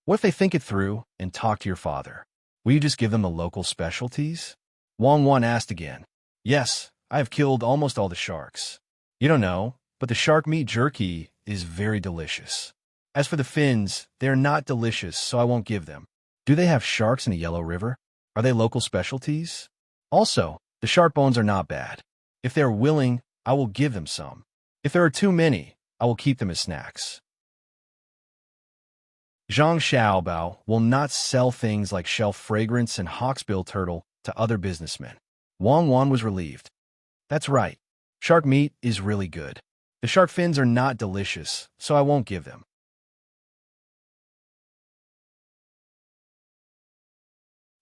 What if they think it through and talk to your father? Will you just give them the local specialties? Wang Wan asked again. Yes, I have killed almost all the sharks. You don't know, but the shark meat jerky is very delicious. As for the fins, they are not delicious, so I won't give them. Do they have sharks in the Yellow River? Are they local specialties? Also, the shark bones are not bad. If they are willing, I will give them some. If there are too many, I will keep them as snacks. Zhang Xiaobao will not sell things like shelf fragrance and hawksbill turtle to other businessmen. Wang Wan was relieved. That's right. Shark meat is really good. The shark fins are not delicious, so I won't give them.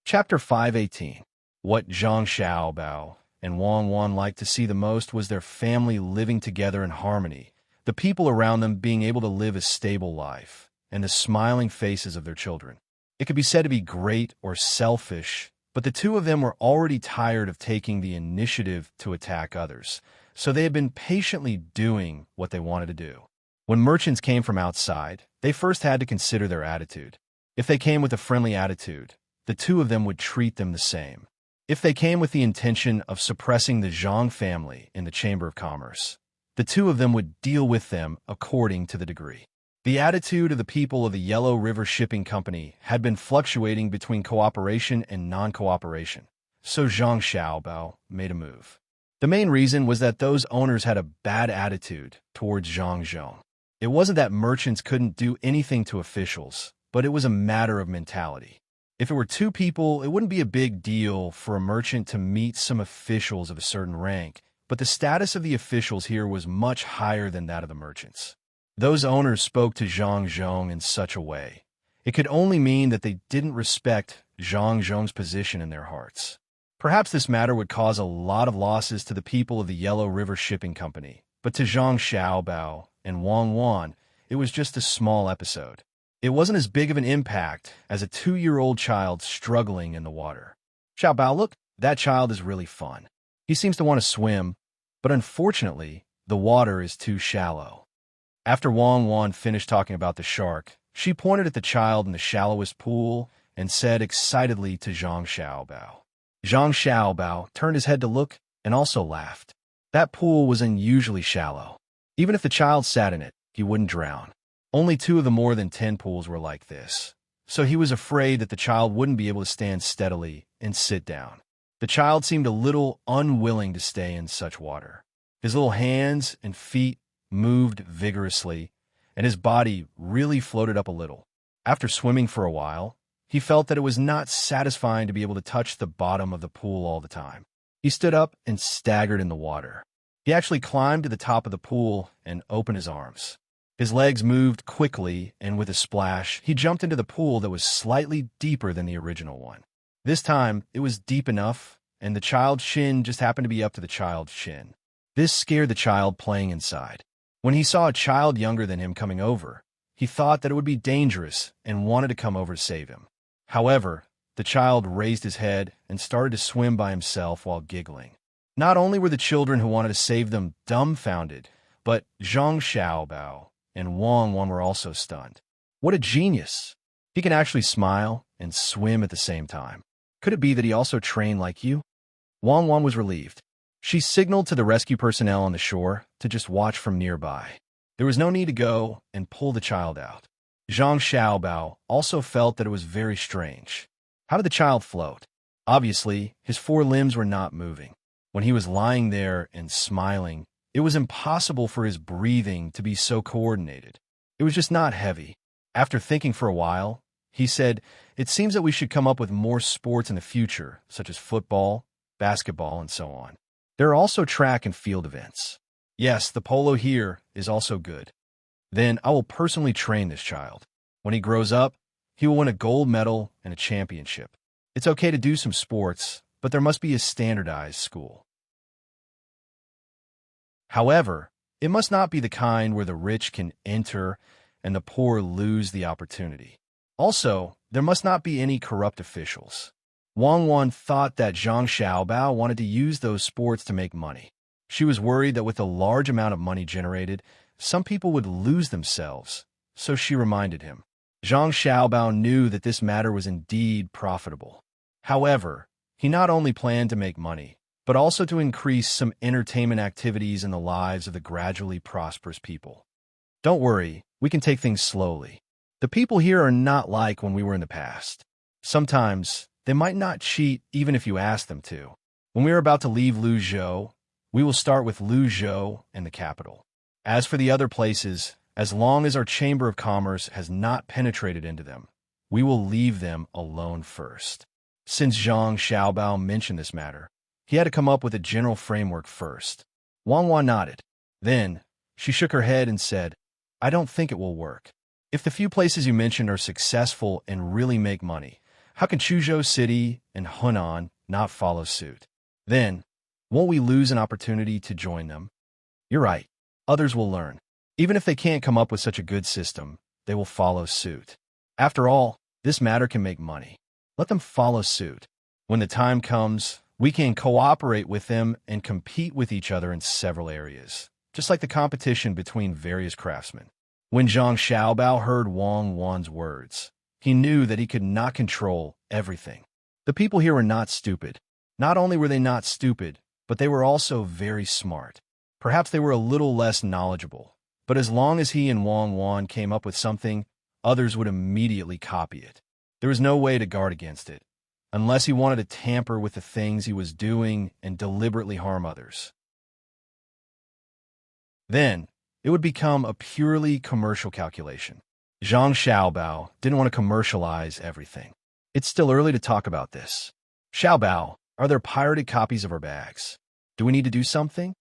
Chapter 518. What Zhang Xiaobao and Wang Wan liked to see the most was their family living together in harmony, the people around them being able to live a stable life, and the smiling faces of their children. It could be said to be great or selfish, but the two of them were already tired of taking the initiative to attack others, so they had been patiently doing what they wanted to do. When merchants came from outside, they first had to consider their attitude. If they came with a friendly attitude, the two of them would treat them the same. If they came with the intention of suppressing the Zhang family in the Chamber of Commerce, the two of them would deal with them according to the degree. The attitude of the people of the Yellow River Shipping Company had been fluctuating between cooperation and non-cooperation, so Zhang Xiaobao made a move. The main reason was that those owners had a bad attitude towards Zhang Zhong. It wasn't that merchants couldn't do anything to officials, but it was a matter of mentality. If it were two people, it wouldn't be a big deal for a merchant to meet some officials of a certain rank, but the status of the officials here was much higher than that of the merchants. Those owners spoke to Zhang Zhong in such a way. It could only mean that they didn't respect Zhang Zhong's position in their hearts. Perhaps this matter would cause a lot of losses to the people of the Yellow River Shipping Company, but to Zhang Xiaobao and Wang Wan, it was just a small episode. It wasn't as big of an impact as a 2-year-old child struggling in the water. Xiaobao, look, that child is really fun. He seems to want to swim, but unfortunately, the water is too shallow. After Wang Wan finished talking about the shark, she pointed at the child in the shallowest pool and said excitedly to Zhang Xiaobao. Zhang Xiaobao turned his head to look and also laughed. That pool was unusually shallow. Even if the child sat in it, he wouldn't drown. Only 2 of the more than 10 pools were like this, so he was afraid that the child wouldn't be able to stand steadily and sit down. The child seemed a little unwilling to stay in such water. His little hands and feet moved vigorously, and his body really floated up a little. After swimming for a while, he felt that it was not satisfying to be able to touch the bottom of the pool all the time. He stood up and staggered in the water. He actually climbed to the top of the pool and opened his arms. His legs moved quickly, and with a splash, he jumped into the pool that was slightly deeper than the original one. This time, it was deep enough, and the child's shin just happened to be up to the child's chin. This scared the child playing inside. When he saw a child younger than him coming over, he thought that it would be dangerous and wanted to come over to save him. However, the child raised his head and started to swim by himself while giggling. Not only were the children who wanted to save them dumbfounded, but Zhang Xiaobao and Wang Wan were also stunned. What a genius! He can actually smile and swim at the same time. Could it be that he also trained like you? Wang Wan was relieved. She signaled to the rescue personnel on the shore to just watch from nearby. There was no need to go and pull the child out. Zhang Xiaobao also felt that it was very strange. How did the child float? Obviously, his 4 limbs were not moving. When he was lying there and smiling, it was impossible for his breathing to be so coordinated. It was just not heavy. After thinking for a while, he said, "It seems that we should come up with more sports in the future, such as football, basketball, and so on. There are also track and field events. Yes, the polo here is also good. Then I will personally train this child. When he grows up, he will win a gold medal and a championship. It's okay to do some sports, but there must be a standardized school. However, it must not be the kind where the rich can enter and the poor lose the opportunity. Also, there must not be any corrupt officials." Wang Wan thought that Zhang Xiaobao wanted to use those sports to make money. She was worried that with a large amount of money generated, some people would lose themselves, so she reminded him. Zhang Xiaobao knew that this matter was indeed profitable. However, he not only planned to make money, but also to increase some entertainment activities in the lives of the gradually prosperous people. "Don't worry, we can take things slowly. The people here are not like when we were in the past. Sometimes, they might not cheat even if you ask them to. When we are about to leave Luzhou, we will start with Luzhou and the capital. As for the other places, as long as our Chamber of Commerce has not penetrated into them, we will leave them alone first." Since Zhang Xiaobao mentioned this matter, he had to come up with a general framework first. Wang Wan nodded. Then, she shook her head and said, "I don't think it will work. If the few places you mentioned are successful and really make money, how can Chuzhou City and Hunan not follow suit? Then, Won't we lose an opportunity to join them? You're right. Others will learn. Even if they can't come up with such a good system, they will follow suit. After all, this matter can make money. Let them follow suit. When the time comes, we can cooperate with them and compete with each other in several areas, just like the competition between various craftsmen. When Zhang Xiaobao heard Wang Wan's words, he knew that he could not control everything. The people here were not stupid. Not only were they not stupid, but they were also very smart. Perhaps they were a little less knowledgeable, but as long as he and Wang Wan came up with something, others would immediately copy it. There was no way to guard against it, unless he wanted to tamper with the things he was doing and deliberately harm others. Then, it would become a purely commercial calculation. Zhang Xiaobao didn't want to commercialize everything. It's still early to talk about this. Xiaobao, are there pirated copies of our bags? Do we need to do something?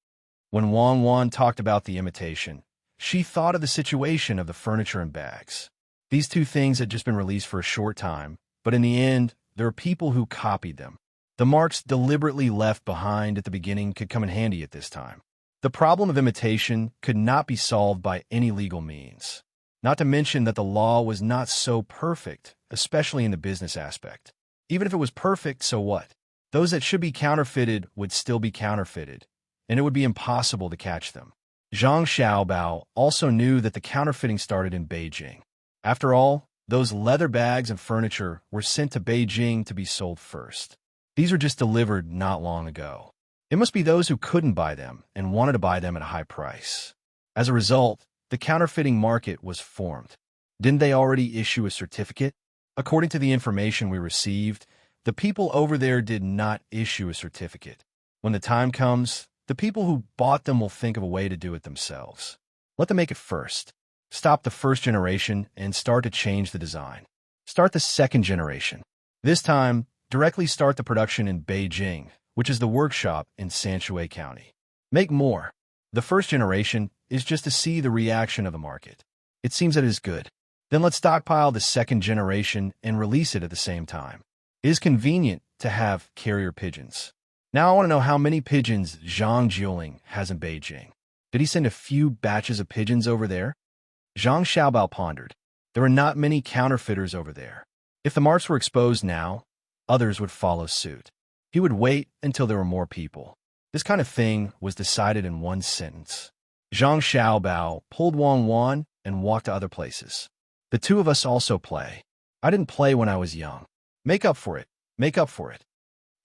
When Wang Wan talked about the imitation, she thought of the situation of the furniture and bags. These two things had just been released for a short time, but in the end, there are people who copied them. The marks deliberately left behind at the beginning could come in handy at this time. The problem of imitation could not be solved by any legal means. Not to mention that the law was not so perfect, especially in the business aspect. Even if it was perfect, so what? Those that should be counterfeited would still be counterfeited, and it would be impossible to catch them. Zhang Xiaobao also knew that the counterfeiting started in Beijing. After all, those leather bags and furniture were sent to Beijing to be sold first. These were just delivered not long ago. It must be those who couldn't buy them and wanted to buy them at a high price. As a result, the counterfeiting market was formed. Didn't they already issue a certificate? According to the information we received, the people over there did not issue a certificate. When the time comes, the people who bought them will think of a way to do it themselves. Let them make it first. Stop the first generation and start to change the design. Start the second generation. This time, directly start the production in Beijing, which is the workshop in Sanshui County. Make more. The first generation is just to see the reaction of the market. It seems that it is good. Then let's stockpile the second generation and release it at the same time. It is convenient to have carrier pigeons. Now I want to know how many pigeons Zhang Jiuling has in Beijing. Did he send a few batches of pigeons over there? Zhang Xiaobao pondered. There are not many counterfeiters over there. If the marks were exposed now, others would follow suit. He would wait until there were more people. This kind of thing was decided in one sentence. Zhang Xiaobao pulled Wang Wan and walked to other places. The two of us also play. I didn't play when I was young. Make up for it. Make up for it.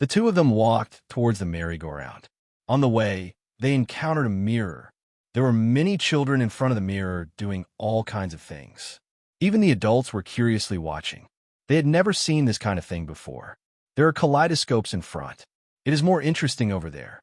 The two of them walked towards the merry-go-round. On the way, they encountered a mirror. There were many children in front of the mirror doing all kinds of things. Even the adults were curiously watching. They had never seen this kind of thing before. There are kaleidoscopes in front. It is more interesting over there.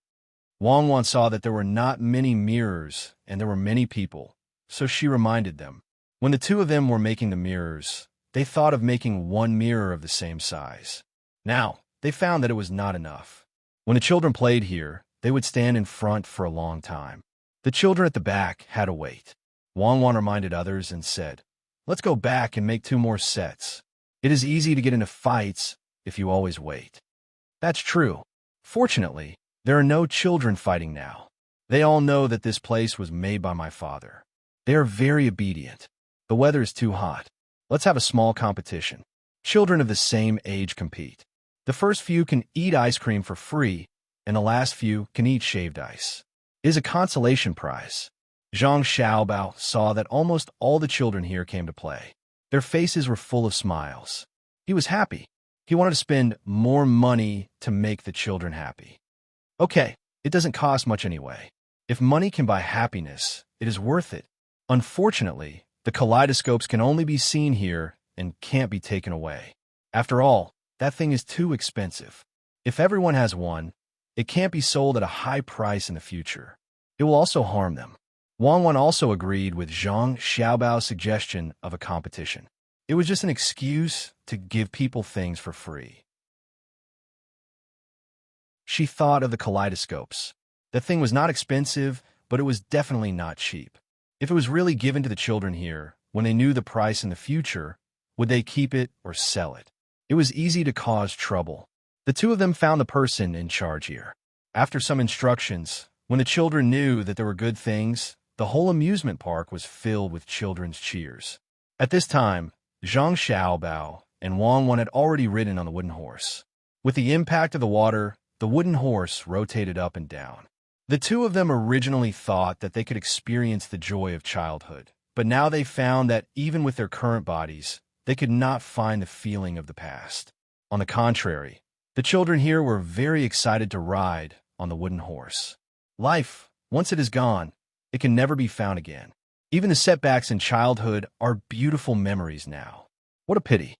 Wang Wan saw that there were not many mirrors and there were many people, so she reminded them. When the two of them were making the mirrors, they thought of making one mirror of the same size. Now, they found that it was not enough. When the children played here, they would stand in front for a long time. The children at the back had to wait. Wang Wan reminded others and said, "Let's go back and make 2 more sets. It is easy to get into fights if you always wait." That's true. Fortunately, there are no children fighting now. They all know that this place was made by my father. They are very obedient. The weather is too hot. Let's have a small competition. Children of the same age compete. The first few can eat ice cream for free, and the last few can eat shaved ice. It is a consolation prize. Zhang Xiaobao saw that almost all the children here came to play. Their faces were full of smiles. He was happy. He wanted to spend more money to make the children happy. Okay, it doesn't cost much anyway. If money can buy happiness, it is worth it. Unfortunately, the kaleidoscopes can only be seen here and can't be taken away. After all, that thing is too expensive. If everyone has one, it can't be sold at a high price in the future. It will also harm them. Wang Wan also agreed with Zhang Xiaobao's suggestion of a competition. It was just an excuse to give people things for free. She thought of the kaleidoscopes. The thing was not expensive, but it was definitely not cheap. If it was really given to the children here, when they knew the price in the future, would they keep it or sell it? It was easy to cause trouble. The two of them found the person in charge here. After some instructions, when the children knew that there were good things, the whole amusement park was filled with children's cheers. At this time, Zhang Xiaobao and Wang Wan had already ridden on the wooden horse. With the impact of the water, the wooden horse rotated up and down. The two of them originally thought that they could experience the joy of childhood, but now they found that even with their current bodies, they could not find the feeling of the past. On the contrary, the children here were very excited to ride on the wooden horse. Life, once it is gone, it can never be found again. Even the setbacks in childhood are beautiful memories now. What a pity.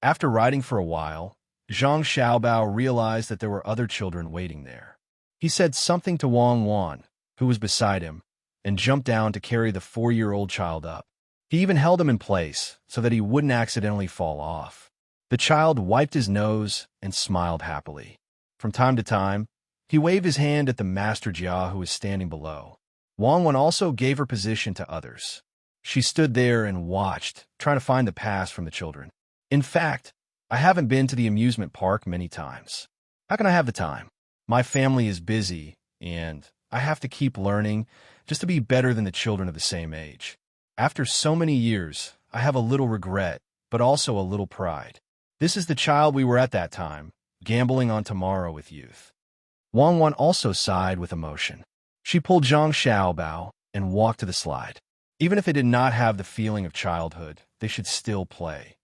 After riding for a while, Zhang Xiaobao realized that there were other children waiting there. He said something to Wang Wan, who was beside him, and jumped down to carry the 4-year-old child up. He even held him in place so that he wouldn't accidentally fall off. The child wiped his nose and smiled happily. From time to time, he waved his hand at the Master Jia who was standing below. Wang Wan also gave her position to others. She stood there and watched, trying to find the past from the children. In fact, I haven't been to the amusement park many times. How can I have the time? My family is busy, and I have to keep learning just to be better than the children of the same age. After so many years, I have a little regret, but also a little pride. This is the child we were at that time, gambling on tomorrow with youth. Wang Wan also sighed with emotion. She pulled Zhang Xiaobao and walked to the slide. Even if they did not have the feeling of childhood, they should still play.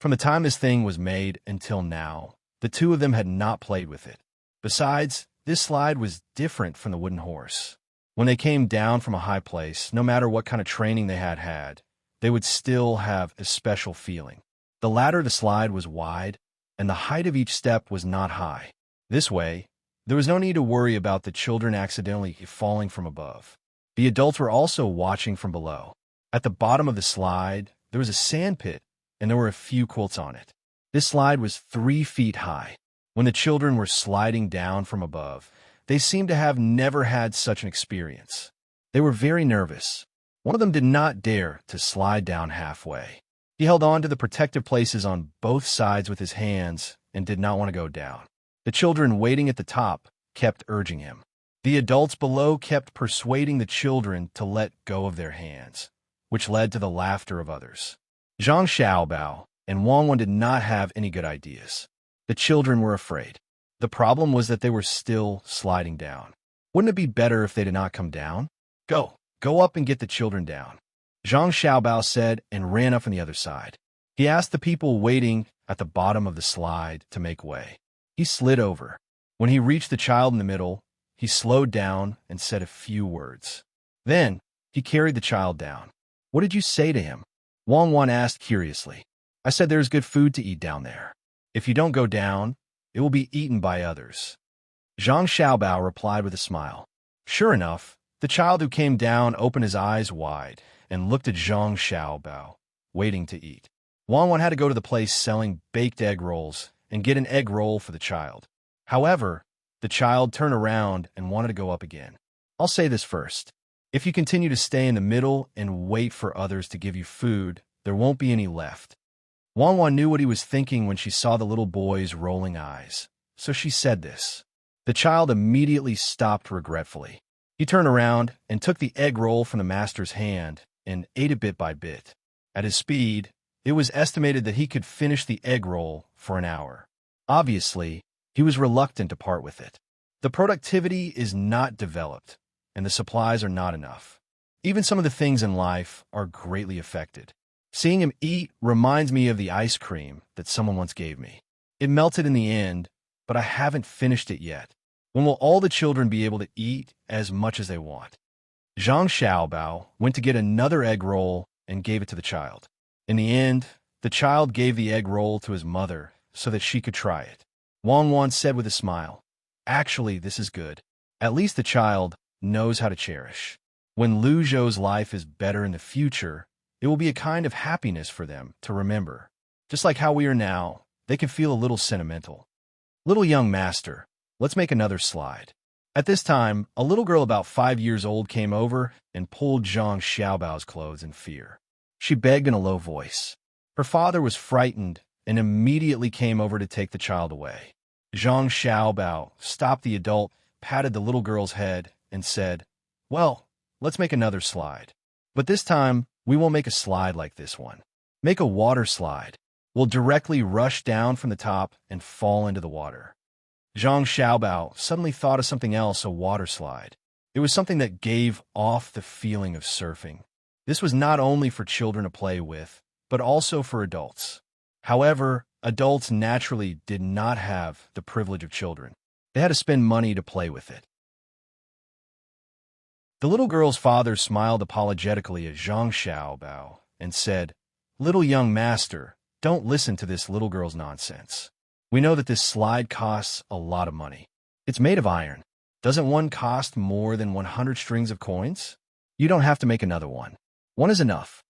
From the time this thing was made until now, the two of them had not played with it. Besides, this slide was different from the wooden horse. When they came down from a high place, no matter what kind of training they had had, they would still have a special feeling. The ladder of the slide was wide, and the height of each step was not high. This way, there was no need to worry about the children accidentally falling from above. The adults were also watching from below. At the bottom of the slide, there was a sand pit, and there were a few quilts on it. This slide was 3 feet high. When the children were sliding down from above, they seemed to have never had such an experience. They were very nervous. One of them did not dare to slide down halfway. He held on to the protective places on both sides with his hands and did not want to go down. The children waiting at the top kept urging him. The adults below kept persuading the children to let go of their hands, which led to the laughter of others. Zhang Xiaobao and Wang Wan did not have any good ideas. The children were afraid. The problem was that they were still sliding down. Wouldn't it be better if they did not come down? Go up and get the children down, Zhang Xiaobao said and ran up on the other side. He asked the people waiting at the bottom of the slide to make way. He slid over. When he reached the child in the middle, he slowed down and said a few words. Then, he carried the child down. What did you say to him? Wang Wan asked curiously. I said there's good food to eat down there. If you don't go down, it will be eaten by others. Zhang Xiaobao replied with a smile. Sure enough, the child who came down opened his eyes wide and looked at Zhang Xiaobao, waiting to eat. Wang Wan had to go to the place selling baked egg rolls and get an egg roll for the child. However, the child turned around and wanted to go up again. I'll say this first. If you continue to stay in the middle and wait for others to give you food, there won't be any left. Wang Wan knew what he was thinking when she saw the little boy's rolling eyes, so she said this. The child immediately stopped regretfully. He turned around and took the egg roll from the master's hand and ate it bit by bit. At his speed, it was estimated that he could finish the egg roll for an hour. Obviously, he was reluctant to part with it. The productivity is not developed, and the supplies are not enough. Even some of the things in life are greatly affected. Seeing him eat reminds me of the ice cream that someone once gave me. It melted in the end, but I haven't finished it yet. When will all the children be able to eat as much as they want? Zhang Xiaobao went to get another egg roll and gave it to the child. In the end, the child gave the egg roll to his mother so that she could try it. Wang Wan said with a smile, Actually, this is good. At least the child knows how to cherish. When Lu Zhou's life is better in the future, it will be a kind of happiness for them to remember. Just like how we are now, they can feel a little sentimental. Little young master, let's make another slide. At this time, a little girl about 5 years old came over and pulled Zhang Xiaobao's clothes in fear. She begged in a low voice. Her father was frightened and immediately came over to take the child away. Zhang Xiaobao stopped the adult, patted the little girl's head, and said, "Well, let's make another slide. But this time, we won't make a slide like this one. Make a water slide. We'll directly rush down from the top and fall into the water." Zhang Xiaobao suddenly thought of something else, a water slide. It was something that gave off the feeling of surfing. This was not only for children to play with, but also for adults. However, adults naturally did not have the privilege of children. They had to spend money to play with it. The little girl's father smiled apologetically at Zhang Xiaobao and said, "Little young master, don't listen to this little girl's nonsense. We know that this slide costs a lot of money. It's made of iron. Doesn't one cost more than 100 strings of coins? You don't have to make another one. One is enough."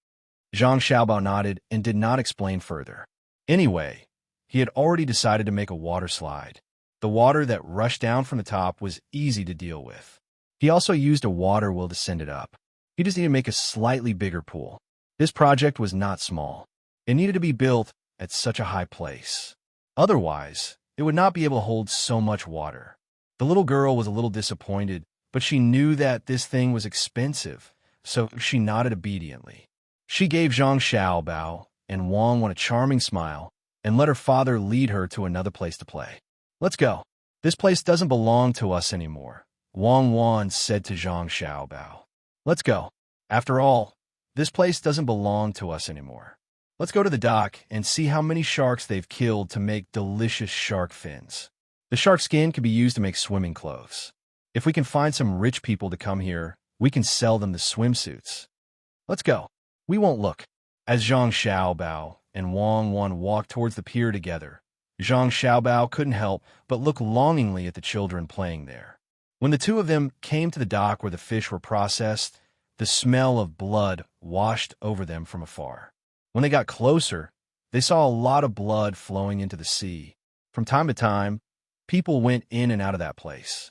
Zhang Xiaobao nodded and did not explain further. Anyway, he had already decided to make a water slide. The water that rushed down from the top was easy to deal with. He also used a water wheel to send it up. He just needed to make a slightly bigger pool. This project was not small. It needed to be built at such a high place. Otherwise, it would not be able to hold so much water. The little girl was a little disappointed, but she knew that this thing was expensive, so she nodded obediently. She gave Zhang Xiaobao and Wang Wan a charming smile and let her father lead her to another place to play. "Let's go. This place doesn't belong to us anymore," Wang Wan said to Zhang Xiaobao. "Let's go. After all, this place doesn't belong to us anymore. Let's go to the dock and see how many sharks they've killed to make delicious shark fins. The shark skin can be used to make swimming clothes. If we can find some rich people to come here, we can sell them the swimsuits. Let's go. We won't look." As Zhang Xiaobao and Wang Wan walked towards the pier together, Zhang Xiaobao couldn't help but look longingly at the children playing there. When the two of them came to the dock where the fish were processed, the smell of blood washed over them from afar. When they got closer, they saw a lot of blood flowing into the sea. From time to time, people went in and out of that place.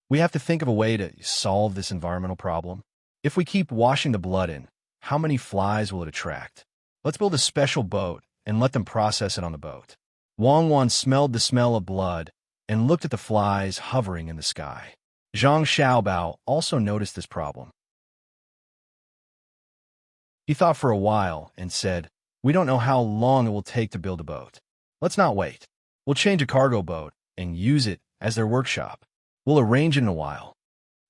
We have to think of a way to solve this environmental problem. If we keep washing the blood in, how many flies will it attract? Let's build a special boat and let them process it on the boat. Wang Wan smelled the smell of blood and looked at the flies hovering in the sky. Zhang Xiaobao also noticed this problem. He thought for a while and said, "We don't know how long it will take to build a boat. Let's not wait. We'll change a cargo boat and use it as their workshop. We'll arrange it in a while."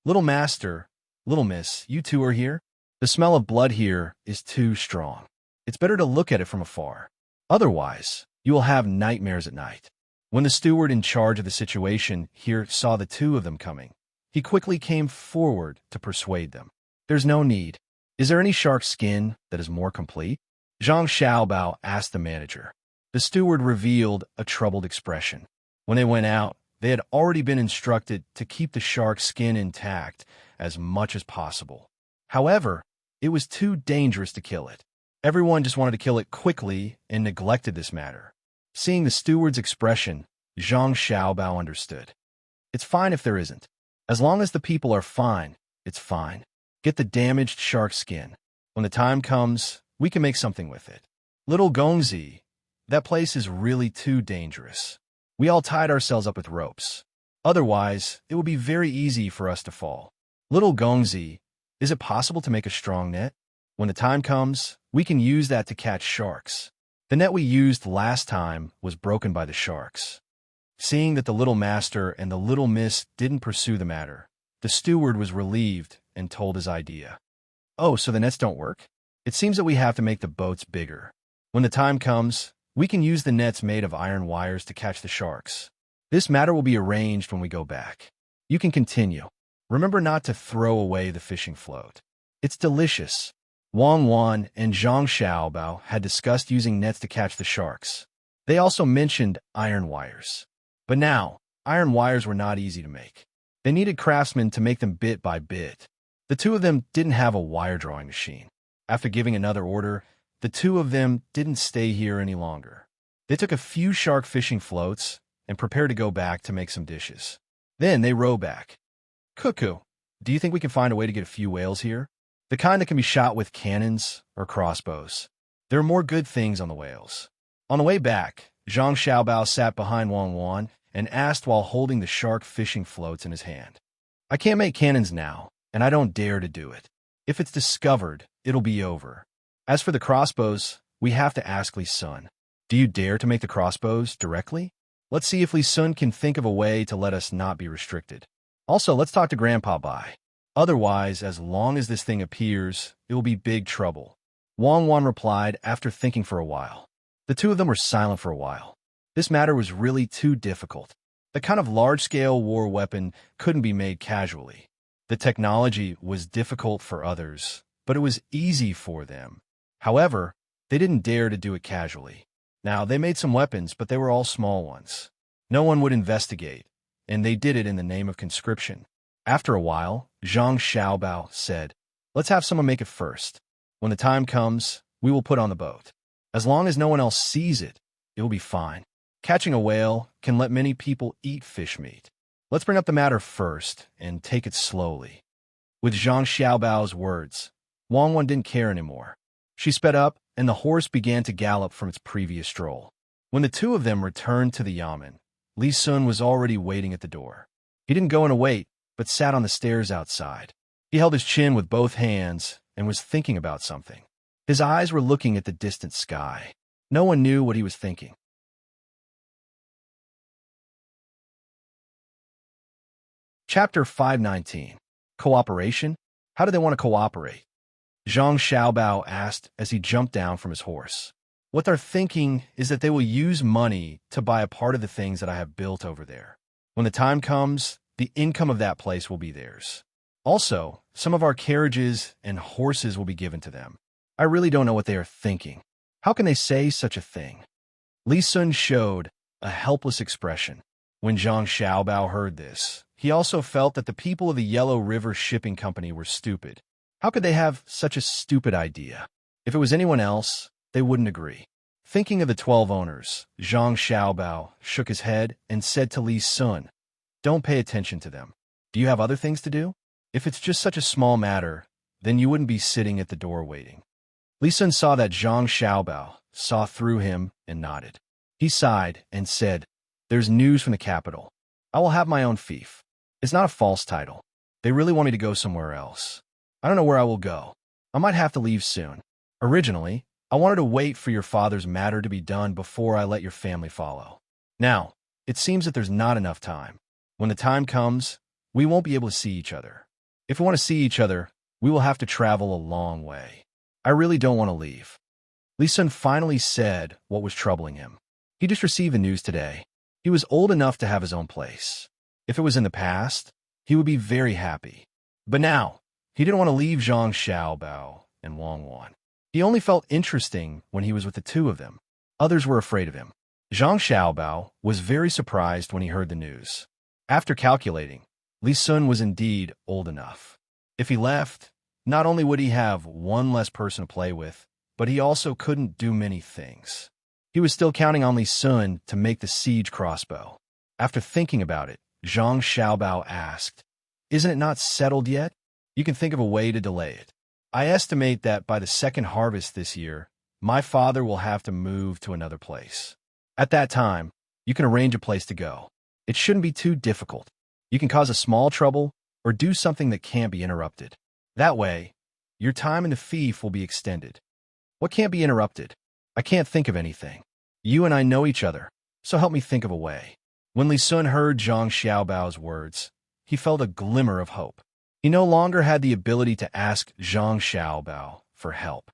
"Little master, little miss, you two are here? The smell of blood here is too strong. It's better to look at it from afar. Otherwise, you will have nightmares at night." When the steward in charge of the situation here saw the two of them coming, he quickly came forward to persuade them. "There's no need. Is there any shark skin that is more complete?" Zhang Xiaobao asked the manager. The steward revealed a troubled expression. When they went out, they had already been instructed to keep the shark skin intact as much as possible. However, it was too dangerous to kill it. Everyone just wanted to kill it quickly and neglected this matter. Seeing the steward's expression, Zhang Xiaobao understood. It's fine if there isn't. As long as the people are fine, it's fine. Get the damaged shark skin. When the time comes, we can make something with it. Little Gongzi, that place is really too dangerous. We all tied ourselves up with ropes. Otherwise, it will be very easy for us to fall. Little Gongzi, is it possible to make a strong net? When the time comes, we can use that to catch sharks. The net we used last time was broken by the sharks. Seeing that the little master and the little miss didn't pursue the matter, the steward was relieved and told his idea. "Oh, so the nets don't work? It seems that we have to make the boats bigger. When the time comes, we can use the nets made of iron wires to catch the sharks. This matter will be arranged when we go back. You can continue. Remember not to throw away the fishing float. It's delicious." Wang Wan and Zhang Xiaobao had discussed using nets to catch the sharks. They also mentioned iron wires. But now, iron wires were not easy to make. They needed craftsmen to make them bit by bit. The two of them didn't have a wire drawing machine. After giving another order, the two of them didn't stay here any longer. They took a few shark fishing floats and prepared to go back to make some dishes. Then they rowed back. "Cuckoo, do you think we can find a way to get a few whales here? The kind that can be shot with cannons or crossbows. There are more good things on the whales." On the way back, Zhang Xiaobao sat behind Wang Wan and asked while holding the shark fishing floats in his hand. I can't make cannons now, and I don't dare to do it. If it's discovered, it'll be over. As for the crossbows, we have to ask Li Sun. Do you dare to make the crossbows directly? Let's see if Li Sun can think of a way to let us not be restricted. Also, let's talk to Grandpa Bai. Otherwise, as long as this thing appears, it will be big trouble. Wang Wan replied after thinking for a while. The two of them were silent for a while. This matter was really too difficult. The kind of large-scale war weapon couldn't be made casually. The technology was difficult for others, but it was easy for them. However, they didn't dare to do it casually. Now, they made some weapons, but they were all small ones. No one would investigate, and they did it in the name of conscription. After a while, Zhang Xiaobao said, "Let's have someone make it first. When the time comes, we will put on the boat. As long as no one else sees it, it will be fine. Catching a whale can let many people eat fish meat. Let's bring up the matter first and take it slowly." With Zhang Xiaobao's words, Wang Wan didn't care anymore. She sped up, and the horse began to gallop from its previous stroll. When the two of them returned to the yamen, Li Sun was already waiting at the door. He didn't go in to wait, but sat on the stairs outside. He held his chin with both hands and was thinking about something. His eyes were looking at the distant sky. No one knew what he was thinking. Chapter 519. Cooperation? How do they want to cooperate? Zhang Xiaobao asked as he jumped down from his horse. What they're thinking is that they will use money to buy a part of the things that I have built over there. When the time comes, the income of that place will be theirs. Also, some of our carriages and horses will be given to them. I really don't know what they are thinking. How can they say such a thing? Li Sun showed a helpless expression. When Zhang Xiaobao heard this, he also felt that the people of the Yellow River Shipping Company were stupid. How could they have such a stupid idea? If it was anyone else, they wouldn't agree. Thinking of the 12 owners, Zhang Xiaobao shook his head and said to Li Sun, "Don't pay attention to them. Do you have other things to do? If it's just such a small matter, then you wouldn't be sitting at the door waiting." Li Sun saw that Zhang Xiaobao saw through him and nodded. He sighed and said, "There's news from the capital. I will have my own fief. It's not a false title. They really want me to go somewhere else. I don't know where I will go. I might have to leave soon. Originally, I wanted to wait for your father's matter to be done before I let your family follow. Now, it seems that there's not enough time. When the time comes, we won't be able to see each other. If we want to see each other, we will have to travel a long way. I really don't want to leave." Li Sun finally said what was troubling him. He just received the news today. He was old enough to have his own place. If it was in the past, he would be very happy. But now, he didn't want to leave Zhang Xiaobao and Wang Wan. He only felt interesting when he was with the two of them. Others were afraid of him. Zhang Xiaobao was very surprised when he heard the news. After calculating, Li Sun was indeed old enough. If he left, not only would he have one less person to play with, but he also couldn't do many things. He was still counting on Li Sun to make the siege crossbow. After thinking about it, Zhang Xiaobao asked, "Isn't it not settled yet? You can think of a way to delay it. I estimate that by the second harvest this year, my father will have to move to another place. At that time, you can arrange a place to go. It shouldn't be too difficult. You can cause a small trouble or do something that can't be interrupted. That way, your time in the fief will be extended." "What can't be interrupted? I can't think of anything. You and I know each other, so help me think of a way." When Li Sun heard Zhang Xiaobao's words, he felt a glimmer of hope. He no longer had the ability to ask Zhang Xiaobao for help.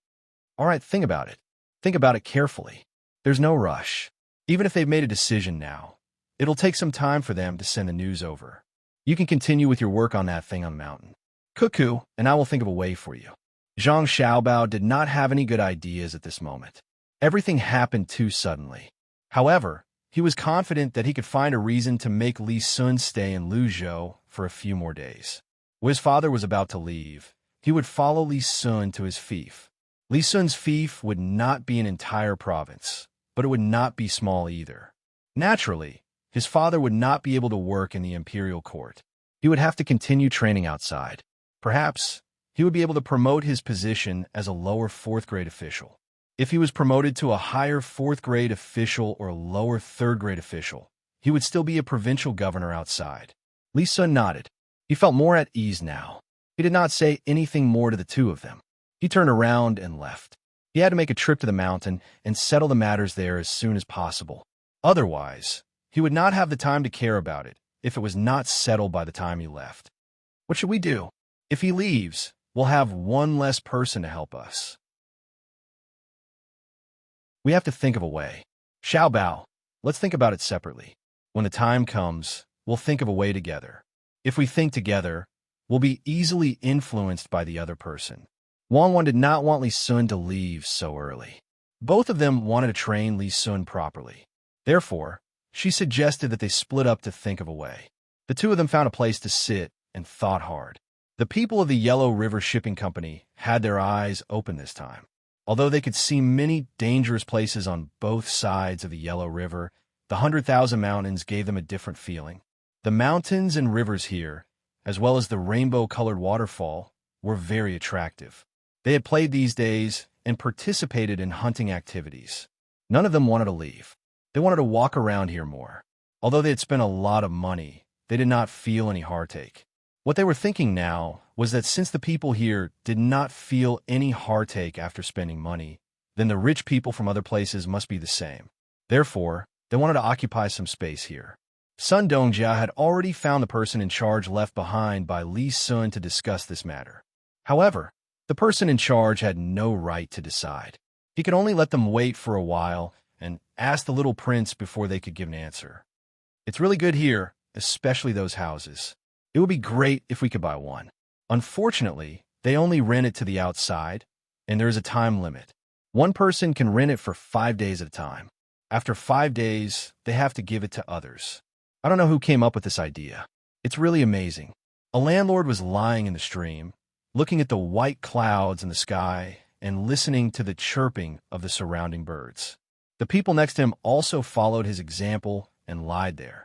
"All right, think about it. Think about it carefully. There's no rush. Even if they've made a decision now, it'll take some time for them to send the news over. You can continue with your work on that thing on the mountain. Cuckoo, and I will think of a way for you." Zhang Xiaobao did not have any good ideas at this moment. Everything happened too suddenly. However, he was confident that he could find a reason to make Li Sun stay in Luzhou for a few more days. When his father was about to leave, he would follow Li Sun to his fief. Li Sun's fief would not be an entire province, but it would not be small either. Naturally, his father would not be able to work in the imperial court. He would have to continue training outside. Perhaps, he would be able to promote his position as a lower fourth-grade official. If he was promoted to a higher fourth-grade official or a lower third-grade official, he would still be a provincial governor outside. Li Sun nodded. He felt more at ease now. He did not say anything more to the two of them. He turned around and left. He had to make a trip to the mountain and settle the matters there as soon as possible. Otherwise, he would not have the time to care about it if it was not settled by the time he left. What should we do? If he leaves, we'll have one less person to help us. We have to think of a way. Xiao Bao, let's think about it separately. When the time comes, we'll think of a way together. If we think together, we'll be easily influenced by the other person. Wang Wan did not want Li Sun to leave so early. Both of them wanted to train Li Sun properly. Therefore, she suggested that they split up to think of a way. The two of them found a place to sit and thought hard. The people of the Yellow River Shipping Company had their eyes open this time. Although they could see many dangerous places on both sides of the Yellow River, the 100,000 Mountains gave them a different feeling. The mountains and rivers here, as well as the rainbow-colored waterfall, were very attractive. They had played these days and participated in hunting activities. None of them wanted to leave. They wanted to walk around here more. Although they had spent a lot of money, they did not feel any heartache. What they were thinking now was that since the people here did not feel any heartache after spending money, then the rich people from other places must be the same. Therefore, they wanted to occupy some space here. Sun Dongjia had already found the person in charge left behind by Li Sun to discuss this matter. However, the person in charge had no right to decide. He could only let them wait for a while and ask the little prince before they could give an answer. It's really good here, especially those houses. It would be great if we could buy one. Unfortunately, they only rent it to the outside, and there is a time limit. One person can rent it for 5 days at a time. After 5 days, they have to give it to others. I don't know who came up with this idea. It's really amazing. A landlord was lying in the stream, looking at the white clouds in the sky and listening to the chirping of the surrounding birds. The people next to him also followed his example and lied there.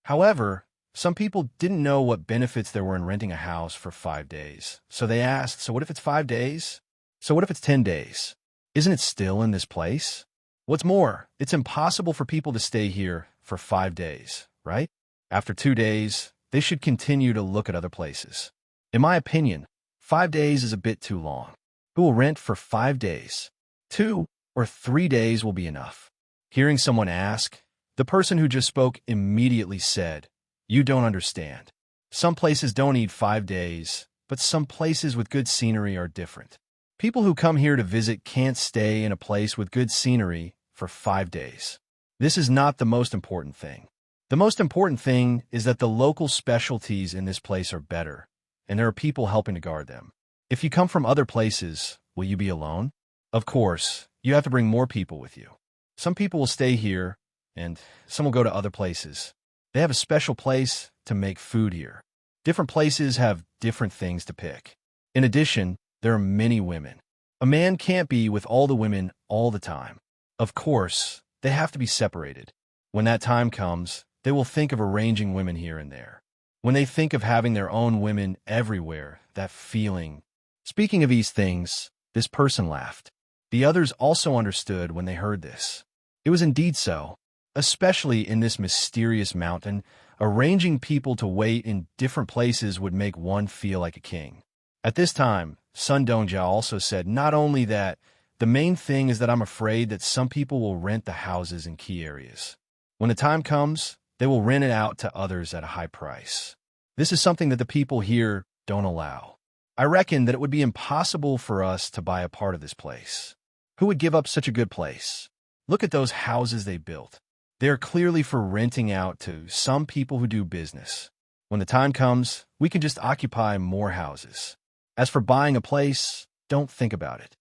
However, some people didn't know what benefits there were in renting a house for 5 days. So they asked, so what if it's 5 days? So what if it's 10 days? Isn't it still in this place? What's more, it's impossible for people to stay here for 5 days, right? After 2 days, they should continue to look at other places. In my opinion, 5 days is a bit too long. Who will rent for 5 days? 2 or 3 days will be enough. Hearing someone ask, the person who just spoke immediately said, "You don't understand. Some places don't need 5 days, but some places with good scenery are different. People who come here to visit can't stay in a place with good scenery for 5 days. This is not the most important thing. The most important thing is that the local specialties in this place are better, and there are people helping to guard them. If you come from other places, will you be alone? Of course, you have to bring more people with you. Some people will stay here, and some will go to other places. They have a special place to make food here. Different places have different things to pick. In addition, there are many women. A man can't be with all the women all the time. Of course, they have to be separated. When that time comes, they will think of arranging women here and there. When they think of having their own women everywhere, that feeling. Speaking of these things, this person laughed. The others also understood when they heard this. It was indeed so. Especially in this mysterious mountain, arranging people to wait in different places would make one feel like a king. At this time, Sun Dongjia also said not only that, the main thing is that I'm afraid that some people will rent the houses in key areas. When the time comes, they will rent it out to others at a high price. This is something that the people here don't allow. I reckon that it would be impossible for us to buy a part of this place. Who would give up such a good place? Look at those houses they built. They are clearly for renting out to some people who do business. When the time comes, we can just occupy more houses. As for buying a place, don't think about it.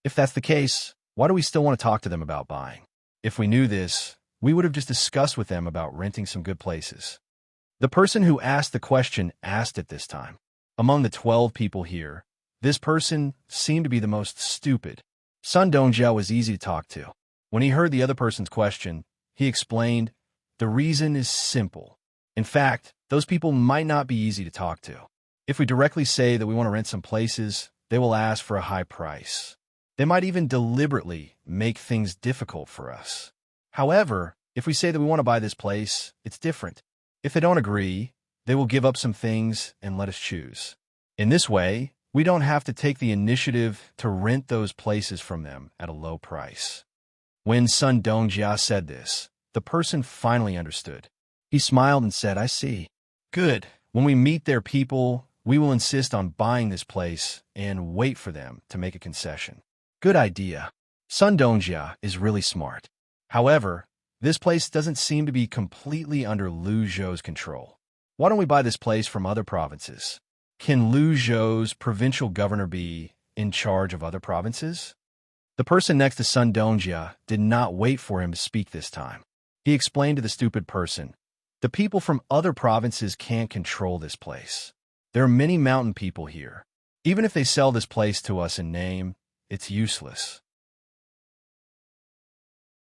If that's the case, why do we still want to talk to them about buying? If we knew this, we would have just discussed with them about renting some good places. The person who asked the question asked it this time. Among the 12 people here, this person seemed to be the most stupid. Sun Dongjia was easy to talk to. When he heard the other person's question, he explained, the reason is simple. In fact, those people might not be easy to talk to. If we directly say that we want to rent some places, they will ask for a high price. They might even deliberately make things difficult for us. However, if we say that we want to buy this place, it's different. If they don't agree, they will give up some things and let us choose. In this way, we don't have to take the initiative to rent those places from them at a low price. When Sun Dongjia said this, the person finally understood. He smiled and said, I see. Good. When we meet their people, we will insist on buying this place and wait for them to make a concession. Good idea. Sun Dongjia is really smart. However, this place doesn't seem to be completely under Lu Zhou's control. Why don't we buy this place from other provinces? Can Lu Zhou's provincial governor be in charge of other provinces? The person next to Sun Dongjia did not wait for him to speak this time. He explained to the stupid person, the people from other provinces can't control this place. There are many mountain people here. Even if they sell this place to us in name, it's useless.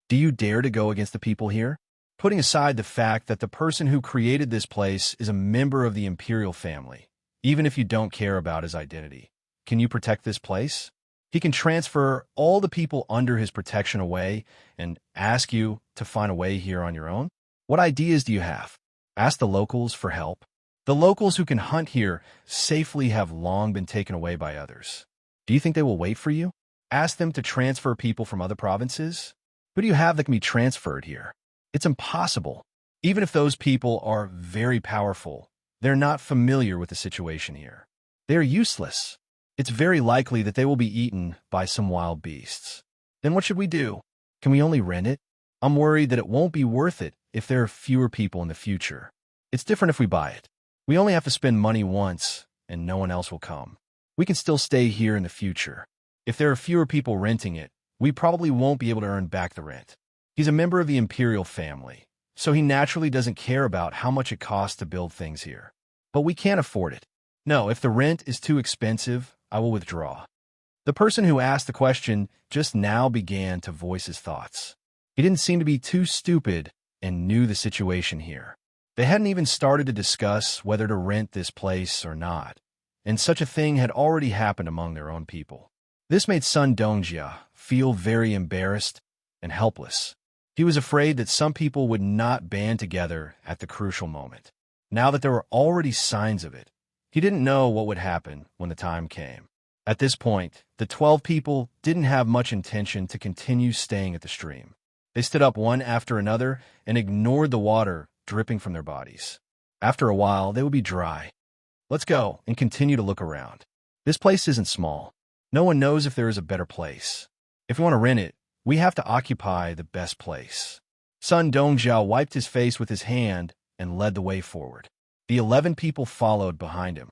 Do you dare to go against the people here? Putting aside the fact that the person who created this place is a member of the imperial family, even if you don't care about his identity, can you protect this place? He can transfer all the people under his protection away and ask you to find a way here on your own? What ideas do you have? Ask the locals for help. The locals who can hunt here safely have long been taken away by others. Do you think they will wait for you? Ask them to transfer people from other provinces? Who do you have that can be transferred here? It's impossible. Even if those people are very powerful, they're not familiar with the situation here. They are useless. It's very likely that they will be eaten by some wild beasts. Then what should we do? Can we only rent it? I'm worried that it won't be worth it if there are fewer people in the future. It's different if we buy it. We only have to spend money once, and no one else will come. We can still stay here in the future. If there are fewer people renting it, we probably won't be able to earn back the rent. He's a member of the imperial family, so he naturally doesn't care about how much it costs to build things here. But we can't afford it. No, if the rent is too expensive, I will withdraw. The person who asked the question just now began to voice his thoughts. He didn't seem to be too stupid and knew the situation here. They hadn't even started to discuss whether to rent this place or not, and such a thing had already happened among their own people. This made Sun Dongjia feel very embarrassed and helpless. He was afraid that some people would not band together at the crucial moment. Now that there were already signs of it, he didn't know what would happen when the time came. At this point, the 12 people didn't have much intention to continue staying at the stream. They stood up one after another and ignored the water dripping from their bodies. After a while, they would be dry. Let's go and continue to look around. This place isn't small. No one knows if there is a better place. If we want to rent it, we have to occupy the best place. Sun Dongjia wiped his face with his hand and led the way forward. The 11 people followed behind him.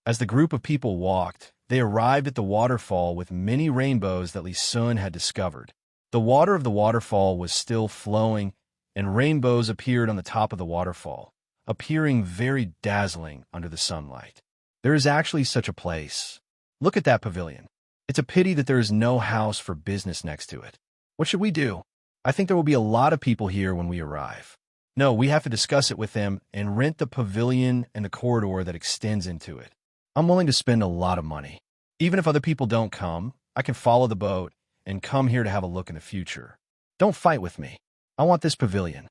As the group of people walked, they arrived at the waterfall with many rainbows that Li Sun had discovered. The water of the waterfall was still flowing, and rainbows appeared on the top of the waterfall, appearing very dazzling under the sunlight. There is actually such a place. Look at that pavilion. It's a pity that there is no house for business next to it. What should we do? I think there will be a lot of people here when we arrive. No, we have to discuss it with them and rent the pavilion and the corridor that extends into it. I'm willing to spend a lot of money. Even if other people don't come, I can follow the boat and come here to have a look in the future. Don't fight with me. I want this pavilion.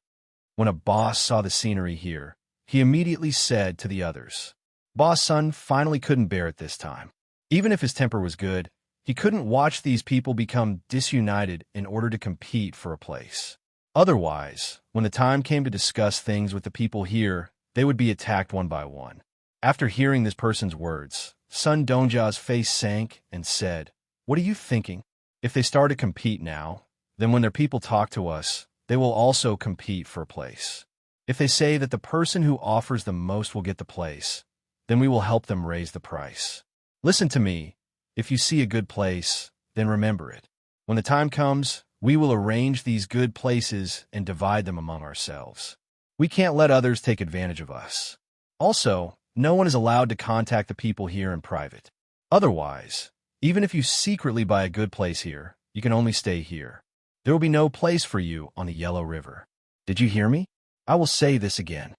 When a boss saw the scenery here, he immediately said to the others, Boss Sun finally couldn't bear it this time. Even if his temper was good, he couldn't watch these people become disunited in order to compete for a place. Otherwise, when the time came to discuss things with the people here, they would be attacked one by one. After hearing this person's words, Sun Dongjia's face sank and said, What are you thinking? If they start to compete now, then when their people talk to us, they will also compete for a place. If they say that the person who offers the most will get the place, then we will help them raise the price. Listen to me. If you see a good place, then remember it. When the time comes, we will arrange these good places and divide them among ourselves. We can't let others take advantage of us. Also, no one is allowed to contact the people here in private. Otherwise, even if you secretly buy a good place here, you can only stay here. There will be no place for you on the Yellow River. Did you hear me? I will say this again.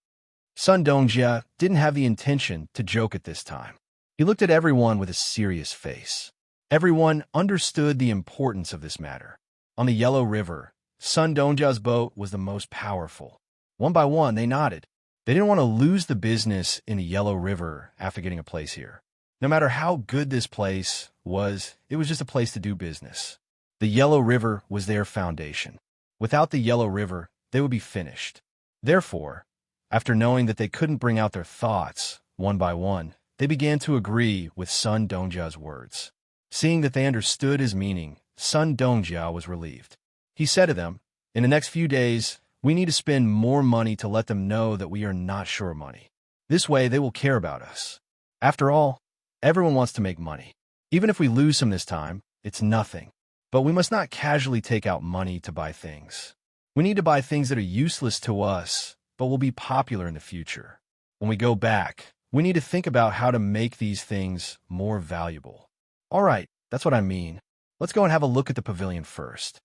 Sun Dongjia didn't have the intention to joke at this time. He looked at everyone with a serious face. Everyone understood the importance of this matter. On the Yellow River, Sun Dongjia's boat was the most powerful. One by one, they nodded. They didn't want to lose the business in the Yellow River after getting a place here. No matter how good this place was, it was just a place to do business. The Yellow River was their foundation. Without the Yellow River, they would be finished. Therefore, after knowing that they couldn't bring out their thoughts one by one, they began to agree with Sun Dongjia's words. Seeing that they understood his meaning, Sun Dongjia was relieved. He said to them, "In the next few days, we need to spend more money to let them know that we are not short money. This way, they will care about us. After all, everyone wants to make money. Even if we lose some this time, it's nothing. But we must not casually take out money to buy things. We need to buy things that are useless to us, but will be popular in the future. When we go back, we need to think about how to make these things more valuable." All right, that's what I mean. Let's go and have a look at the pavilion first.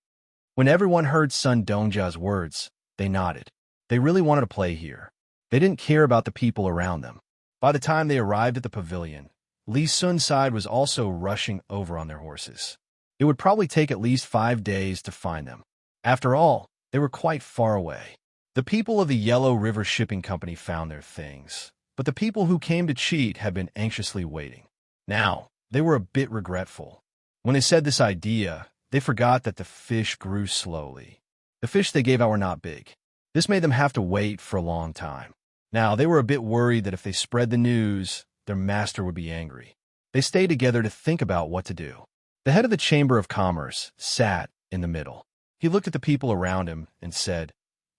When everyone heard Sun Dongjia's words, they nodded. They really wanted to play here. They didn't care about the people around them. By the time they arrived at the pavilion, Li Sun's side was also rushing over on their horses. It would probably take at least 5 days to find them. After all, they were quite far away. The people of the Yellow River Shipping Company found their things, but the people who came to cheat had been anxiously waiting. Now, they were a bit regretful. When they said this idea, they forgot that the fish grew slowly. The fish they gave out were not big. This made them have to wait for a long time. Now, they were a bit worried that if they spread the news, their master would be angry. They stayed together to think about what to do. The head of the Chamber of Commerce sat in the middle. He looked at the people around him and said,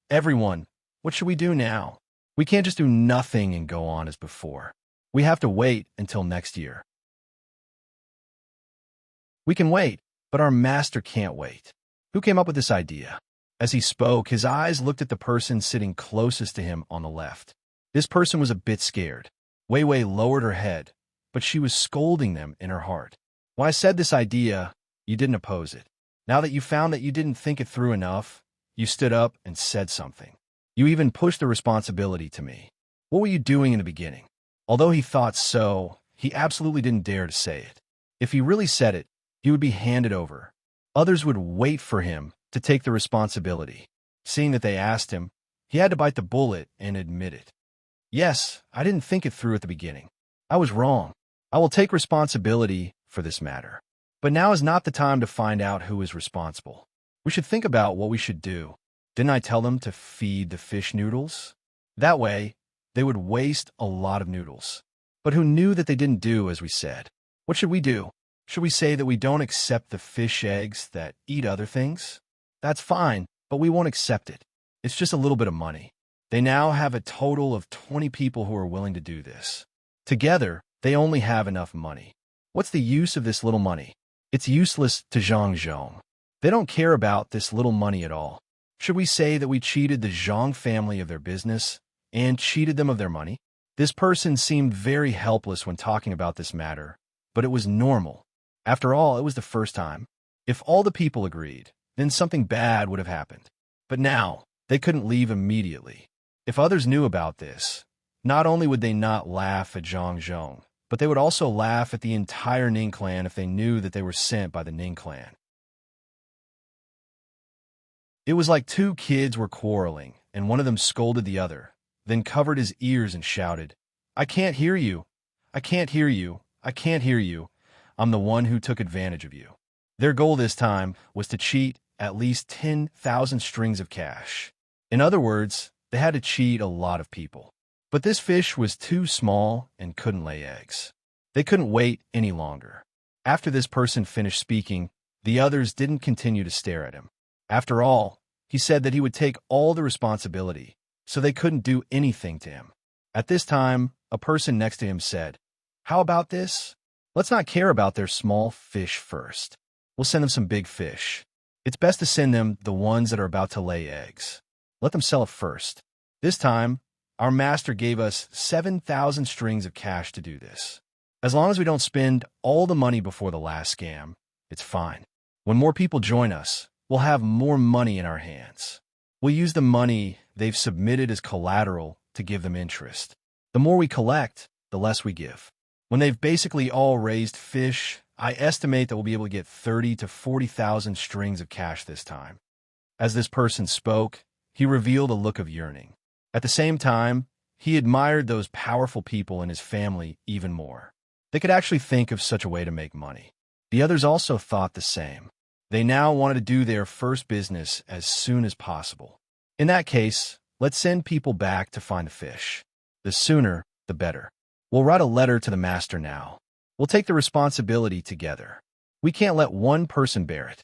"Everyone, what should we do now? We can't just do nothing and go on as before. We have to wait until next year. We can wait, but our master can't wait." Who came up with this idea? As he spoke, his eyes looked at the person sitting closest to him on the left. This person was a bit scared. Wei Wei lowered her head, but she was scolding them in her heart. "When I said this idea, you didn't oppose it. Now that you found that you didn't think it through enough, you stood up and said something. You even pushed the responsibility to me. What were you doing in the beginning?" Although he thought so, he absolutely didn't dare to say it. If he really said it, he would be handed over. Others would wait for him to take the responsibility. Seeing that they asked him, he had to bite the bullet and admit it. "Yes, I didn't think it through at the beginning. I was wrong. I will take responsibility for this matter. But now is not the time to find out who is responsible. We should think about what we should do. Didn't I tell them to feed the fish noodles? That way, they would waste a lot of noodles. But who knew that they didn't do as we said? What should we do? Should we say that we don't accept the fish eggs that eat other things? That's fine, but we won't accept it. It's just a little bit of money." They now have a total of 20 people who are willing to do this. Together, they only have enough money. What's the use of this little money? It's useless to Zhang Zhong. They don't care about this little money at all. Should we say that we cheated the Zhang family of their business and cheated them of their money? This person seemed very helpless when talking about this matter, but it was normal. After all, it was the first time. If all the people agreed, then something bad would have happened. But now, they couldn't leave immediately. If others knew about this, not only would they not laugh at Zhang Zhong, but they would also laugh at the entire Ning clan if they knew that they were sent by the Ning clan. It was like two kids were quarreling, and one of them scolded the other, then covered his ears and shouted, "I can't hear you! I can't hear you! I can't hear you! I'm the one who took advantage of you." Their goal this time was to cheat at least 10,000 strings of cash. In other words, they had to cheat a lot of people. But this fish was too small and couldn't lay eggs. They couldn't wait any longer. After this person finished speaking, the others didn't continue to stare at him. After all, he said that he would take all the responsibility, so they couldn't do anything to him. At this time, a person next to him said, "How about this? Let's not care about their small fish first. We'll send them some big fish. It's best to send them the ones that are about to lay eggs. Let them sell it first. This time, our master gave us 7,000 strings of cash to do this. As long as we don't spend all the money before the last scam, it's fine. When more people join us, we'll have more money in our hands. We'll use the money they've submitted as collateral to give them interest. The more we collect, the less we give. When they've basically all raised fish, I estimate that we'll be able to get 30 to 40,000 strings of cash this time. As this person spoke, he revealed a look of yearning. At the same time, he admired those powerful people in his family even more. They could actually think of such a way to make money. The others also thought the same. They now wanted to do their first business as soon as possible. In that case, let's send people back to find the fish. The sooner, the better. We'll write a letter to the master now. We'll take the responsibility together. We can't let one person bear it.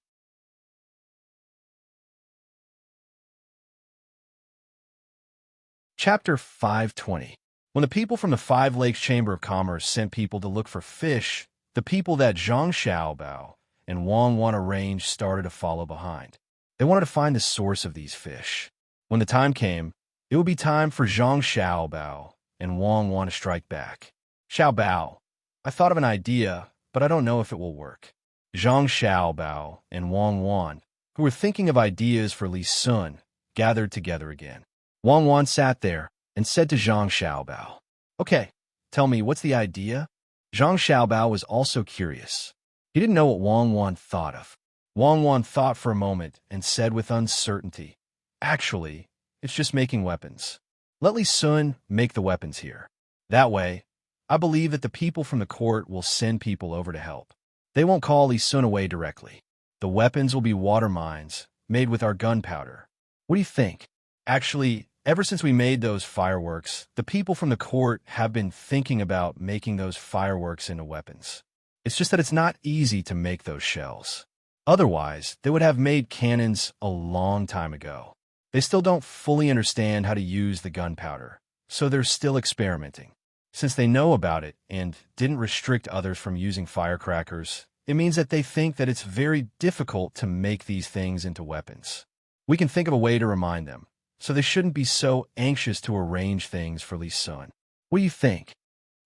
Chapter 520. When the people from the Five Lakes Chamber of Commerce sent people to look for fish, the people that Zhang Xiaobao and Wang Wan arranged started to follow behind. They wanted to find the source of these fish. When the time came, it would be time for Zhang Xiaobao and Wang Wan to strike back. Xiaobao, I thought of an idea, but I don't know if it will work. Zhang Xiaobao and Wang Wan, who were thinking of ideas for Li Sun, gathered together again. Wang Wan sat there and said to Zhang Xiaobao, "Okay, tell me, what's the idea?" Zhang Xiaobao was also curious. He didn't know what Wang Wan thought of. Wang Wan thought for a moment and said with uncertainty, "Actually, it's just making weapons. Let Li Sun make the weapons here. That way, I believe that the people from the court will send people over to help. They won't call Li Sun away directly. The weapons will be water mines made with our gunpowder. What do you think? Actually, ever since we made those fireworks, the people from the court have been thinking about making those fireworks into weapons. It's just that it's not easy to make those shells. Otherwise, they would have made cannons a long time ago. They still don't fully understand how to use the gunpowder, so they're still experimenting. Since they know about it and didn't restrict others from using firecrackers, it means that they think that it's very difficult to make these things into weapons. We can think of a way to remind them, so they shouldn't be so anxious to arrange things for Li Sun. What do you think?"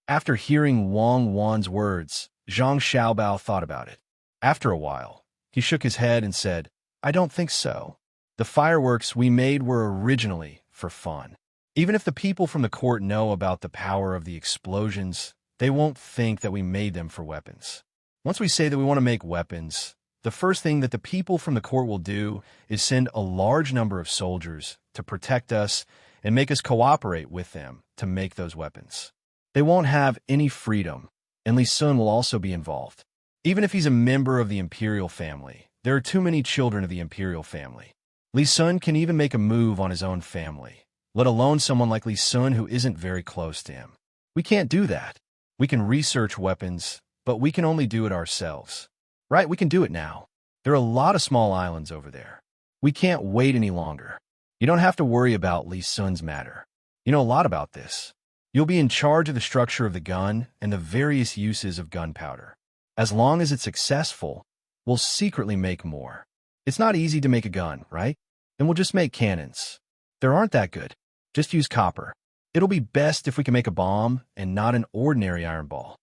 After hearing Wang Wan's words, Zhang Xiaobao thought about it. After a while, he shook his head and said, "I don't think so. The fireworks we made were originally for fun. Even if the people from the court know about the power of the explosions, they won't think that we made them for weapons. Once we say that we want to make weapons, the first thing that the people from the court will do is send a large number of soldiers to protect us and make us cooperate with them to make those weapons. They won't have any freedom, and Li Sun will also be involved. Even if he's a member of the imperial family, there are too many children of the imperial family. Li Sun can even make a move on his own family, let alone someone like Li Sun who isn't very close to him. We can't do that. We can research weapons, but we can only do it ourselves. Right, we can do it now. There are a lot of small islands over there. We can't wait any longer. You don't have to worry about Li Sun's matter. You know a lot about this. You'll be in charge of the structure of the gun and the various uses of gunpowder. As long as it's successful, we'll secretly make more. It's not easy to make a gun, right? Then we'll just make cannons. They aren't that good. Just use copper. It'll be best if we can make a bomb and not an ordinary iron ball."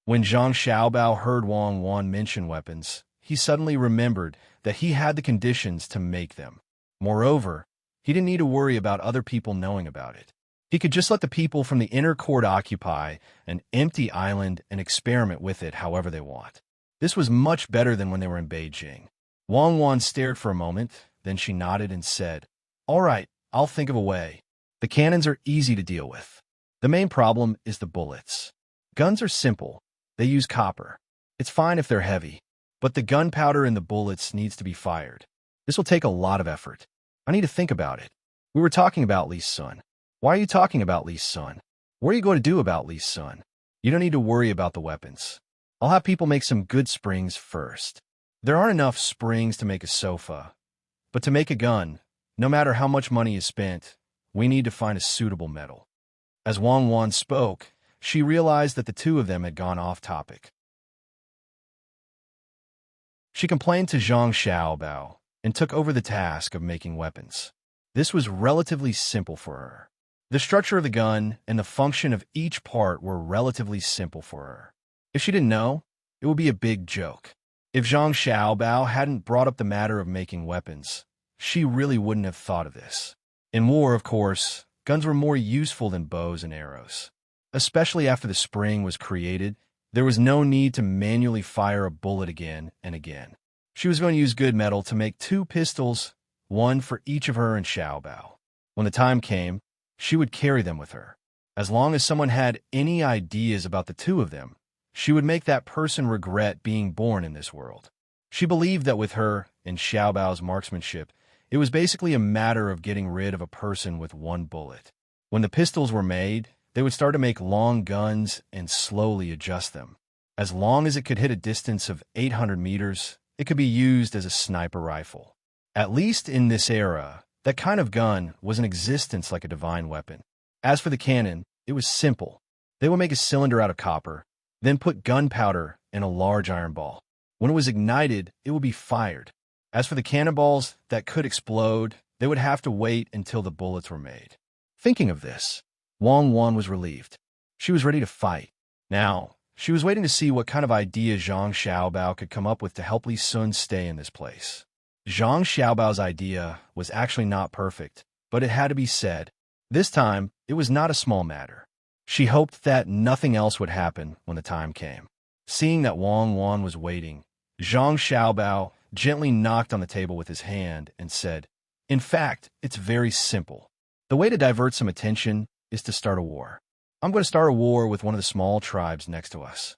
When Zhang Xiaobao heard Wang Wan mention weapons, he suddenly remembered that he had the conditions to make them. Moreover, he didn't need to worry about other people knowing about it. He could just let the people from the inner court occupy an empty island and experiment with it however they want. This was much better than when they were in Beijing. Wang Wan stared for a moment, then she nodded and said, "All right, I'll think of a way. The cannons are easy to deal with. The main problem is the bullets. Guns are simple. They use copper. It's fine if they're heavy, but the gunpowder in the bullets needs to be fired. This will take a lot of effort. I need to think about it. We were talking about Li Sun. Why are you talking about Li Sun? What are you going to do about Li Sun? You don't need to worry about the weapons. I'll have people make some good springs first. There aren't enough springs to make a sofa, but to make a gun, no matter how much money is spent, we need to find a suitable metal." As Wang Wan spoke, she realized that the two of them had gone off topic. She complained to Zhang Xiaobao and took over the task of making weapons. This was relatively simple for her. The structure of the gun and the function of each part were relatively simple for her. If she didn't know, it would be a big joke. If Zhang Xiaobao hadn't brought up the matter of making weapons, she really wouldn't have thought of this. In war, of course, guns were more useful than bows and arrows. Especially after the spring was created, there was no need to manually fire a bullet again and again. She was going to use good metal to make 2 pistols, one for each of her and Xiaobao. When the time came, she would carry them with her. As long as someone had any ideas about the 2 of them, she would make that person regret being born in this world. She believed that with her and Xiaobao's marksmanship, it was basically a matter of getting rid of a person with 1 bullet. When the pistols were made, they would start to make long guns and slowly adjust them. As long as it could hit a distance of 800 meters, it could be used as a sniper rifle. At least in this era, that kind of gun was in existence like a divine weapon. As for the cannon, it was simple. They would make a cylinder out of copper, then put gunpowder in a large iron ball. When it was ignited, it would be fired. As for the cannonballs that could explode, they would have to wait until the bullets were made. Thinking of this, Wang Wan was relieved. She was ready to fight. Now, she was waiting to see what kind of idea Zhang Xiaobao could come up with to help Li Sun stay in this place. Zhang Xiaobao's idea was actually not perfect, but it had to be said. This time, it was not a small matter. She hoped that nothing else would happen when the time came. Seeing that Wang Wan was waiting, Zhang Xiaobao gently knocked on the table with his hand and said, "In fact, it's very simple. The way to divert some attention is to start a war. I'm going to start a war with one of the small tribes next to us.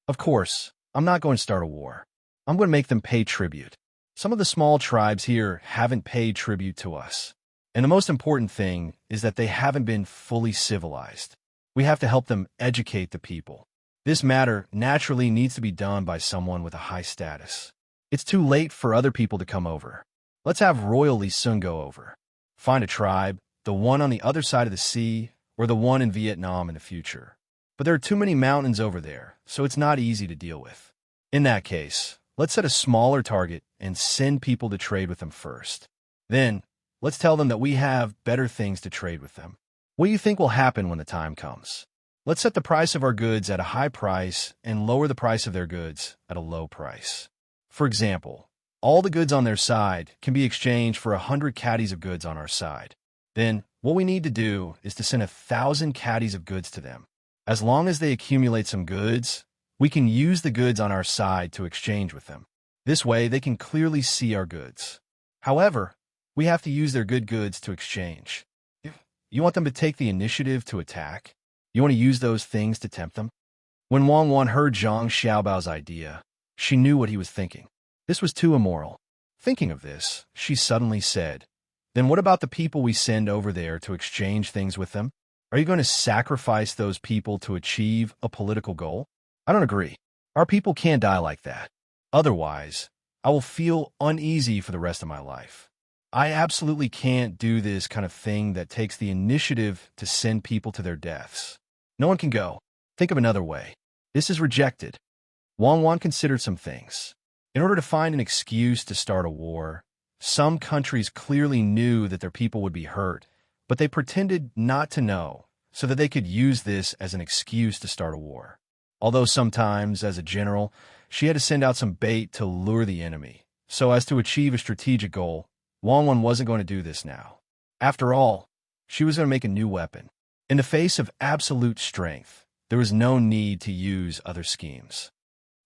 Of course, I'm not going to start a war. I'm going to make them pay tribute. Some of the small tribes here haven't paid tribute to us. And the most important thing is that they haven't been fully civilized. We have to help them educate the people. This matter naturally needs to be done by someone with a high status. It's too late for other people to come over. Let's have Royal Li Sun go over. Find a tribe, the one on the other side of the sea, or the one in Vietnam in the future. But there are too many mountains over there, so it's not easy to deal with. In that case, let's set a smaller target and send people to trade with them first. Then, let's tell them that we have better things to trade with them. What do you think will happen when the time comes? Let's set the price of our goods at a high price and lower the price of their goods at a low price. For example, all the goods on their side can be exchanged for 100 caddies of goods on our side. Then, what we need to do is to send 1,000 caddies of goods to them. As long as they accumulate some goods, we can use the goods on our side to exchange with them. This way, they can clearly see our goods. However, we have to use their good goods to exchange. You want them to take the initiative to attack? You want to use those things to tempt them? When Wang Wan heard Zhang Xiaobao's idea, she knew what he was thinking. This was too immoral. Thinking of this, she suddenly said, "Then what about the people we send over there to exchange things with them? Are you going to sacrifice those people to achieve a political goal? I don't agree. Our people can't die like that. Otherwise, I will feel uneasy for the rest of my life. I absolutely can't do this kind of thing that takes the initiative to send people to their deaths. No one can go. Think of another way. This is rejected." Wang Wan considered some things. In order to find an excuse to start a war, some countries clearly knew that their people would be hurt, but they pretended not to know so that they could use this as an excuse to start a war. Although sometimes, as a general, she had to send out some bait to lure the enemy, so as to achieve a strategic goal. Wang Wan wasn't going to do this now. After all, she was going to make a new weapon. In the face of absolute strength, there was no need to use other schemes.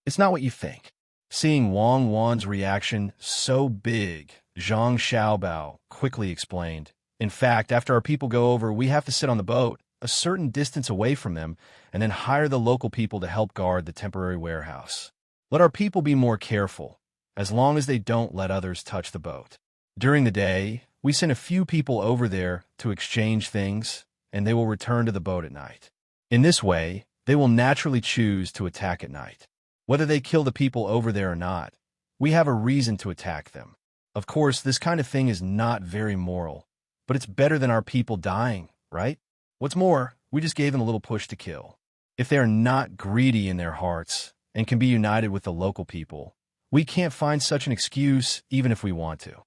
It's not what you think. Seeing Wang Wan's reaction so big, Zhang Xiaobao quickly explained, "In fact, after our people go over, we have to sit on the boat a certain distance away from them and then hire the local people to help guard the temporary warehouse. Let our people be more careful, as long as they don't let others touch the boat. During the day, we send a few people over there to exchange things, and they will return to the boat at night. In this way, they will naturally choose to attack at night. Whether they kill the people over there or not, we have a reason to attack them. Of course, this kind of thing is not very moral, but it's better than our people dying, right? What's more, we just gave them a little push to kill. If they are not greedy in their hearts and can be united with the local people, we can't find such an excuse even if we want to."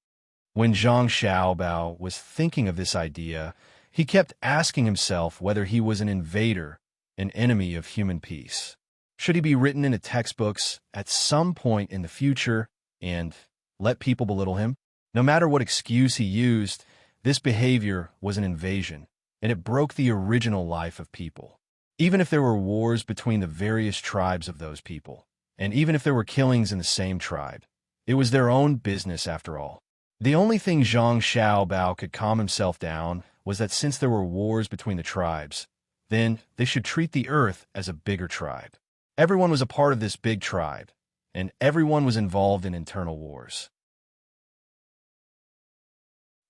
When Zhang Xiaobao was thinking of this idea, he kept asking himself whether he was an invader, an enemy of human peace. Should he be written into textbooks at some point in the future and let people belittle him? No matter what excuse he used, this behavior was an invasion. and it broke the original life of people. Even if there were wars between the various tribes of those people, and even if there were killings in the same tribe, it was their own business after all. The only thing Zhang Xiaobao could calm himself down was that since there were wars between the tribes, then they should treat the earth as a bigger tribe. Everyone was a part of this big tribe, and everyone was involved in internal wars.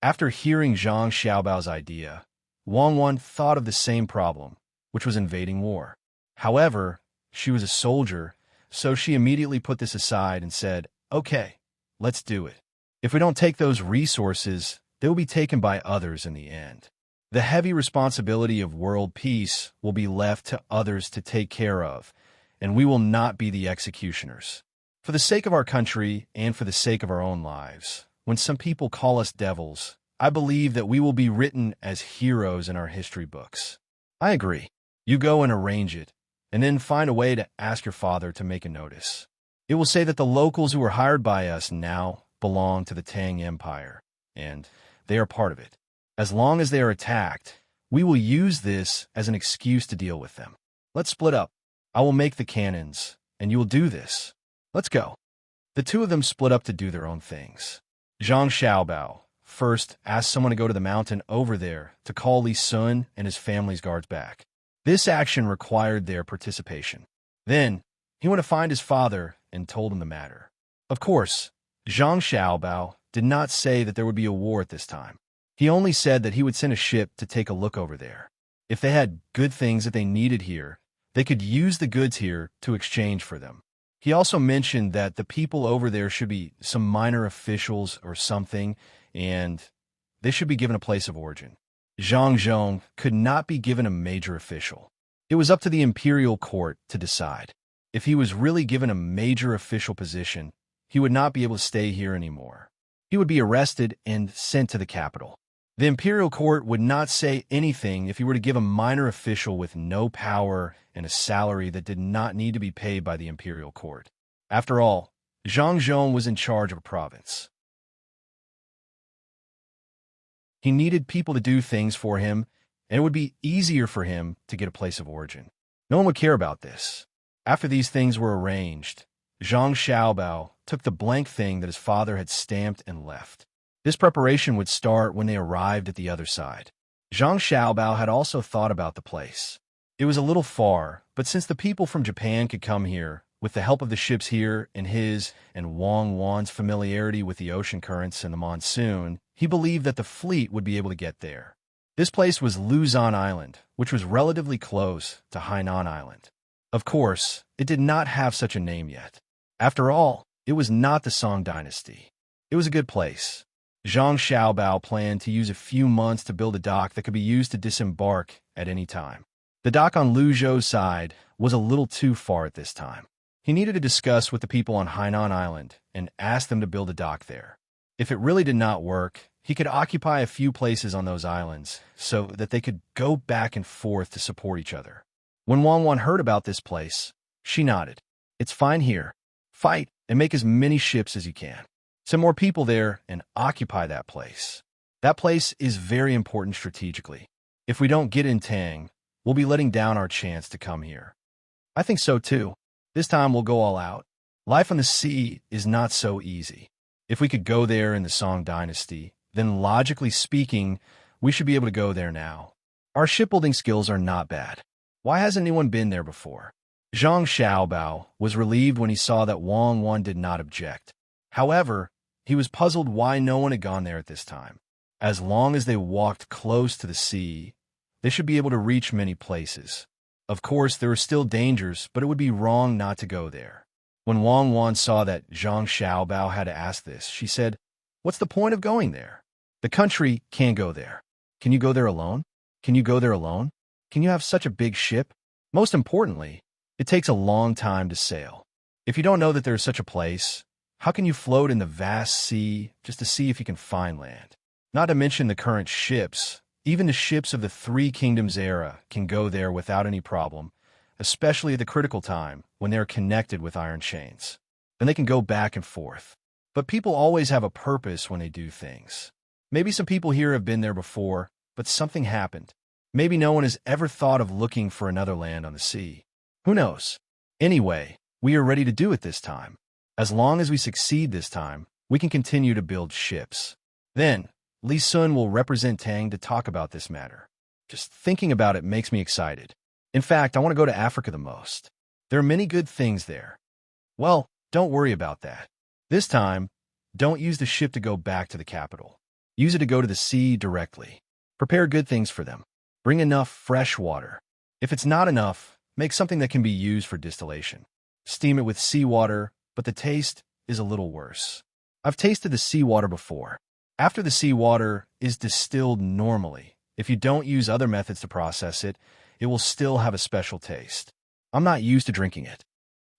After hearing Zhang Xiaobao's idea, Wang Wan thought of the same problem, which was invading war. However, she was a soldier, so she immediately put this aside and said, "Okay, let's do it. If we don't take those resources, they will be taken by others in the end. The heavy responsibility of world peace will be left to others to take care of, and we will not be the executioners. For the sake of our country and for the sake of our own lives, when some people call us devils, I believe that we will be written as heroes in our history books." "I agree. You go and arrange it, and then find a way to ask your father to make a notice. It will say that the locals who are hired by us now belong to the Tang Empire, and they are part of it. As long as they are attacked, we will use this as an excuse to deal with them. Let's split up. I will make the cannons, and you will do this. Let's go." The two of them split up to do their own things. Zhang Xiaobao first asked someone to go to the mountain over there to call Li Sun and his family's guards back. This action required their participation. Then, he went to find his father and told him the matter. Of course, Zhang Xiaobao did not say that there would be a war at this time. He only said that he would send a ship to take a look over there. If they had good things that they needed here, they could use the goods here to exchange for them. He also mentioned that the people over there should be some minor officials or something, and they should be given a place of origin. Zhang Zhong could not be given a major official. It was up to the imperial court to decide. If he was really given a major official position, he would not be able to stay here anymore. He would be arrested and sent to the capital. The imperial court would not say anything if he were to give a minor official with no power and a salary that did not need to be paid by the imperial court. After all, Zhang Zhong was in charge of a province. He needed people to do things for him, and it would be easier for him to get a place of origin. No one would care about this. After these things were arranged, Zhang Xiaobao took the blank thing that his father had stamped and left. This preparation would start when they arrived at the other side. Zhang Xiaobao had also thought about the place. It was a little far, but since the people from Japan could come here, with the help of the ships here and his and Wang Wan's familiarity with the ocean currents and the monsoon, he believed that the fleet would be able to get there. This place was Luzon Island, which was relatively close to Hainan Island. Of course, it did not have such a name yet. After all, it was not the Song dynasty. It was a good place. Zhang Xiaobao planned to use a few months to build a dock that could be used to disembark at any time. The dock on Luzhou's side was a little too far at this time. He needed to discuss with the people on Hainan Island and ask them to build a dock there. If it really did not work, he could occupy a few places on those islands so that they could go back and forth to support each other. When Wang Wan heard about this place, she nodded. "It's fine here. Fight and make as many ships as you can. Send more people there and occupy that place. That place is very important strategically. If we don't get in Tang, we'll be letting down our chance to come here." "I think so too. This time we'll go all out. Life on the sea is not so easy. If we could go there in the Song dynasty, then logically speaking, we should be able to go there now. Our shipbuilding skills are not bad. Why hasn't anyone been there before?" Zhang Xiaobao was relieved when he saw that Wang Wan did not object. However, he was puzzled why no one had gone there at this time. As long as they walked close to the sea, they should be able to reach many places. Of course, there were still dangers, but it would be wrong not to go there. When Wang Wan saw that Zhang Xiaobao had to ask this, she said, "What's the point of going there? The country can't go there. Can you go there alone? Can you go there alone? Can you have such a big ship? Most importantly, it takes a long time to sail. If you don't know that there is such a place, how can you float in the vast sea just to see if you can find land? Not to mention the current ships. Even the ships of the Three Kingdoms era can go there without any problem, especially at the critical time when they are connected with iron chains. Then they can go back and forth. But people always have a purpose when they do things. Maybe some people here have been there before, but something happened. Maybe no one has ever thought of looking for another land on the sea. Who knows? Anyway, we are ready to do it this time. As long as we succeed this time, we can continue to build ships. Then, Li Sun will represent Tang to talk about this matter. Just thinking about it makes me excited. In fact, I want to go to Africa the most. There are many good things there. Well, don't worry about that. This time, don't use the ship to go back to the capital. Use it to go to the sea directly. Prepare good things for them. Bring enough fresh water. If it's not enough, make something that can be used for distillation. Steam it with seawater, but the taste is a little worse. I've tasted the seawater before. After the seawater is distilled normally, if you don't use other methods to process it, it will still have a special taste. I'm not used to drinking it.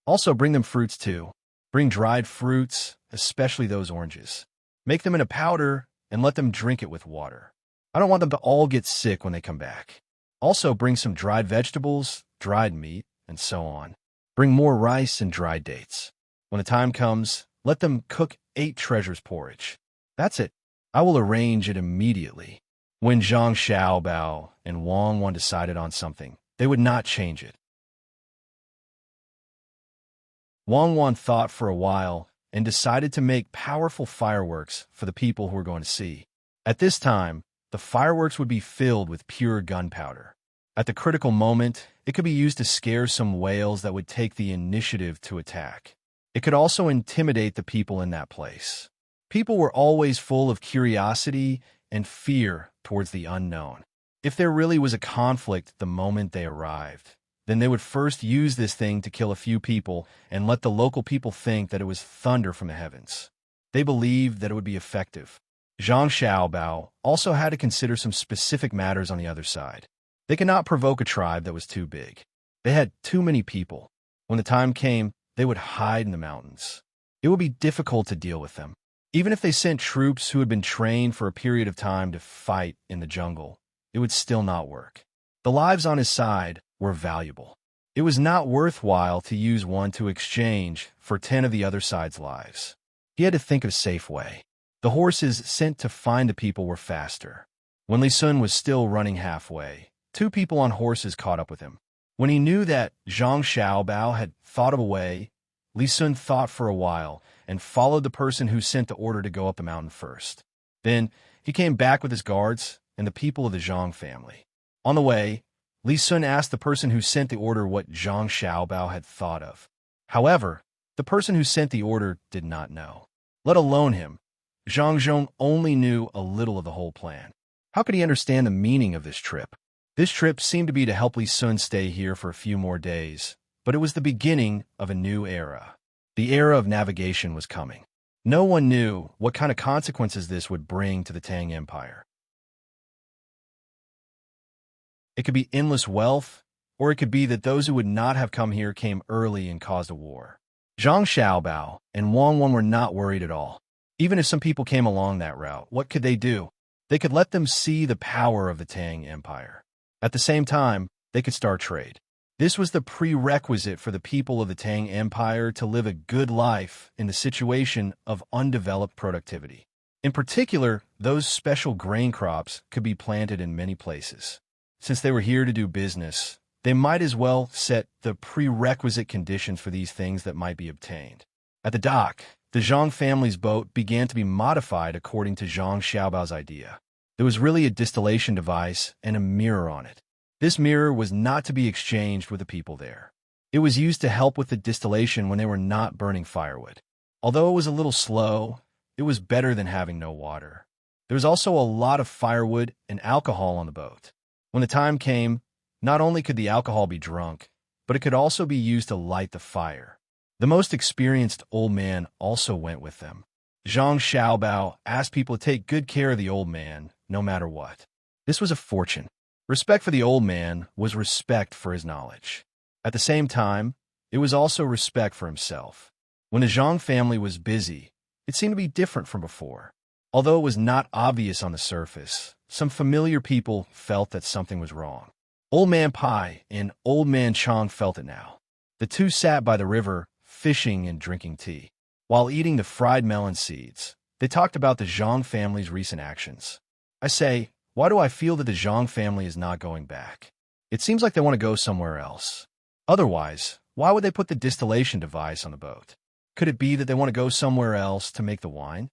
Also, bring them fruits too. Bring dried fruits, especially those oranges. Make them in a powder and let them drink it with water. I don't want them to all get sick when they come back. Also, bring some dried vegetables, dried meat, and so on. Bring more rice and dried dates. When the time comes, let them cook 8 treasures porridge. That's it. I will arrange it immediately. When Zhang Xiaobao and Wang Wan decided on something, they would not change it. Wang Wan thought for a while and decided to make powerful fireworks for the people who were going to see. At this time, the fireworks would be filled with pure gunpowder. At the critical moment, it could be used to scare some whales that would take the initiative to attack. It could also intimidate the people in that place. People were always full of curiosity and fear towards the unknown. If there really was a conflict the moment they arrived, then they would first use this thing to kill a few people and let the local people think that it was thunder from the heavens. They believed that it would be effective. Zhang Xiaobao also had to consider some specific matters on the other side. They could not provoke a tribe that was too big. They had too many people. When the time came, they would hide in the mountains. It would be difficult to deal with them. Even if they sent troops who had been trained for a period of time to fight in the jungle, it would still not work. The lives on his side were valuable. It was not worthwhile to use one to exchange for 10 of the other side's lives. He had to think of a safe way. The horses sent to find the people were faster. When Li Sun was still running halfway, 2 people on horses caught up with him. When he knew that Zhang Xiaobao had thought of a way, Li Sun thought for a while and followed the person who sent the order to go up the mountain first. Then he came back with his guards and the people of the Zhang family. On the way, Li Sun asked the person who sent the order what Zhang Xiaobao had thought of. However, the person who sent the order did not know. Let alone him, Zhang Zhong only knew a little of the whole plan. How could he understand the meaning of this trip? This trip seemed to be to help Li Sun stay here for a few more days, but it was the beginning of a new era. The era of navigation was coming. No one knew what kind of consequences this would bring to the Tang Empire. It could be endless wealth, or it could be that those who would not have come here came early and caused a war. Zhang Xiaobao and Wang Wan were not worried at all. Even if some people came along that route, what could they do? They could let them see the power of the Tang Empire. At the same time, they could start trade. This was the prerequisite for the people of the Tang Empire to live a good life in the situation of undeveloped productivity. In particular, those special grain crops could be planted in many places. Since they were here to do business, they might as well set the prerequisite conditions for these things that might be obtained. At the dock, the Zhang family's boat began to be modified according to Zhang Xiaobao's idea. There was really a distillation device and a mirror on it. This mirror was not to be exchanged with the people there. It was used to help with the distillation when they were not burning firewood. Although it was a little slow, it was better than having no water. There was also a lot of firewood and alcohol on the boat. When the time came, not only could the alcohol be drunk, but it could also be used to light the fire. The most experienced old man also went with them. Zhang Xiaobao asked people to take good care of the old man, no matter what. This was a fortune. Respect for the old man was respect for his knowledge. At the same time, it was also respect for himself. When the Zhang family was busy, it seemed to be different from before. Although it was not obvious on the surface, some familiar people felt that something was wrong. Old Man Pai and Old Man Chong felt it now. The two sat by the river, fishing and drinking tea. While eating the fried melon seeds, they talked about the Zhang family's recent actions. I say, Why do I feel that the Zhang family is not going back? It seems like they want to go somewhere else. Otherwise, why would they put the distillation device on the boat? Could it be that they want to go somewhere else to make the wine?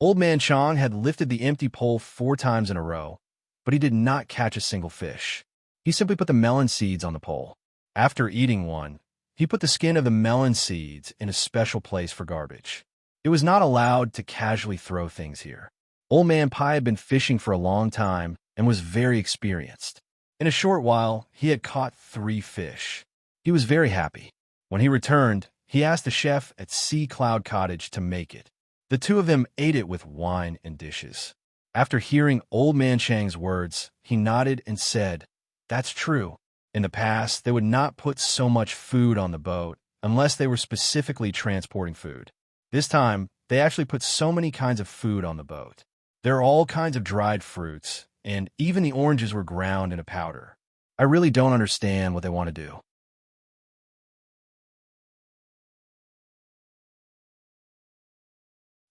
Old Man Chang had lifted the empty pole 4 times in a row, but he did not catch a single fish. He simply put the melon seeds on the pole. After eating one, he put the skin of the melon seeds in a special place for garbage. It was not allowed to casually throw things here. Old Man Pai had been fishing for a long time and was very experienced. In a short while, he had caught 3 fish. He was very happy. When he returned, he asked the chef at Sea Cloud Cottage to make it. The 2 of them ate it with wine and dishes. After hearing Old Man Chang's words, he nodded and said, "That's true. In the past, they would not put so much food on the boat unless they were specifically transporting food. This time, they actually put so many kinds of food on the boat. There are all kinds of dried fruits, and even the oranges were ground in a powder. I really don't understand what they want to do."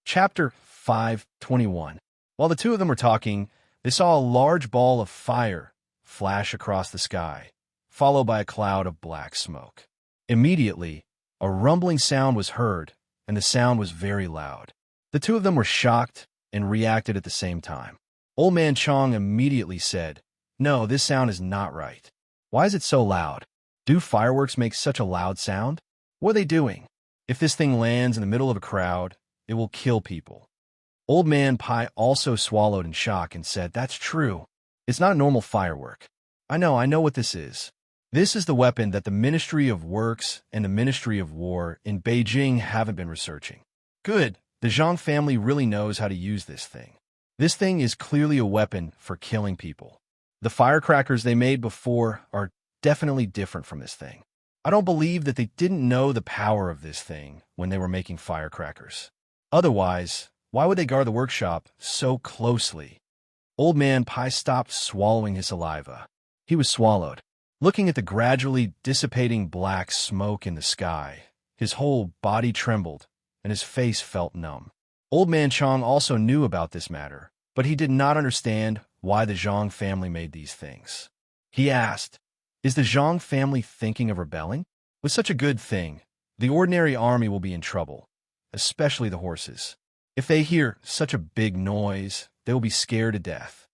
Chapter 5:21. While the 2 of them were talking, they saw a large ball of fire flash across the sky, followed by a cloud of black smoke. Immediately, a rumbling sound was heard, and the sound was very loud. The 2 of them were shocked and reacted at the same time. Old Man Chong immediately said, "No, this sound is not right. Why is it so loud? Do fireworks make such a loud sound? What are they doing? If this thing lands in the middle of a crowd, it will kill people." Old Man Pai also swallowed in shock and said, "That's true. It's not a normal firework. I know what this is. This is the weapon that the Ministry of Works and the Ministry of War in Beijing haven't been researching. Good, the Zhang family really knows how to use this thing. This thing is clearly a weapon for killing people. The firecrackers they made before are definitely different from this thing. I don't believe that they didn't know the power of this thing when they were making firecrackers. Otherwise, why would they guard the workshop so closely?" Old Man Pai stopped swallowing his saliva. He was swallowed. Looking at the gradually dissipating black smoke in the sky, his whole body trembled, and his face felt numb. Old Man Chong also knew about this matter, but he did not understand why the Zhang family made these things. He asked, "Is the Zhang family thinking of rebelling? With such a good thing, the ordinary army will be in trouble, especially the horses. If they hear such a big noise, they will be scared to death.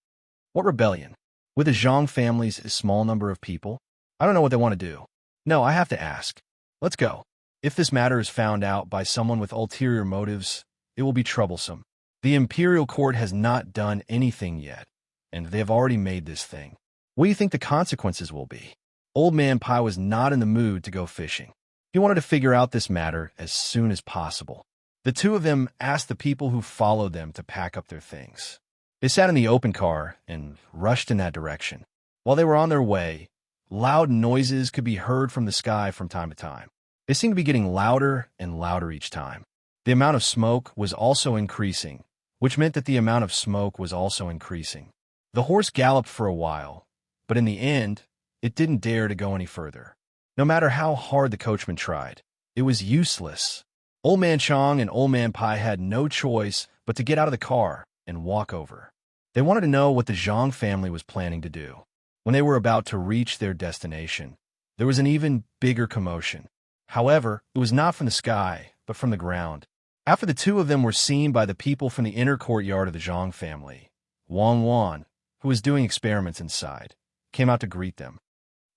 What rebellion? With the Zhang family's a small number of people? I don't know what they want to do. No, I have to ask. Let's go. If this matter is found out by someone with ulterior motives, it will be troublesome. The imperial court has not done anything yet, and they have already made this thing. What do you think the consequences will be?" Old Man Pai was not in the mood to go fishing. He wanted to figure out this matter as soon as possible. The 2 of them asked the people who followed them to pack up their things. They sat in the open car and rushed in that direction. While they were on their way, loud noises could be heard from the sky from time to time. They seemed to be getting louder and louder each time. The amount of smoke was also increasing, which meant that the amount of smoke was also increasing. The horse galloped for a while, but in the end, it didn't dare to go any further. No matter how hard the coachman tried, it was useless. Old Man Chong and Old Man Pai had no choice but to get out of the car and walk over. They wanted to know what the Zhang family was planning to do. When they were about to reach their destination, there was an even bigger commotion. However, it was not from the sky, but from the ground. After the 2 of them were seen by the people from the inner courtyard of the Zhang family, Wang Wan, who was doing experiments inside, came out to greet them.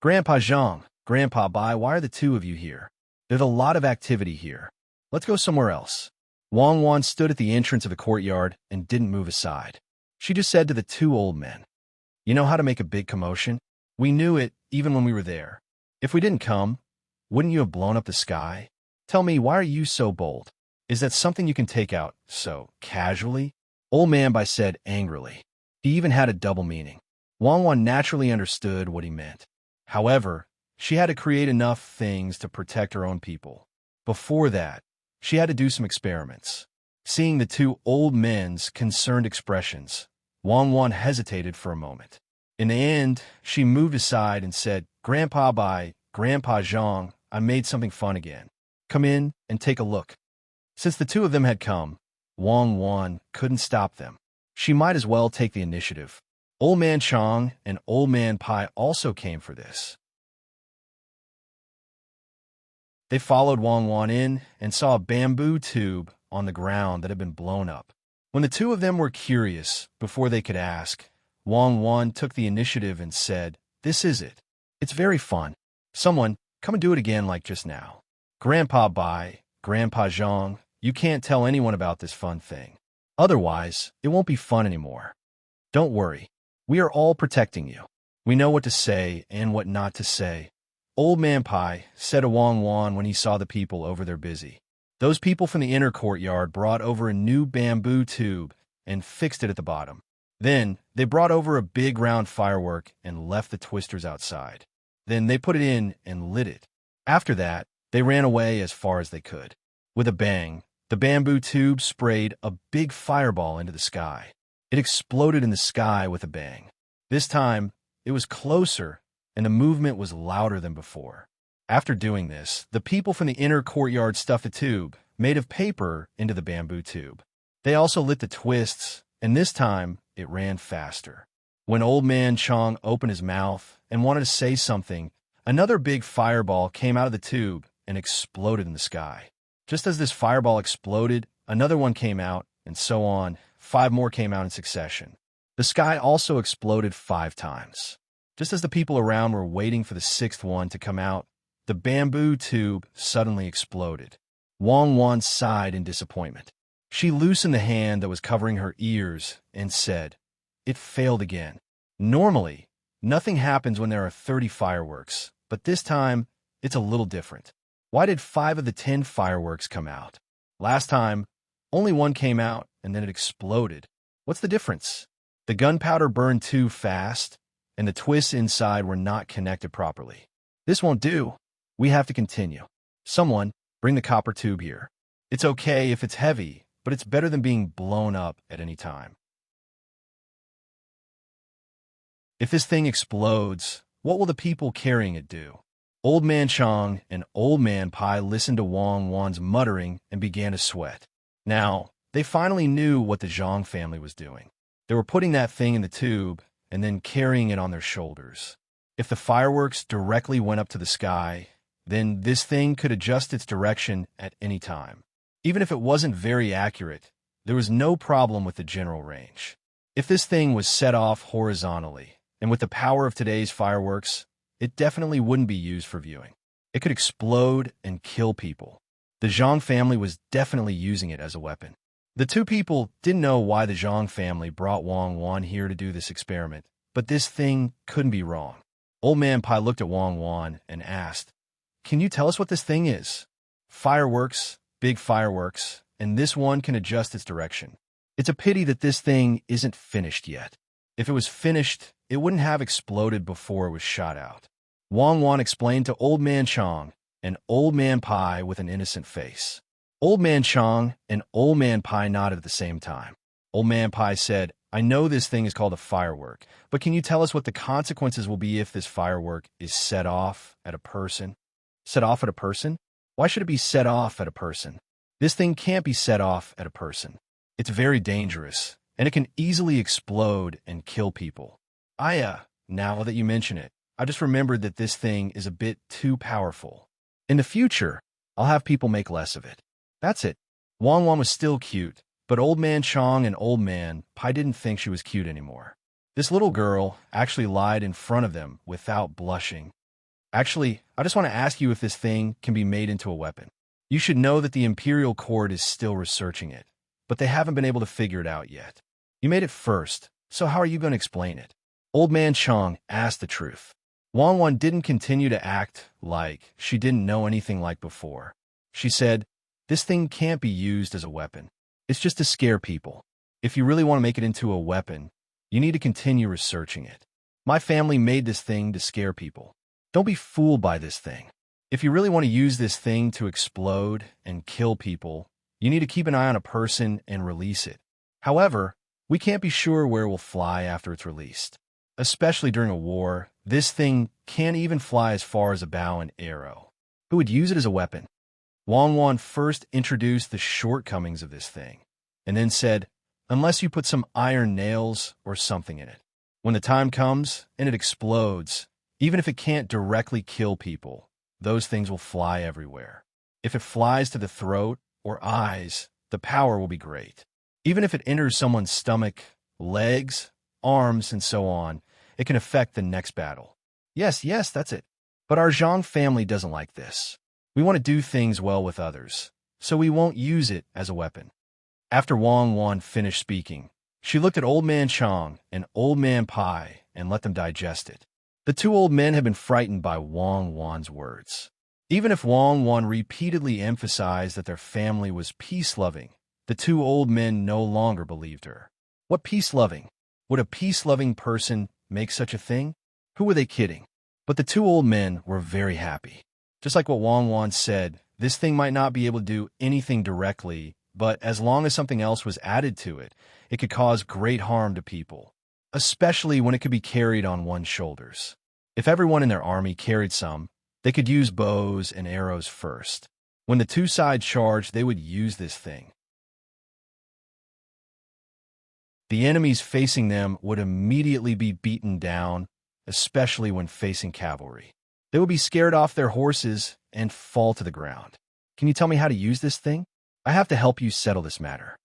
"Grandpa Zhang, Grandpa Bai, why are the 2 of you here? There's a lot of activity here. Let's go somewhere else." Wang Wan stood at the entrance of the courtyard and didn't move aside. She just said to the 2 old men, "You know how to make a big commotion? We knew it even when we were there. If we didn't come, wouldn't you have blown up the sky? Tell me, why are you so bold? Is that something you can take out so casually?" Old Man Bai said angrily. He even had a double meaning. Wang Wan naturally understood what he meant. However, she had to create enough things to protect her own people. Before that, she had to do some experiments. Seeing the 2 old men's concerned expressions, Wang Wan hesitated for a moment. In the end, she moved aside and said, "Grandpa Bai, Grandpa Zhang, I made something fun again. Come in and take a look." Since the 2 of them had come, Wang Wan couldn't stop them. She might as well take the initiative. Old Man Chong and Old Man Pai also came for this. They followed Wang Wan in and saw a bamboo tube on the ground that had been blown up. When the two of them were curious, before they could ask, Wang Wan took the initiative and said, "This is it. It's very fun. Someone, come and do it again like just now. Grandpa Bai, Grandpa Zhang, you can't tell anyone about this fun thing. Otherwise, it won't be fun anymore. Don't worry. We are all protecting you. We know what to say and what not to say." Old Man Pai said to Wang Wan when he saw the people over there busy. Those people from the inner courtyard brought over a new bamboo tube and fixed it at the bottom. Then they brought over a big round firework and left the twisters outside. Then they put it in and lit it. After that, they ran away as far as they could. With a bang, the bamboo tube sprayed a big fireball into the sky. It exploded in the sky with a bang. This time, it was closer and the movement was louder than before. After doing this, the people from the inner courtyard stuffed a tube, made of paper, into the bamboo tube. They also lit the twists, and this time, it ran faster. When Old Man Chong opened his mouth and wanted to say something, another big fireball came out of the tube and exploded in the sky. Just as this fireball exploded, another one came out, and so on. 5 more came out in succession. The sky also exploded 5 times. Just as the people around were waiting for the 6th one to come out, the bamboo tube suddenly exploded. Wang Wan sighed in disappointment. She loosened the hand that was covering her ears and said, "It failed again. Normally, nothing happens when there are 30 fireworks, but this time, it's a little different. Why did 5 of the 10 fireworks come out? Last time, only 1 came out and then it exploded. What's the difference? The gunpowder burned too fast, and the twists inside were not connected properly. This won't do. We have to continue. Someone, bring the copper tube here. It's okay if it's heavy, but it's better than being blown up at any time. If this thing explodes, what will the people carrying it do?" Old Man Chong and Old Man Pai listened to Wang Wan's muttering and began to sweat. Now, they finally knew what the Zhang family was doing. They were putting that thing in the tube and then carrying it on their shoulders. If the fireworks directly went up to the sky, then this thing could adjust its direction at any time. Even if it wasn't very accurate, there was no problem with the general range. If this thing was set off horizontally, and with the power of today's fireworks, it definitely wouldn't be used for viewing. It could explode and kill people. The Zhang family was definitely using it as a weapon. The two people didn't know why the Zhang family brought Wang Wan here to do this experiment, but this thing couldn't be wrong. Old Man Pai looked at Wang Wan and asked, "Can you tell us what this thing is?" "Fireworks, big fireworks, and this one can adjust its direction. It's a pity that this thing isn't finished yet. If it was finished, it wouldn't have exploded before it was shot out." Wang Wan explained to Old Man Chong and Old Man Pai with an innocent face. Old Man Chong and Old Man Pai nodded at the same time. Old Man Pai said, "I know this thing is called a firework, but can you tell us what the consequences will be if this firework is set off at a person?" "Set off at a person? Why should it be set off at a person? This thing can't be set off at a person. It's very dangerous, and it can easily explode and kill people." Now that you mention it, I just remembered that this thing is a bit too powerful. In the future, I'll have people make less of it. That's it. Wang Wan was still cute, but Old Man Chong and Old Man Pai didn't think she was cute anymore. This little girl actually lied in front of them without blushing. "Actually, I just want to ask you if this thing can be made into a weapon. You should know that the Imperial Court is still researching it, but they haven't been able to figure it out yet. You made it first, so how are you going to explain it?" Old Man Chong asked the truth. Wang Wan didn't continue to act like she didn't know anything like before. She said, "This thing can't be used as a weapon. It's just to scare people. If you really want to make it into a weapon, you need to continue researching it. My family made this thing to scare people. Don't be fooled by this thing. If you really want to use this thing to explode and kill people, you need to keep an eye on a person and release it. However, we can't be sure where it will fly after it's released. Especially during a war, this thing can't even fly as far as a bow and arrow. Who would use it as a weapon?" Wang Wan first introduced the shortcomings of this thing, and then said, "Unless you put some iron nails or something in it." When the time comes and it explodes, even if it can't directly kill people, those things will fly everywhere. If it flies to the throat or eyes, the power will be great. Even if it enters someone's stomach, legs, arms, and so on, it can affect the next battle. Yes, that's it. But our Zhang family doesn't like this. We want to do things well with others, so we won't use it as a weapon. After Wang Wan finished speaking, she looked at Old Man Chang and Old Man Pai and let them digest it. The two old men had been frightened by Wang Wan's words. Even if Wang Wan repeatedly emphasized that their family was peace-loving, the two old men no longer believed her. What peace-loving? Would a peace-loving person make such a thing? Who were they kidding? But the two old men were very happy. Just like what Wang Wan said, this thing might not be able to do anything directly, but as long as something else was added to it, it could cause great harm to people, especially when it could be carried on one's shoulders. If everyone in their army carried some, they could use bows and arrows first. When the two sides charged, they would use this thing. The enemies facing them would immediately be beaten down, especially when facing cavalry. They would be scared off their horses and fall to the ground. Can you tell me how to use this thing? I have to help you settle this matter.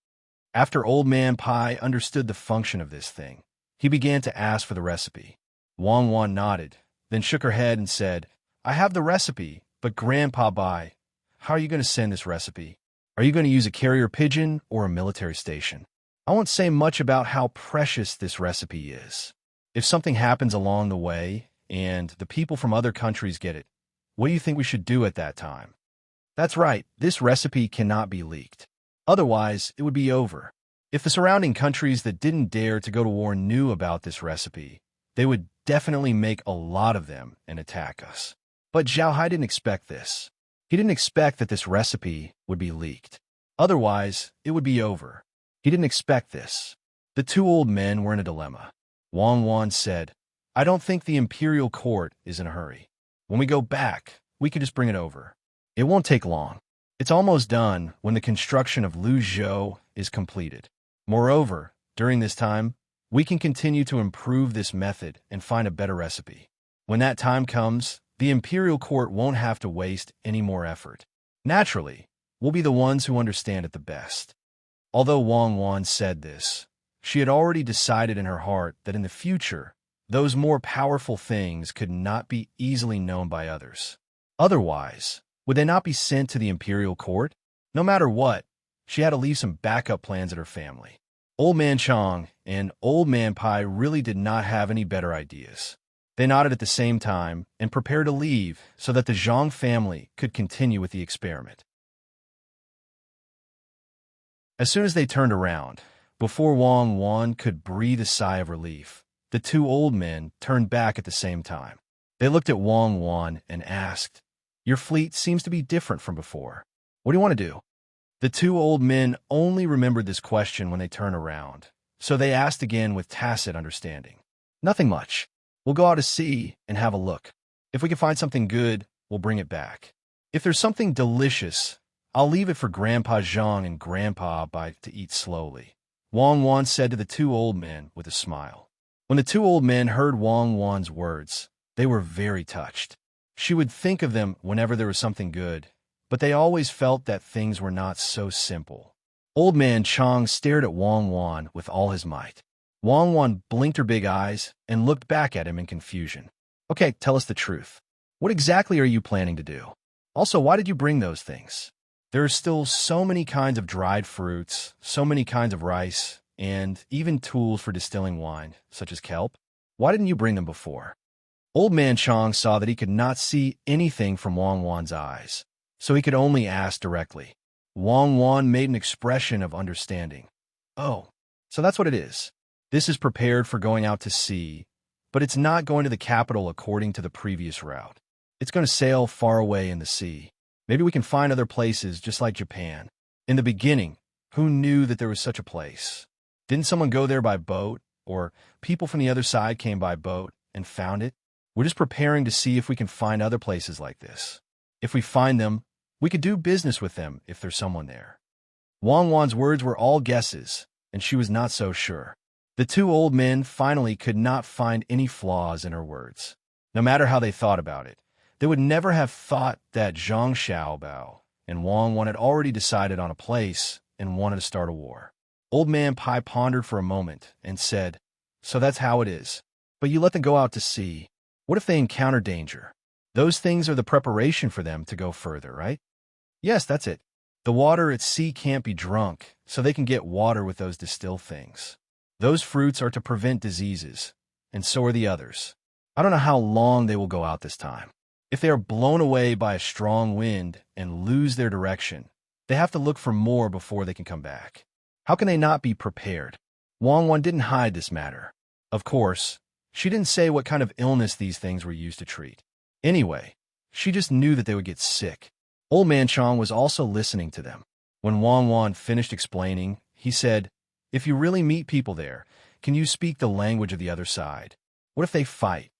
After Old Man Pai understood the function of this thing, he began to ask for the recipe. Wang Wan nodded, then shook her head and said, I have the recipe, but Grandpa Bai, how are you going to send this recipe? Are you going to use a carrier pigeon or a military station? I won't say much about how precious this recipe is. If something happens along the way, and the people from other countries get it, what do you think we should do at that time? That's right, this recipe cannot be leaked. Otherwise, it would be over. If the surrounding countries that didn't dare to go to war knew about this recipe, they would definitely make a lot of them and attack us. But Zhao Hai didn't expect this. He didn't expect that this recipe would be leaked. Otherwise, it would be over. He didn't expect this. The two old men were in a dilemma. Wang Wan said, I don't think the imperial court is in a hurry. When we go back, we can just bring it over. It won't take long. It's almost done when the construction of Luzhou is completed. Moreover, during this time, we can continue to improve this method and find a better recipe. When that time comes, the imperial court won't have to waste any more effort. Naturally, we'll be the ones who understand it the best. Although Wang Wan said this, she had already decided in her heart that in the future, those more powerful things could not be easily known by others. Otherwise, would they not be sent to the imperial court? No matter what, she had to leave some backup plans at her family. Old Man Chang and Old Man Pai really did not have any better ideas. They nodded at the same time and prepared to leave so that the Zhang family could continue with the experiment. As soon as they turned around, before Wang Wan could breathe a sigh of relief, the two old men turned back at the same time. They looked at Wang Wan and asked, Your fleet seems to be different from before. What do you want to do? The two old men only remembered this question when they turned around, so they asked again with tacit understanding. Nothing much. We'll go out to sea and have a look. If we can find something good, we'll bring it back. If there's something delicious, I'll leave it for Grandpa Zhang and Grandpa Bai to eat slowly, Wang Wan said to the two old men with a smile. When the two old men heard Wang Wan's words, they were very touched. She would think of them whenever there was something good, but they always felt that things were not so simple. Old Man Chang stared at Wang Wan with all his might. Wang Wan blinked her big eyes and looked back at him in confusion. Okay, tell us the truth. What exactly are you planning to do? Also, why did you bring those things? There are still so many kinds of dried fruits, so many kinds of rice, and even tools for distilling wine, such as kelp. Why didn't you bring them before? Old Man Chang saw that he could not see anything from Wang Wan's eyes, so he could only ask directly. Wang Wan made an expression of understanding. Oh, so that's what it is. This is prepared for going out to sea, but it's not going to the capital according to the previous route. It's going to sail far away in the sea. Maybe we can find other places just like Japan. In the beginning, who knew that there was such a place? Didn't someone go there by boat, or people from the other side came by boat and found it? We're just preparing to see if we can find other places like this. If we find them, we could do business with them if there's someone there. Wang Wan's words were all guesses, and she was not so sure. The two old men finally could not find any flaws in her words. No matter how they thought about it, they would never have thought that Zhang Xiaobao and Wang Wan had already decided on a place and wanted to start a war. Old Man Pai pondered for a moment and said, "So that's how it is. But you let them go out to sea. What if they encounter danger? Those things are the preparation for them to go further, right?" "Yes, that's it. The water at sea can't be drunk, so they can get water with those distilled things. Those fruits are to prevent diseases, and so are the others. I don't know how long they will go out this time. If they are blown away by a strong wind and lose their direction, they have to look for more before they can come back. How can they not be prepared?" Wang Wan didn't hide this matter. Of course, she didn't say what kind of illness these things were used to treat. Anyway, she just knew that they would get sick. Old Man Chong was also listening to them. When Wang Wan finished explaining, he said, "If you really meet people there, can you speak the language of the other side? What if they fight?"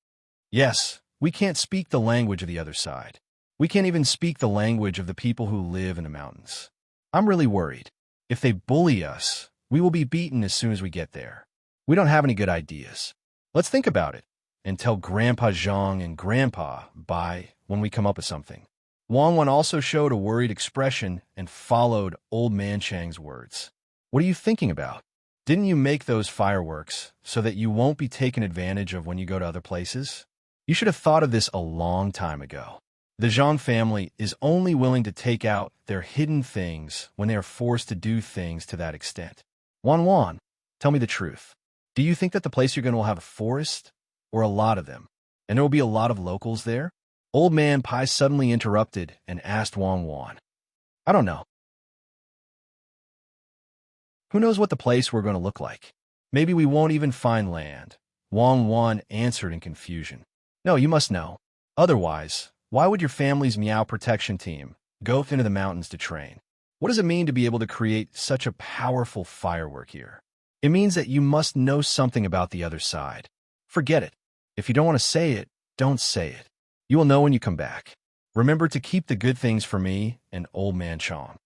"Yes, we can't speak the language of the other side. We can't even speak the language of the people who live in the mountains. I'm really worried. If they bully us, we will be beaten as soon as we get there. We don't have any good ideas. Let's think about it and tell Grandpa Zhang and Grandpa Bai when we come up with something." Wang Wan also showed a worried expression and followed Old Man Chang's words. "What are you thinking about? Didn't you make those fireworks so that you won't be taken advantage of when you go to other places? You should have thought of this a long time ago. The Zhang family is only willing to take out their hidden things when they are forced to do things to that extent. Wan Wan, tell me the truth. Do you think that the place you're going to will have a forest, or a lot of them, and there will be a lot of locals there?" Old Man Pai suddenly interrupted and asked Wang Wan, "I don't know. Who knows what the place we're going to look like? Maybe we won't even find land." Wang Wan answered in confusion. "No, you must know. Otherwise, why would your family's Meow protection team go into the mountains to train? What does it mean to be able to create such a powerful firework here? It means that you must know something about the other side. Forget it. If you don't want to say it, don't say it. You will know when you come back. Remember to keep the good things for me and Old Man Chong."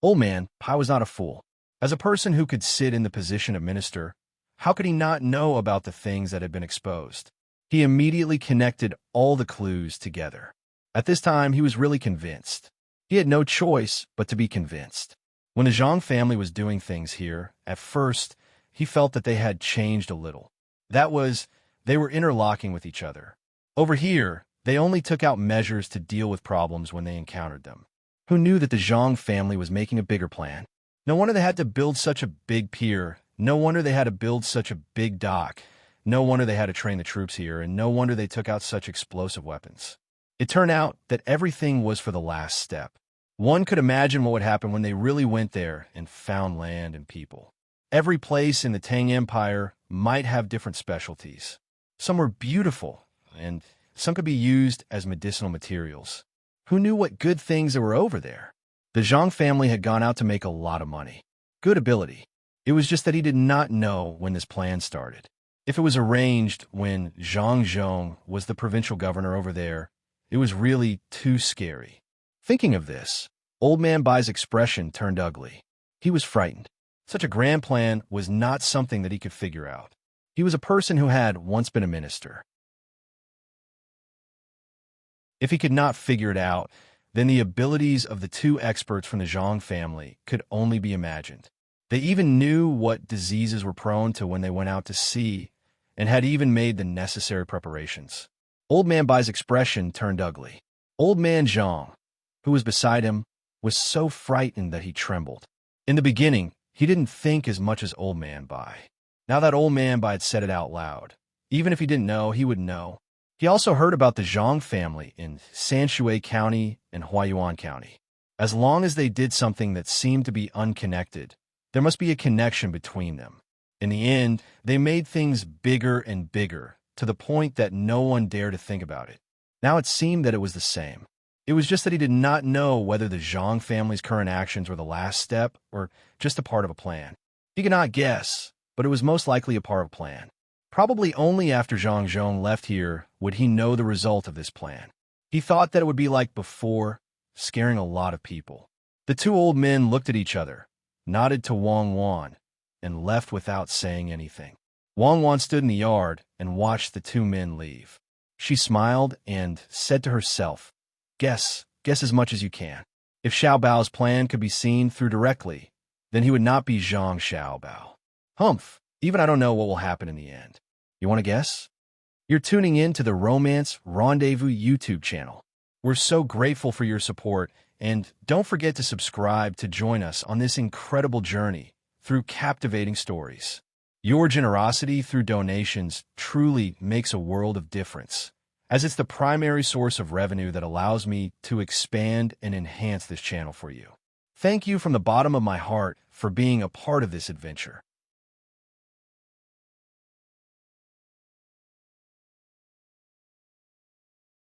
Old Man Pai was not a fool. As a person who could sit in the position of minister, how could he not know about the things that had been exposed? He immediately connected all the clues together. At this time, he was really convinced. He had no choice but to be convinced. When the Zhang family was doing things here, at first, he felt that they had changed a little. That was, they were interlocking with each other. Over here, they only took out measures to deal with problems when they encountered them. Who knew that the Zhang family was making a bigger plan? No wonder they had to build such a big pier. No wonder they had to build such a big dock. No wonder they had to train the troops here, and no wonder they took out such explosive weapons. It turned out that everything was for the last step. One could imagine what would happen when they really went there and found land and people. Every place in the Tang Empire might have different specialties. Some were beautiful, and some could be used as medicinal materials. Who knew what good things there were over there? The Zhang family had gone out to make a lot of money. Good ability. It was just that he did not know when this plan started. If it was arranged when Zhang Zhong was the provincial governor over there, it was really too scary. Thinking of this, Old Man Bai's expression turned ugly. He was frightened. Such a grand plan was not something that he could figure out. He was a person who had once been a minister. If he could not figure it out, then the abilities of the two experts from the Zhang family could only be imagined. They even knew what diseases were prone to when they went out to sea, and had even made the necessary preparations. Old Man Bai's expression turned ugly. Old Man Zhang, who was beside him, was so frightened that he trembled. In the beginning, he didn't think as much as Old Man Bai. Now that Old Man Bai had said it out loud, even if he didn't know, he would know. He also heard about the Zhang family in Sanshui County and Huayuan County. As long as they did something that seemed to be unconnected, there must be a connection between them. In the end, they made things bigger and bigger, to the point that no one dared to think about it. Now it seemed that it was the same. It was just that he did not know whether the Zhang family's current actions were the last step or just a part of a plan. He could not guess, but it was most likely a part of a plan. Probably only after Zhang Zhong left here would he know the result of this plan. He thought that it would be like before, scaring a lot of people. The two old men looked at each other, nodded to Wang Wan, and left without saying anything. Wang Wan stood in the yard and watched the two men leave. She smiled and said to herself, Guess as much as you can. If Xiao Bao's plan could be seen through directly, then he would not be Zhang Xiao Bao. Humph, even I don't know what will happen in the end. You want to guess? You're tuning in to the Romance Rendezvous YouTube channel. We're so grateful for your support, and don't forget to subscribe to join us on this incredible journey through captivating stories. Your generosity through donations truly makes a world of difference, as it's the primary source of revenue that allows me to expand and enhance this channel for you. Thank you from the bottom of my heart for being a part of this adventure.